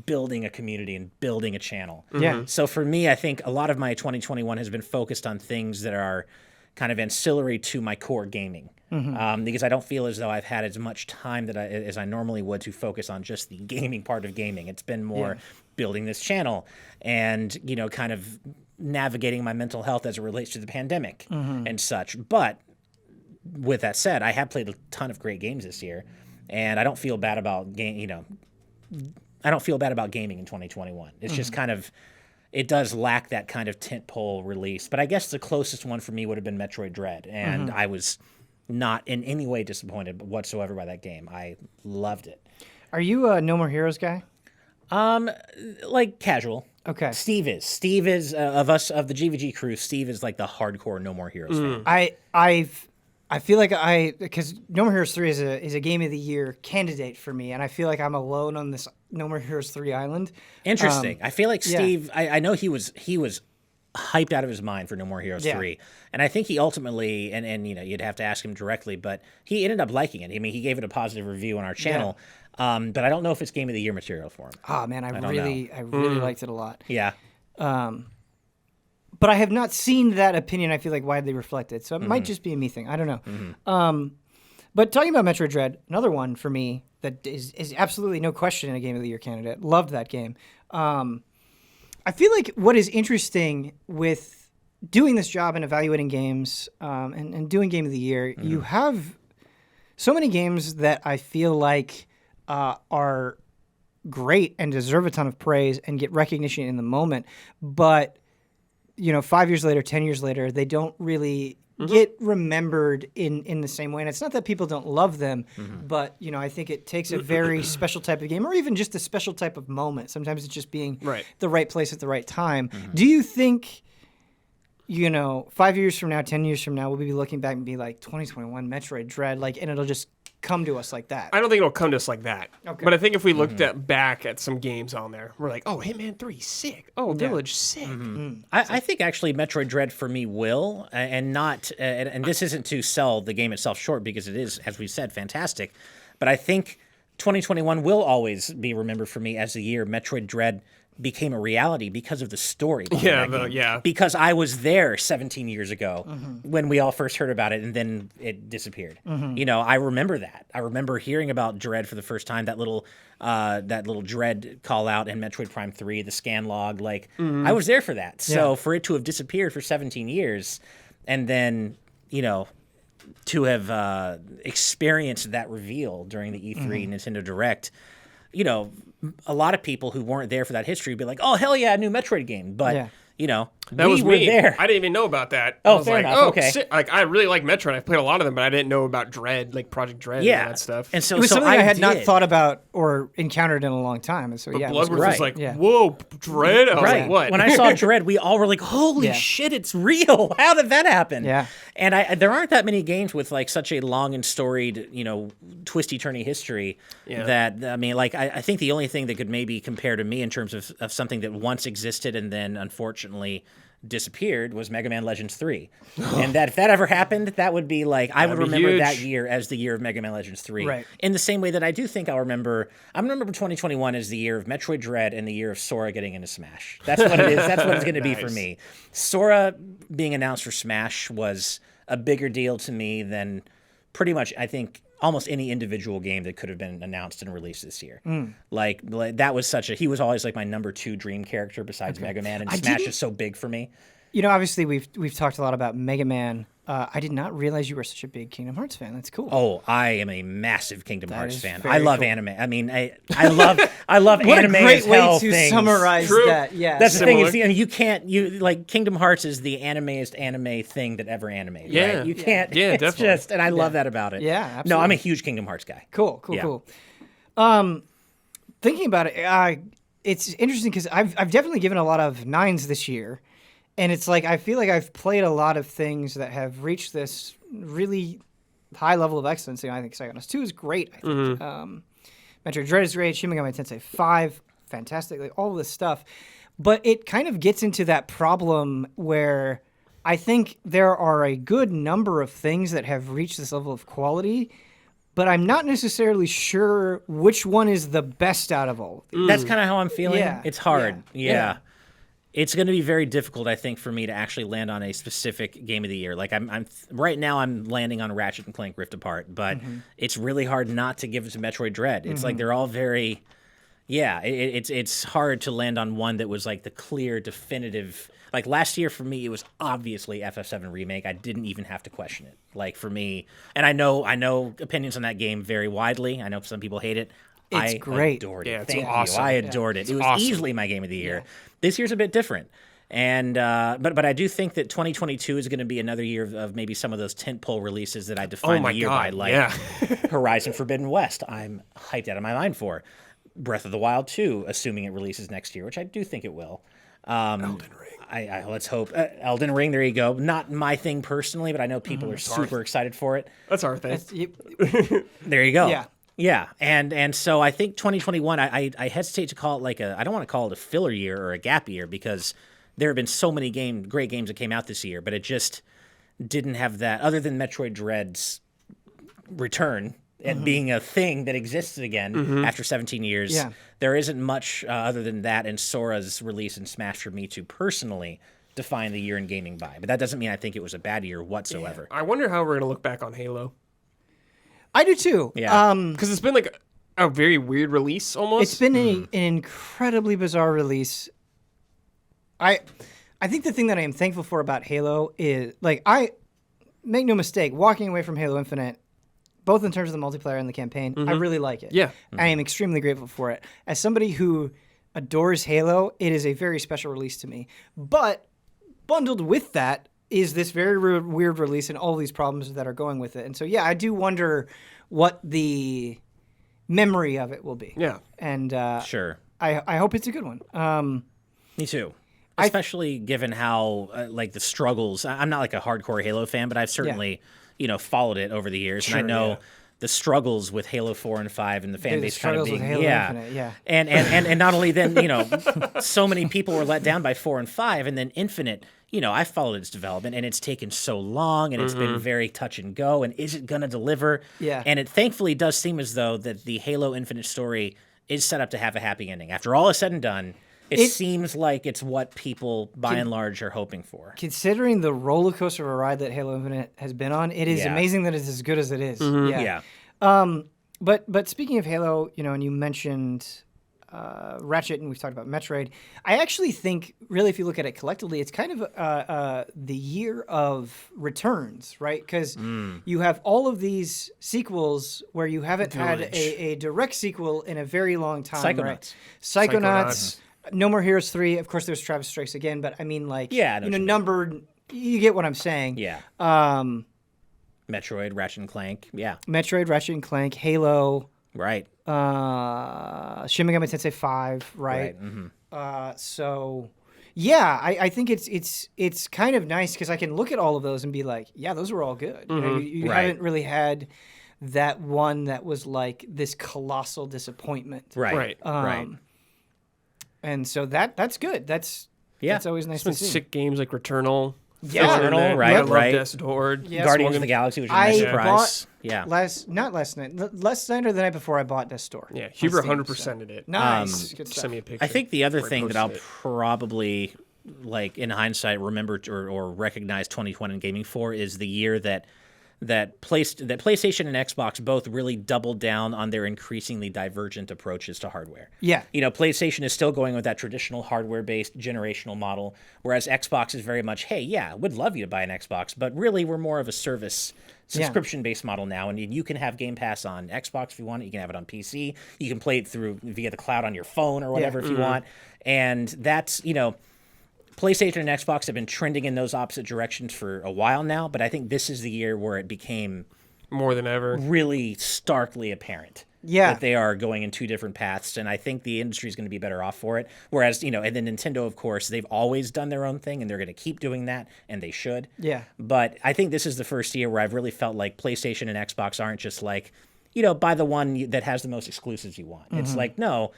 building a community and building a channel. Yeah. So for me, I think a lot of my 2021 has been focused on things that are kind of ancillary to my core gaming. Because I don't feel as though I've had as much time as I normally would to focus on just the gaming part of gaming. It's been more building this channel and, kind of navigating my mental health as it relates to the pandemic and such. But with that said, I have played a ton of great games this year. and I don't feel bad about I don't feel bad about gaming in 2021. It's just kind of, it does lack that kind of tentpole release. But I guess the closest one for me would have been Metroid Dread, and I was not in any way disappointed whatsoever by that game. I loved it. Are you a No More Heroes guy? Like casual. Okay. Steve is of the GVG crew. Steve is like the hardcore No More Heroes fan. I feel like because No More Heroes 3 is a Game of the Year candidate for me, and I feel like I'm alone on this No More Heroes 3 island. Interesting. I feel like Steve. I know he was hyped out of his mind for No More Heroes 3, and I think he ultimately and you'd have to ask him directly, but he ended up liking it. I mean, he gave it a positive review on our channel, but I don't know if it's Game of the Year material for him. Oh man, I really liked it a lot. Yeah. But I have not seen that opinion, I feel like, widely reflected. So it might just be a me thing. I don't know. But talking about Metroid Dread, another one for me that is absolutely no question a Game of the Year candidate. Loved that game. I feel like what is interesting with doing this job and evaluating games and doing Game of the Year, you have so many games that I feel like are great and deserve a ton of praise and get recognition in the moment. But 5 years later, 10 years later, they don't really get remembered in the same way. And it's not that people don't love them, but, I think it takes a very special type of game or even just a special type of moment. Sometimes it's just being the right place at the right time. Do you think, 5 years from now, 10 years from now, we'll be looking back and be like 2021 Metroid Dread, and it'll just come to us like that? I don't think it'll come to us like that. Okay. But I think if we looked back at some games on there, we're like, oh, Hitman 3, sick. Oh, Village, sick. I think actually Metroid Dread for me will, and not, and this isn't to sell the game itself short because it is, as we said, fantastic. But I think 2021 will always be remembered for me as the year Metroid Dread became a reality because of the story. Because I was there 17 years ago when we all first heard about it, and then it disappeared. I remember that. I remember hearing about Dread for the first time. That little Dread call out in Metroid Prime 3, the scan log. I was there for that. So for it to have disappeared for 17 years, and then to have experienced that reveal during the E3 Nintendo Direct. A lot of people who weren't there for that history would be like, oh, hell yeah, a new Metroid game. But, that was were me. there. I didn't even know about that. Oh, I was fair like, enough. oh, Okay. Shit. I really like Metroid. I've played a lot of them, but I didn't know about Dread, Project Dread and all that stuff. And so, it was something I had did. not thought about or encountered in a long time. And so, but it Bloodworth was was like, whoa, Dread? I was like, what? When I saw Dread, we all were like, holy shit, it's real. How did that happen? Yeah. And there aren't that many games with such a long and storied, twisty-turny history that, I think the only thing that could maybe compare to me in terms of something that once existed and then unfortunately disappeared was Mega Man Legends 3. And that if that ever happened, that would be I would remember that year as the year of Mega Man Legends 3. Right. In the same way that I do think I'm going to remember 2021 as the year of Metroid Dread and the year of Sora getting into Smash. That's what it is. That's what it's going to be for me. Sora being announced for Smash was a bigger deal to me than pretty much, I think, almost any individual game that could have been announced and released this year. That was he was always my number 2 dream character besides Mega Man, and Smash is so big for me. Obviously we've talked a lot about Mega Man. I did not realize you were such a big Kingdom Hearts fan. That's cool. Oh, I am a massive Kingdom Hearts fan. very I love cool. anime. I mean, I love What anime a great as hell way to things. summarize True. that. Yeah. That's the thing is, Kingdom Hearts is the animeest anime thing that ever animated. Yeah. Right? You can't. Yeah, it's definitely. just, and I love that about it. Yeah, absolutely. No, I'm a huge Kingdom Hearts guy. Cool. Thinking about it, it's interesting because I've definitely given a lot of 9s this year, and it's I feel like I've played a lot of things that have reached this really high level of excellence. I think Psychonauts 2 is great. I think Metroid Dread is great. Shin Megami Tensei 5, fantastic. All of this stuff, but it kind of gets into that problem where I think there are a good number of things that have reached this level of quality, but I'm not necessarily sure which one is the best out of all. That's kind of how I'm feeling. Yeah. It's hard. Yeah. It's going to be very difficult, I think, for me to actually land on a specific game of the year. I'm right now I'm landing on Ratchet and Clank Rift Apart, but it's really hard not to give it to Metroid Dread. It's they're all very Yeah, it's hard to land on one that was like the clear, definitive. Like last year for me, it was obviously FF7 Remake. I didn't even have to question it. Like for me, and I know opinions on that game vary widely. I know some people hate it. It's great. Adored it. Yeah, it's Thank awesome. you. I adored it. It was awesome. easily my game of the year. This year's a bit different. And but I do think that 2022 is going to be another year of maybe some of those tentpole releases that I define the year by, like Horizon Forbidden West. I'm hyped out of my mind for Breath of the Wild 2, assuming it releases next year, which I do think it will. Elden Ring. Let's hope. Elden Ring, there you go. Not my thing personally, but I know people are super excited for it. That's our thing. There you go. Yeah. Yeah, and so I think 2021, I hesitate to call it like I don't want to call it a filler year or a gap year because there have been so many great games that came out this year, but it just didn't have that, other than Metroid Dread's return and being a thing that existed again after 17 years. Yeah. There isn't much other than that and Sora's release in Smash for me to personally define the year in gaming by. But that doesn't mean I think it was a bad year whatsoever. I wonder how we're going to look back on Halo. I do too. Yeah. Because it's been like a very weird release almost. It's been an incredibly bizarre release. I think the thing that I am thankful for about Halo is, like, I make no mistake, walking away from Halo Infinite, both in terms of the multiplayer and the campaign, I really like it. Yeah. I am extremely grateful for it. As somebody who adores Halo, it is a very special release to me. But bundled with that is this very weird release and all these problems that are going with it. And so, yeah, I do wonder what the memory of it will be. Yeah. And Sure. I hope it's a good one. Me too. Especially given how, like, the struggles. I'm not like a hardcore Halo fan, but I've certainly, followed it over the years. Sure, and I know the struggles with Halo 4 and 5 and the fan base kind of being, with Halo Infinite, yeah. And not only then, so many people were let down by 4 and 5, and then Infinite, I followed its development, and it's taken so long, and it's been very touch and go, and is it going to deliver? Yeah. And it thankfully does seem as though that the Halo Infinite story is set up to have a happy ending. After all is said and done, it seems like it's what people, by and large, are hoping for. Considering the roller coaster of a ride that Halo Infinite has been on, it is amazing that it's as good as it is. Yeah. But speaking of Halo, and you mentioned Ratchet, and we've talked about Metroid. I actually think, really, if you look at it collectively, it's kind of the year of returns, right? Because you have all of these sequels where you haven't had a direct sequel in a very long time. Psychonauts. Right? Psychonauts. No More Heroes 3. Of course, there's Travis Strikes Again, but I mean, like, numbered. You get what I'm saying. Yeah. Metroid, Ratchet and Clank. Yeah. Metroid, Ratchet and Clank, Halo. Right. Shin Megami Tensei 5, right? So, yeah, I think it's kind of nice because I can look at all of those and be like, yeah, those were all good. You haven't really had that one that was like this colossal disappointment. Right. Right. And so that's good. That's always nice to see. Sick games like Returnal. Yeah, Returnal, right? I love Death's Door. Guardians of the Galaxy, which was a nice surprise. Last night or the night before I bought Death's Door. Yeah, Huber 100%ed it. Nice. Good stuff. Send me a picture. I think the other thing that I'll probably, like, in hindsight, remember or recognize 2020 in gaming for is the year that PlayStation and Xbox both really doubled down on their increasingly divergent approaches to hardware. Yeah. PlayStation is still going with that traditional hardware-based generational model, whereas Xbox is very much, hey, yeah, would love you to buy an Xbox, but really we're more of a service subscription-based model now, and you can have Game Pass on Xbox if you want it. You can have it on PC. You can play it via the cloud on your phone or whatever if you want. And that's, PlayStation and Xbox have been trending in those opposite directions for a while now, but I think this is the year where it became more than ever really starkly apparent that they are going in two different paths, and I think the industry is going to be better off for it. Whereas, and then Nintendo, of course, they've always done their own thing, and they're going to keep doing that, and they should. Yeah. But I think this is the first year where I've really felt like PlayStation and Xbox aren't just like, buy the one that has the most exclusives you want. It's like, no.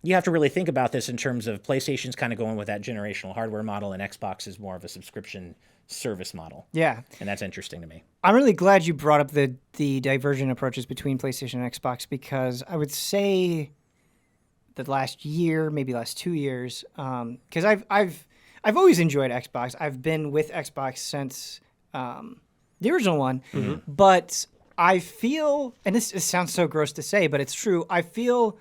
You have to really think about this in terms of PlayStation's kind of going with that generational hardware model, and Xbox is more of a subscription service model. Yeah. And that's interesting to me. I'm really glad you brought up the divergent approaches between PlayStation and Xbox, because I would say the last year, maybe last 2 years, because I've always enjoyed Xbox. I've been with Xbox since the original one, but I feel, and this sounds so gross to say, but it's true, I feel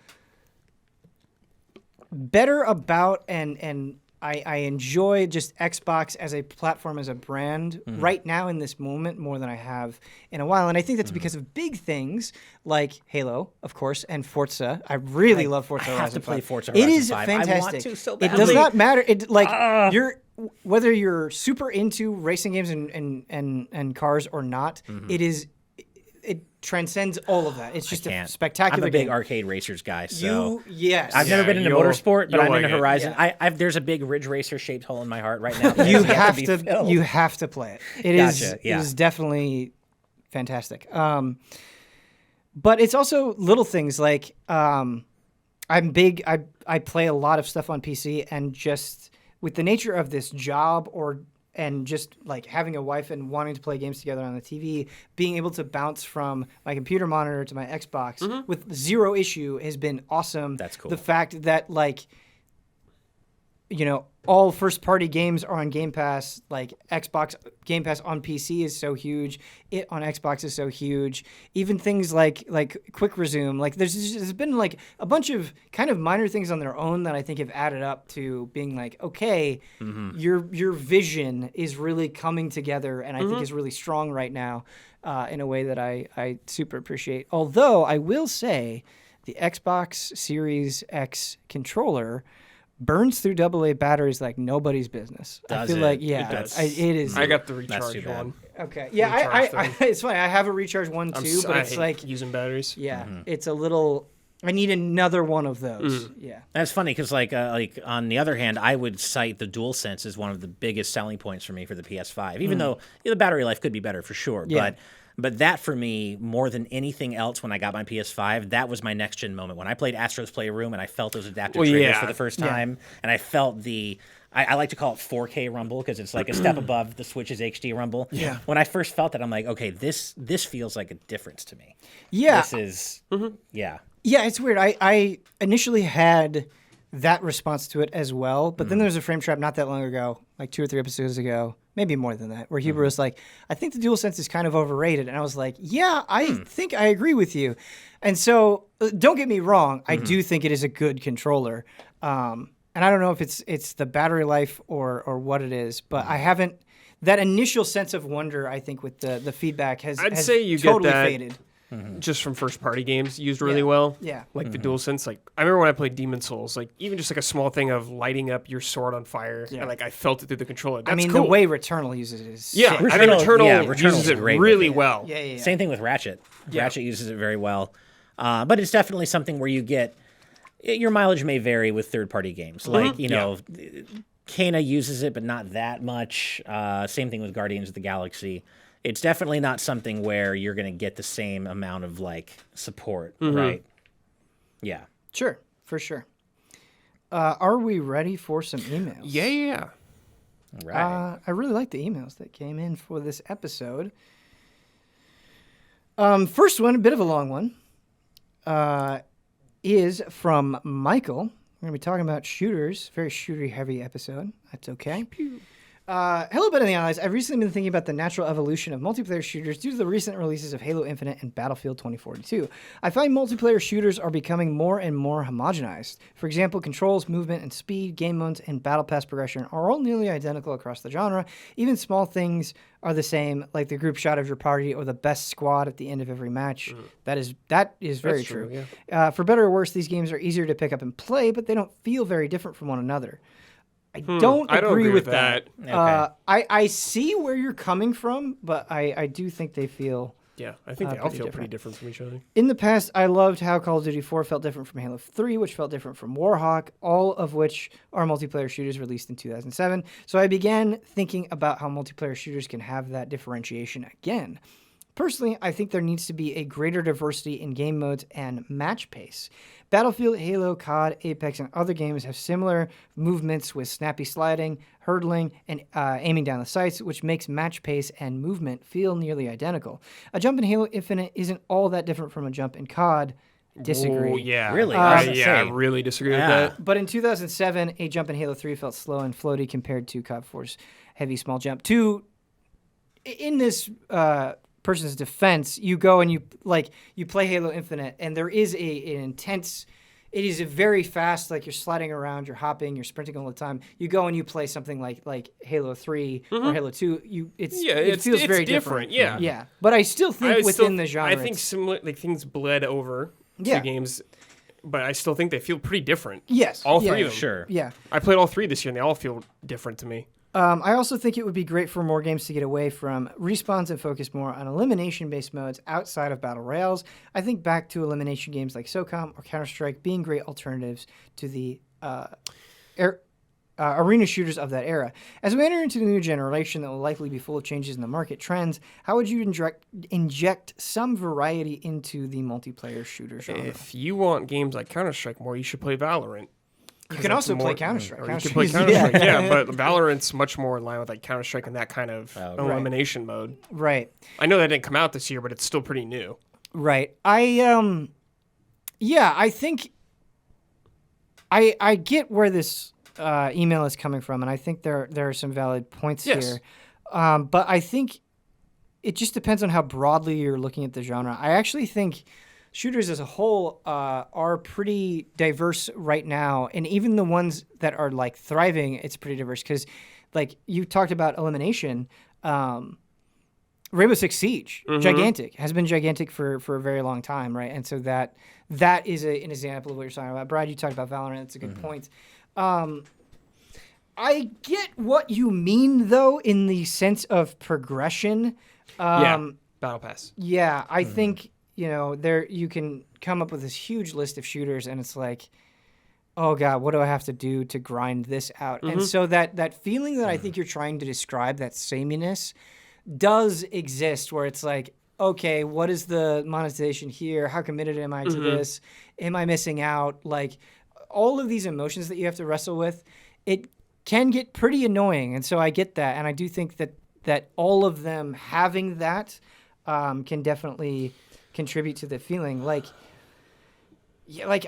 better about and I enjoy just Xbox as a platform, as a brand right now in this moment more than I have in a while. And I think that's because of big things like Halo, of course, and Forza. I really love Forza Horizon 5. I have to play Forza Horizon 5. It is fantastic. I want to so It badly. does not matter. Whether you're super into racing games and cars or not, it transcends all of that. It's just a spectacular I'm a big game. arcade racers guy, so Yes. I've never been into motorsport, but I'm like into it. Horizon. Yeah. There's a big Ridge Racer shaped hole in my heart right now. You You have to play it. It is definitely fantastic. But it's also little things like I'm big. I play a lot of stuff on PC, and just with the nature of this job and just like having a wife and wanting to play games together on the TV, being able to bounce from my computer monitor to my Xbox with zero issue has been awesome. That's cool. The fact that all first-party games are on Game Pass. Like Xbox Game Pass on PC is so huge. It on Xbox is so huge. Even things like Quick Resume. Like there's been like a bunch of kind of minor things on their own that I think have added up to being like, okay, your vision is really coming together, and I think is really strong right now in a way that I super appreciate. Although I will say, the Xbox Series X controller burns through AA batteries like nobody's business. I feel like, it is. I got the recharge one. Okay. Yeah, I it's funny. I have a recharge one too, but it's like using batteries. Yeah, it's a little. I need another one of those. Yeah. That's funny because, like on the other hand, I would cite the DualSense as one of the biggest selling points for me for the PS5. Even though the battery life could be better for sure, but that for me, more than anything else, when I got my PS5, that was my next gen moment. When I played Astro's Playroom and I felt those adaptive triggers for the first time, and I felt I like to call it 4K rumble because it's like a step above the Switch's HD rumble. Yeah. When I first felt that, I'm like, okay, this feels like a difference to me. Yeah. This is, yeah. Yeah, it's weird. I initially had that response to it as well, but then there was a frame trap not that long ago, like 2 or 3 episodes ago, maybe more than that, where Huber was like, I think the DualSense is kind of overrated. And I was like, yeah, I think I agree with you. And so don't get me wrong. I do think it is a good controller. And I don't know if it's the battery life or what it is, but I haven't, that initial sense of wonder, I think with the feedback has say you totally get that faded. Just from first party games used really well. Yeah. Like the DualSense. Like I remember when I played Demon Souls, like even just like a small thing of lighting up your sword on fire. Yeah. And like I felt it through the controller. That's cool. The way Returnal uses it is sick. sick. I think Returnal uses it great really well. Yeah. Same thing with Ratchet. Ratchet uses it very well. But it's definitely something where you get, your mileage may vary with third party games. Like, Kena uses it, but not that much. Same thing with Guardians of the Galaxy. It's definitely not something where you're going to get the same amount of like support, right? Yeah. Sure, for sure. Are we ready for some emails? Yeah. Right. I really like the emails that came in for this episode. First one, a bit of a long one, is from Michael. We're going to be talking about shooters. Very shooter-heavy episode. That's okay. Hello, Ben and the Allies. I've recently been thinking about the natural evolution of multiplayer shooters due to the recent releases of Halo Infinite and Battlefield 2042. I find multiplayer shooters are becoming more and more homogenized. For example, controls, movement, and speed, game modes, and battle pass progression are all nearly identical across the genre. Even small things are the same, like the group shot of your party or the best squad at the end of every match. That is very true. Yeah. For better or worse, these games are easier to pick up and play, but they don't feel very different from one another. I don't agree with that. Okay. I see where you're coming from, but I do think they feel... Yeah, I think they all feel pretty different from each other. In the past, I loved how Call of Duty 4 felt different from Halo 3, which felt different from Warhawk, all of which are multiplayer shooters released in 2007. So I began thinking about how multiplayer shooters can have that differentiation again. Personally, I think there needs to be a greater diversity in game modes and match pace. Battlefield, Halo, COD, Apex, and other games have similar movements with snappy sliding, hurdling, and aiming down the sights, which makes match pace and movement feel nearly identical. A jump in Halo Infinite isn't all that different from a jump in COD. Disagree. Oh, yeah. Really? I really disagree with that. But in 2007, a jump in Halo 3 felt slow and floaty compared to COD 4's heavy small jump. In this... person's defense, you go and you play Halo Infinite, and there is an intense it is a very fast, like you're sliding around, you're hopping, you're sprinting all the time. You go and you play something like Halo 3 or Halo 2, it feels very different. Yeah. Yeah. But I still think within the genre. I think similar, like things bled over to games, but I still think they feel pretty different. Yes. All three of them. Sure. Yeah. I played all 3 this year, and they all feel different to me. I also think it would be great for more games to get away from respawns and focus more on elimination-based modes outside of Battle Royales. I think back to elimination games like SOCOM or Counter-Strike being great alternatives to the arena shooters of that era. As we enter into the new generation that will likely be full of changes in the market trends, how would you inject some variety into the multiplayer shooter genre? If you want games like Counter-Strike more, you should play Valorant. You can also play Counter-Strike. You can play Counter-Strike, yeah, but Valorant's much more in line with like Counter-Strike and that kind of elimination mode. Right. I know that didn't come out this year, but it's still pretty new. Right. I think I get where this email is coming from, and I think there are some valid points here. But I think it just depends on how broadly you're looking at the genre. I actually think shooters as a whole are pretty diverse right now, and even the ones that are like thriving, it's pretty diverse because, like you talked about elimination, Rainbow Six Siege, has been gigantic for a very long time, right? And so that is an example of what you're talking about. Brad, you talked about Valorant. That's a good point. I get what you mean though in the sense of progression. Battle Pass. Yeah, I think. There you can come up with this huge list of shooters, and it's like, oh God, what do I have to do to grind this out? And so that feeling that I think you're trying to describe, that sameness, does exist where it's like, okay, what is the monetization here? How committed am I to this? Am I missing out? Like all of these emotions that you have to wrestle with, it can get pretty annoying. And so I get that. And I do think that all of them having that can definitely contribute to the feeling. Like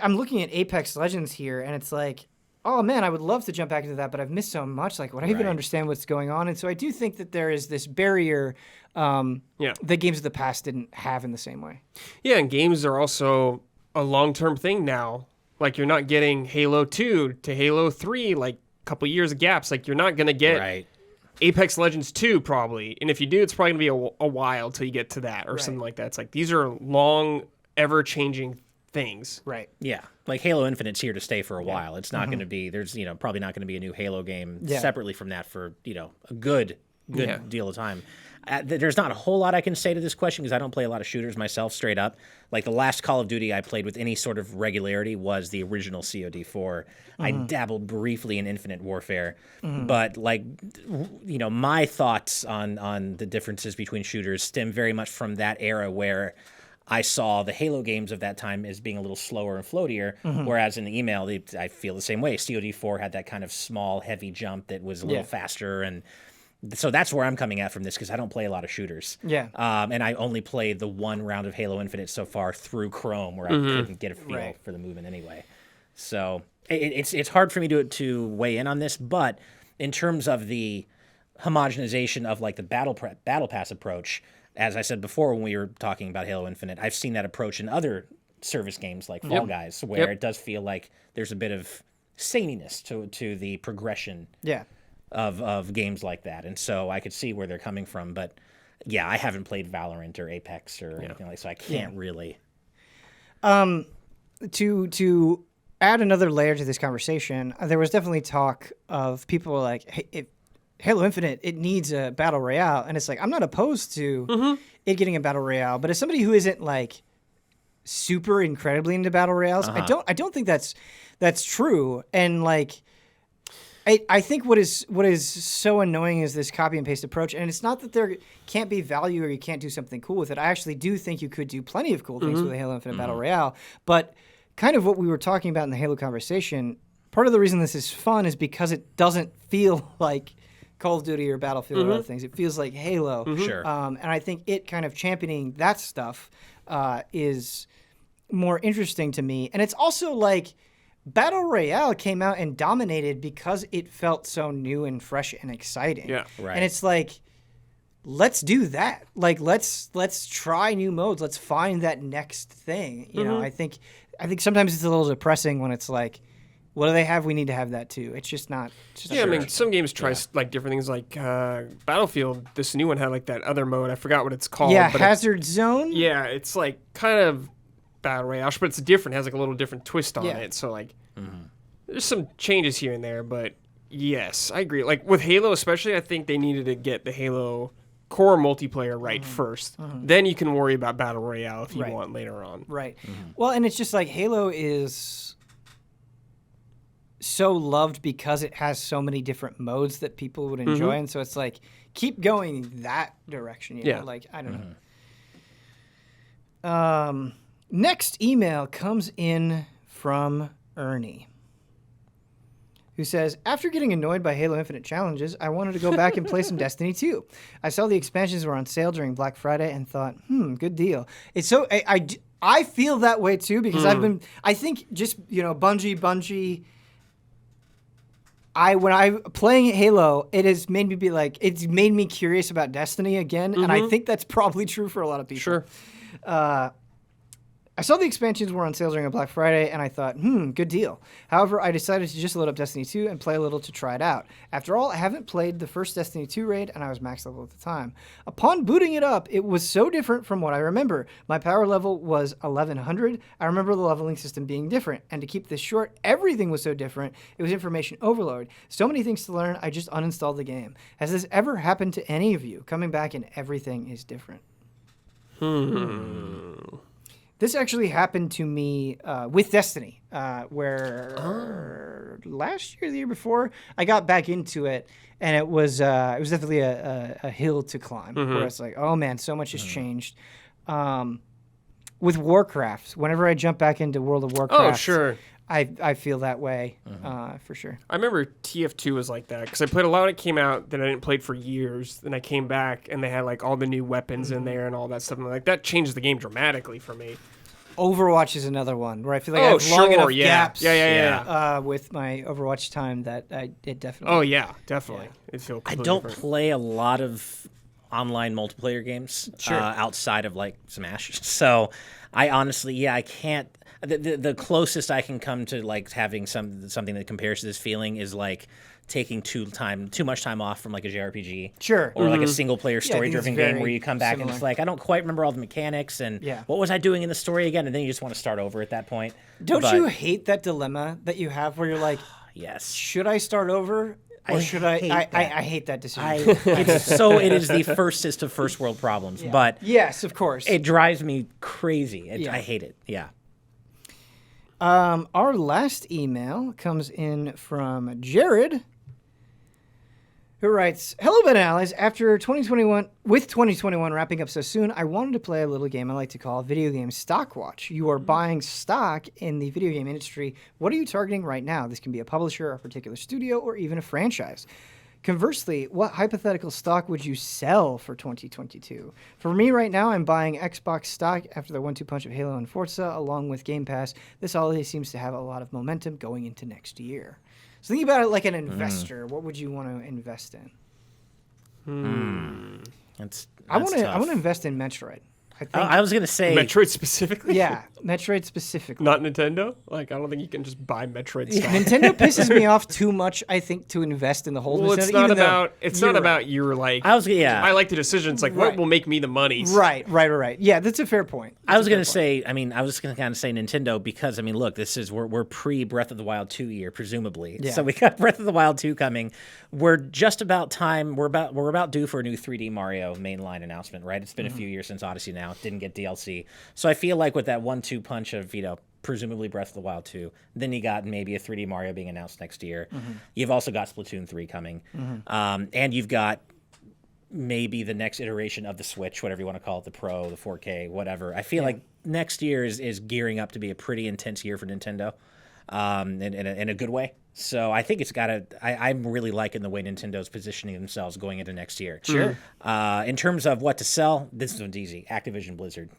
I'm looking at Apex Legends here, and it's like, oh man, I would love to jump back into that, but I've missed so much. Like, would I even understand what's going on? And so I do think that there is this barrier that games of the past didn't have in the same way. Yeah, and games are also a long-term thing now. Like, you're not getting Halo 2 to Halo 3, like, a couple years of gaps. Like, you're not going to get Apex Legends 2 probably. And if you do, it's probably going to be a while till you get to that or something like that. It's like, these are long, ever-changing things. Right. Yeah. Like Halo Infinite's here to stay for a while. It's not going to be, there's, probably not going to be a new Halo game separately from that for, a good deal of time. There's not a whole lot I can say to this question because I don't play a lot of shooters myself, straight up. Like the last Call of Duty I played with any sort of regularity was the original COD4. I dabbled briefly in Infinite Warfare, but like, my thoughts on the differences between shooters stem very much from that era where I saw the Halo games of that time as being a little slower and floatier, whereas in the email, I feel the same way. COD4 had that kind of small, heavy jump that was a little faster, and so that's where I'm coming at from this because I don't play a lot of shooters. Yeah. And I only played the one round of Halo Infinite so far through Chrome where I couldn't get a feel for the movement anyway. So it's hard for me to weigh in on this, but in terms of the homogenization of like the battle pass approach, as I said before when we were talking about Halo Infinite, I've seen that approach in other service games like Fall Guys where it does feel like there's a bit of sameness to the progression. Yeah. Of games like that, and so I could see where they're coming from, but I haven't played Valorant or Apex or anything like, so I can't really. To add another layer to this conversation, there was definitely talk of people like, hey, Halo Infinite, it needs a battle royale, and it's like I'm not opposed to it getting a battle royale, but as somebody who isn't like super incredibly into battle royales, I don't think that's true, and like. I think what is so annoying is this copy and paste approach, and it's not that there can't be value or you can't do something cool with it. I actually do think you could do plenty of cool things with a Halo Infinite Battle Royale, but kind of what we were talking about in the Halo conversation, part of the reason this is fun is because it doesn't feel like Call of Duty or Battlefield or other things. It feels like Halo. Sure. And I think it kind of championing that stuff is more interesting to me. And it's also like Battle Royale came out and dominated because it felt so new and fresh and exciting. Yeah, right. And it's like, let's do that. Like, let's try new modes. Let's find that next thing. You know, I think I think sometimes it's a little depressing when it's like, what do they have? We need to have that too. It's just not. I mean, some games try like different things. Like Battlefield, this new one had like that other mode. I forgot what it's called. Yeah, but Hazard Zone. Yeah, it's like kind of Battle Royale, but it's different. It has like a little different twist on it. So like, there's some changes here and there, but yes, I agree. Like with Halo, especially, I think they needed to get the Halo core multiplayer right first. Then you can worry about Battle Royale if you want later on. Right. Well, and it's just like Halo is so loved because it has so many different modes that people would enjoy, and so it's like keep going that direction. You know? Like I don't know. Next email comes in from Ernie, who says, after getting annoyed by Halo Infinite challenges, I wanted to go back and play some Destiny 2. I saw the expansions were on sale during Black Friday and thought, good deal. It's so I feel that way too because I think just Bungie. When I playing Halo, it has made me be like, it's made me curious about Destiny again, and I think that's probably true for a lot of people. Sure. I saw the expansions were on sale during a Black Friday, and I thought, good deal. However, I decided to just load up Destiny 2 and play a little to try it out. After all, I haven't played the first Destiny 2 raid, and I was max level at the time. Upon booting it up, it was so different from what I remember. My power level was 1100. I remember the leveling system being different, and to keep this short, everything was so different. It was information overload. So many things to learn, I just uninstalled the game. Has this ever happened to any of you? Coming back and everything is different. This actually happened to me with Destiny, where last year, the year before, I got back into it, and it was definitely a hill to climb. Where it's like, oh man, so much has changed. With Warcraft, whenever I jump back into World of Warcraft, I feel that way for sure. I remember TF2 was like that because I played a lot when it came out. Then I didn't play it for years. Then I came back and they had like all the new weapons in there and all that stuff. And like that changed the game dramatically for me. Overwatch is another one where I feel like I have long enough gaps with my Overwatch time that it definitely. Oh yeah, definitely. Yeah. It feels. I don't play a lot of online multiplayer games outside of like Smash. So I honestly, I can't. The closest I can come to like having something that compares to this feeling is like taking too much time off from like a JRPG, or like a single player story driven game where you come back and it's like I don't quite remember all the mechanics and what was I doing in the story again, and then you just want to start over at that point. Don't you hate that dilemma that you have where you're like, yes, should I start over? Or should I hate that decision. It is the fastest of first world problems, but yes, of course, it drives me crazy. I hate it. Yeah. Our last email comes in from Jared, who writes, "Hello, Ben and Allies. After 2021 wrapping up so soon, I wanted to play a little game I like to call Video Game Stock Watch. You are buying stock in the video game industry. What are you targeting right now? This can be a publisher, a particular studio, or even a franchise. Conversely, what hypothetical stock would you sell for 2022? For me right now, I'm buying Xbox stock after the 1-2 punch of Halo and Forza, along with Game Pass. This holiday seems to have a lot of momentum going into next year." So think about it like an investor. What would you want to invest in? That's I want to invest in Metroid. I was going to say Metroid specifically. Yeah, Metroid specifically. Not Nintendo. Like I don't think you can just buy Metroid stock. Nintendo pisses me off too much. I think to invest in the whole. Well, it's not about. It's not about your like. I like the decision. It's like what will make me the money. Right. Yeah, that's a fair point. I was going to say. I mean, I was going to kind of say Nintendo because I mean, look, we're pre Breath of the Wild 2 year presumably. Yeah. So we got Breath of the Wild 2 coming. We're just about time. We're about due for a new 3D Mario mainline announcement. Right. It's been a few years since Odyssey now. Didn't get DLC. So I feel like with that 1-2 punch of, presumably Breath of the Wild 2, then you got maybe a 3D Mario being announced next year. You've also got Splatoon 3 coming. And you've got maybe the next iteration of the Switch, whatever you want to call it, the Pro, the 4K, whatever. I feel like next year is gearing up to be a pretty intense year for Nintendo in a good way. So I think it's got to. I'm really liking the way Nintendo's positioning themselves going into next year. Sure. In terms of what to sell, this one's easy. Activision Blizzard.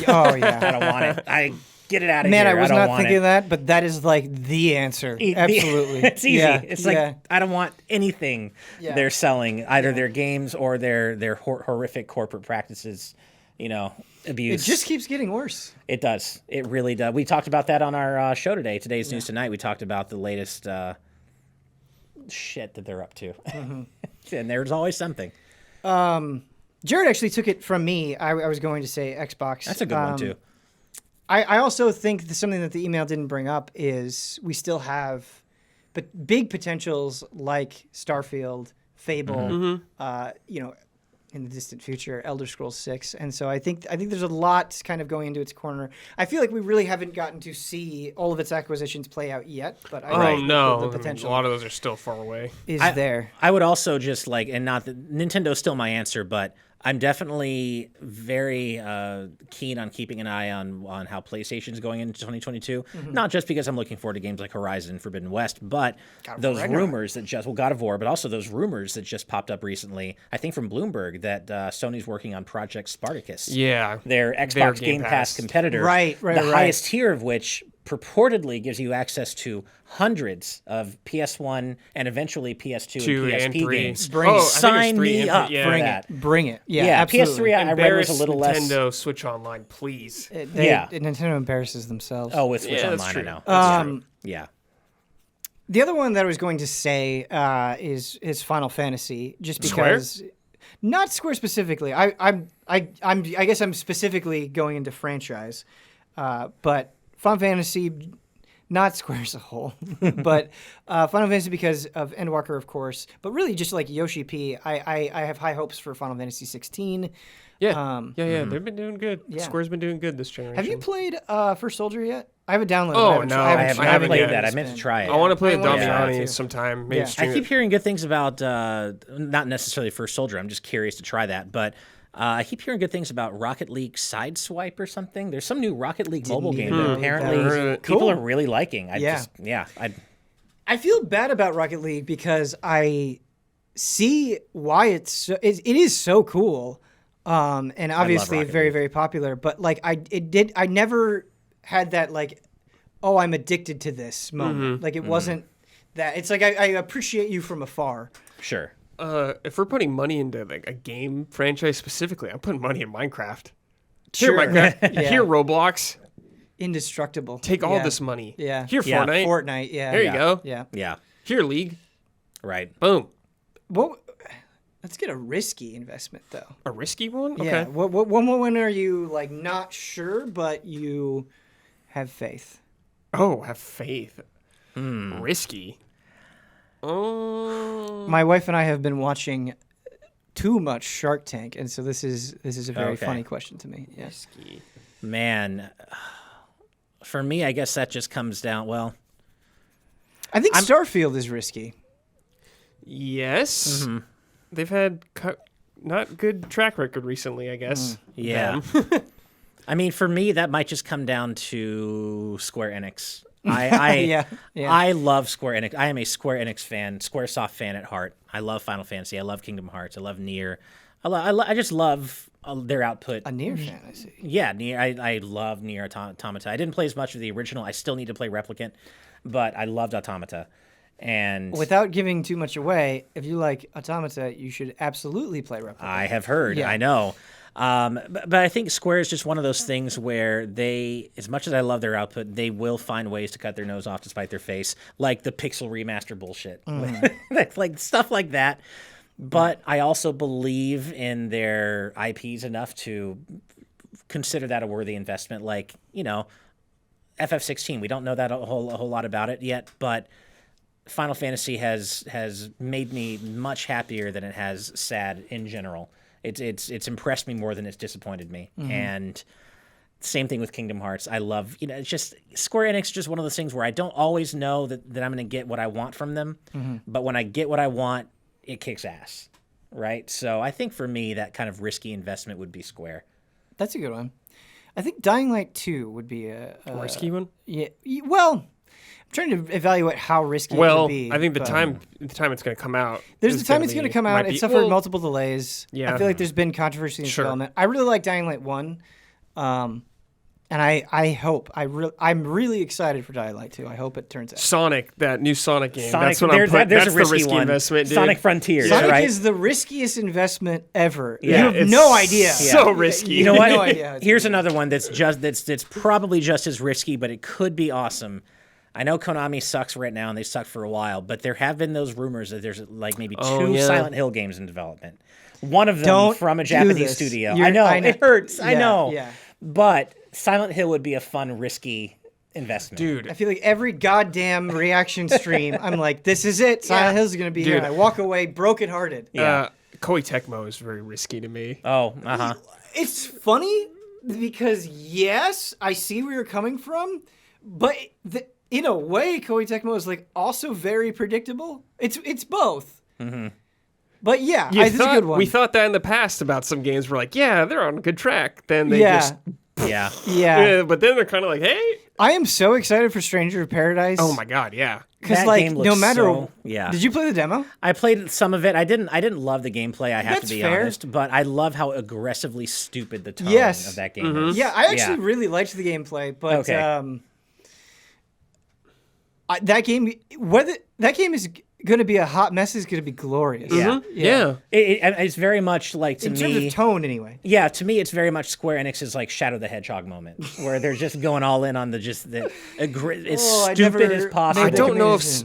Oh yeah. I don't want it. I get it out of here. Man, I was not thinking it. of that, but that is like the answer. Absolutely. It's easy. It's like I don't want anything they're selling, either their games or their horrific corporate practices. abuse. It just keeps getting worse. It does. It really does. We talked about that on our show today. Today's News Tonight. We talked about the latest shit that they're up to. And there's always something. Jared actually took it from me. I was going to say Xbox. That's a good one, too. I also think something that the email didn't bring up is we still have big potentials like Starfield, Fable, in the distant future, Elder Scrolls 6. And so I think there's a lot kind of going into its corner. I feel like we really haven't gotten to see all of its acquisitions play out yet, but I think the potential a lot of those are still far away. Is there. I would also just and not that Nintendo's still my answer, but I'm definitely very keen on keeping an eye on how PlayStation's going into 2022. Not just because I'm looking forward to games like Horizon and Forbidden West, but those rumors that God of War, but also those rumors that just popped up recently, I think from Bloomberg, that Sony's working on Project Spartacus. Yeah. Their Xbox Game Pass competitor. Right. Highest tier of which purportedly gives you access to hundreds of PS1 and eventually PS2 and PSP games. Sign me up for that. Bring it. Yeah, absolutely. PS3 I read was a little less. Nintendo Switch Online, please. Nintendo embarrasses themselves. Oh, with Switch Online, true. I know. That's true. Yeah. The other one that I was going to say is Final Fantasy, just because. Square? Not Square specifically. I guess I'm specifically going into franchise, but Final Fantasy, not Square as a whole, but Final Fantasy because of Endwalker, of course, but really just like Yoshi P. I have high hopes for Final Fantasy 16. Yeah, they've been doing good. Yeah. Square's been doing good this generation. Have you played First Soldier yet? I have it downloaded. Oh, no. I haven't played yet. that. I meant to try it. I want to play I wanna try it Damiani too. sometime. Maybe I keep hearing good things about, not necessarily First Soldier. I'm just curious to try that, but I keep hearing good things about Rocket League Sideswipe or something. There's some new Rocket League mobile game that apparently people are really liking. I feel bad about Rocket League because I see why it is so cool, and obviously very very popular. But like I never had that like, oh, I'm addicted to this moment. Like it wasn't that. It's like I appreciate you from afar. Sure. If we're putting money into like a game franchise specifically, I'm putting money in Minecraft. Sure. Here, Minecraft. Here, Roblox. Indestructible. Take all this money. Yeah. Here, Fortnite. Fortnite. Yeah. There you go. Yeah. Yeah. Here, League. Right. Boom. Let's get a risky investment though. A risky one? Yeah. Okay. What one are you like not sure, but you have faith? Oh, have faith. Risky. Oh. My wife and I have been watching too much Shark Tank, and so this is a very funny question to me. Yeah. Risky. Man, for me, I guess that just comes down. Well, I think Starfield is risky. Yes. They've had not good track record recently, I guess. Yeah. I mean, for me, that might just come down to Square Enix. I love Square Enix. I am a Square Enix fan, Squaresoft fan at heart. I love Final Fantasy. I love Kingdom Hearts. I love Nier. I just love their output. A Nier fan, I see. Yeah, Nier. I love Nier Automata. I didn't play as much of the original. I still need to play Replicant, but I loved Automata. And without giving too much away, if you like Automata, you should absolutely play Replicant. I have heard. Yeah. I know. But I think Square is just one of those things where they, as much as I love their output, they will find ways to cut their nose off to spite their face, like the pixel remaster bullshit, like stuff like that. But I also believe in their IPs enough to consider that a worthy investment. Like, FF16, we don't know that a whole lot about it yet, but Final Fantasy has made me much happier than it has sad in general. It's impressed me more than it's disappointed me. And same thing with Kingdom Hearts. I love, it's just Square Enix is just one of those things where I don't always know that I'm going to get what I want from them. But when I get what I want, it kicks ass. Right? So I think for me, that kind of risky investment would be Square. That's a good one. I think Dying Light 2 would be a risky one? Yeah. Well, I'm trying to evaluate how risky it would be. I think the time it's going to come out. There's the time it's going to come out. It suffered multiple delays. Yeah. I feel like there's been controversy in development. I really like Dying Light 1. And I hope I'm really excited for Dying Light 2. I hope it turns out. Sonic, that new Sonic game. Sonic, that's what I'm putting. there's That's a risky the risky one. investment, dude. Sonic Frontiers, Sonic right? is the riskiest investment ever. Yeah, You have no idea. So risky. You know what? No idea. Here's another one that's probably just as risky, but it could be awesome. I know Konami sucks right now, and they sucked for a while, but there have been those rumors that there's like maybe two Silent Hill games in development. One of them from a Japanese studio. I know it hurts. I know. Yeah. But Silent Hill would be a fun, risky investment. Dude. I feel like every goddamn reaction stream, I'm like, this is it. Silent Hill's going to be here. And I walk away brokenhearted. Yeah. Koei Tecmo is very risky to me. Oh, uh-huh. It's funny because, yes, I see where you're coming from, but in a way, Koei Tecmo is like also very predictable. It's both. Mm-hmm. But yeah, it's a good one. We thought that in the past about some games. We're like, yeah, they're on a good track. Then they just... Yeah. But then they're kind of like, hey. I am so excited for Stranger of Paradise. Oh my god, yeah. Because no matter did you play the demo? I played some of it. I didn't love the gameplay. I have to be honest, but I love how aggressively stupid the tone of that game is. Yeah, I actually really liked the gameplay, but that game is going to be a hot mess. Is going to be glorious. Yeah. It's very much like in terms of tone, anyway. Yeah, to me, it's very much Square Enix's like Shadow the Hedgehog moment, where they're just going all in on as stupid as possible. I don't know if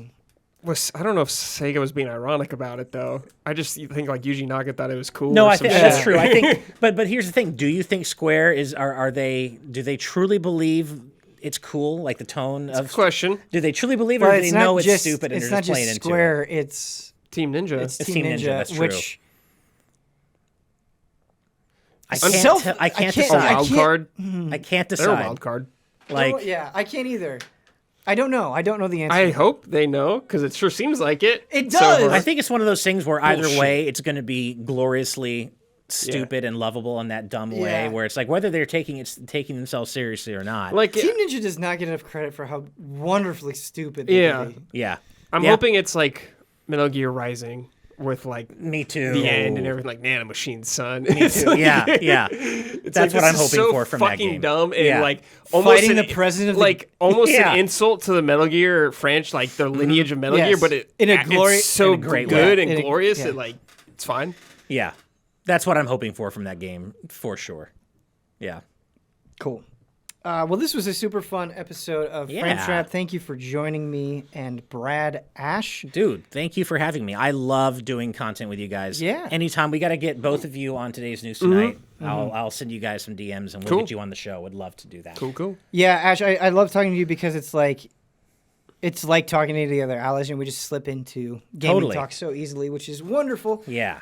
Sega was being ironic about it though. I just think like Yuji Naka thought it was cool. No, I think that's true. I think, but here's the thing: do you think Square do they truly believe it's cool, like the tone of... question. Do they truly believe it, or do they know it's stupid and they're just playing into it? It's not just Square, it's... Team Ninja. It's Team Ninja, that's true. which... I can't decide. Wild card? I can't decide. They're a wild card. Like, I can't either. I don't know. I don't know the answer. I hope they know, because it sure seems like it. It does! I think it's one of those things where either way, it's going to be gloriously... stupid and lovable in that dumb way where it's like whether they're taking themselves seriously or not. Like Team Ninja does not get enough credit for how wonderfully stupid they can be. Yeah. I'm hoping it's like Metal Gear Rising with like Me Too. The end and everything, like Nanomachine, son. Me Too. Yeah. That's what I'm hoping for from that game. Fucking dumb and like almost fighting the president of like almost an insult to the Metal Gear franchise, like the lineage of Metal Gear, but it's so good and glorious that like it's fine. Yeah. That's what I'm hoping for from that game, for sure. Yeah. Cool. Well, this was a super fun episode of Frame Trap. Thank you for joining me and Brad Ash. Dude, thank you for having me. I love doing content with you guys. Yeah. Anytime we got to get both of you on Today's News tonight, I'll send you guys some DMs and we'll get you on the show. Would love to do that. Cool. Yeah, Ash, I love talking to you because it's like talking to the other allies and we just slip into gaming talk so easily, which is wonderful. Yeah.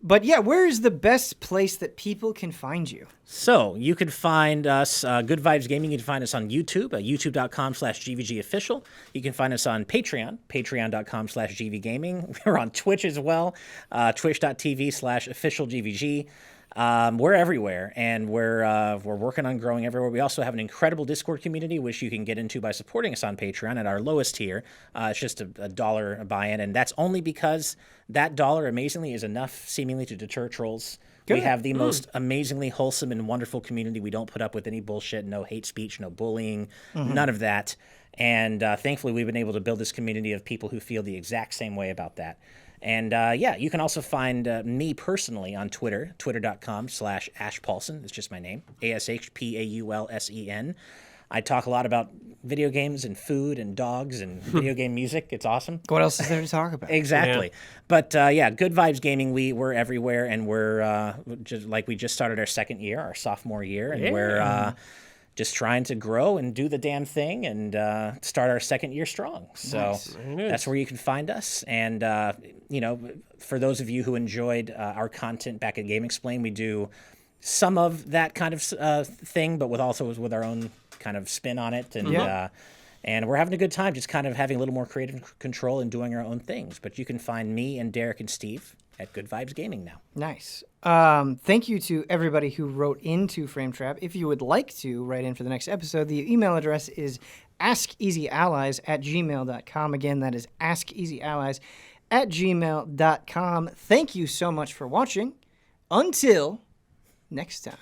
But yeah, where is the best place that people can find you? So you can find us, Good Vibes Gaming. You can find us on YouTube, youtube.com/GVGofficial. You can find us on Patreon, patreon.com/GVGaming. We're on Twitch as well, twitch.tv/officialGVG. We're everywhere, and we're working on growing everywhere. We also have an incredible Discord community, which you can get into by supporting us on Patreon at our lowest tier. It's just a $1 a buy-in, and that's only because that $1 amazingly is enough seemingly to deter trolls. Good. We have the most amazingly wholesome and wonderful community. We don't put up with any bullshit, no hate speech, no bullying, none of that. And thankfully, we've been able to build this community of people who feel the exact same way about that. And you can also find me personally on Twitter, twitter.com/Ash Paulsen. It's just my name, ASHPAULSEN. I talk a lot about video games and food and dogs and video game music. It's awesome. What else is there to talk about? Exactly. Yeah. But Good Vibes Gaming, we're everywhere, and we're we just started our second year, our sophomore year, and we're just trying to grow and do the damn thing and start our second year strong. So that's where you can find us. And, for those of you who enjoyed our content back at Game Explain, we do some of that kind of thing, but with our own kind of spin on it. And and we're having a good time just kind of having a little more creative control and doing our own things. But you can find me and Derek and Steve at Good Vibes Gaming now. Nice. Thank you to everybody who wrote into Frame Trap. If you would like to write in for the next episode, the email address is askeasyallies@gmail.com. Again, that is askeasyallies@gmail.com. Thank you so much for watching. Until next time.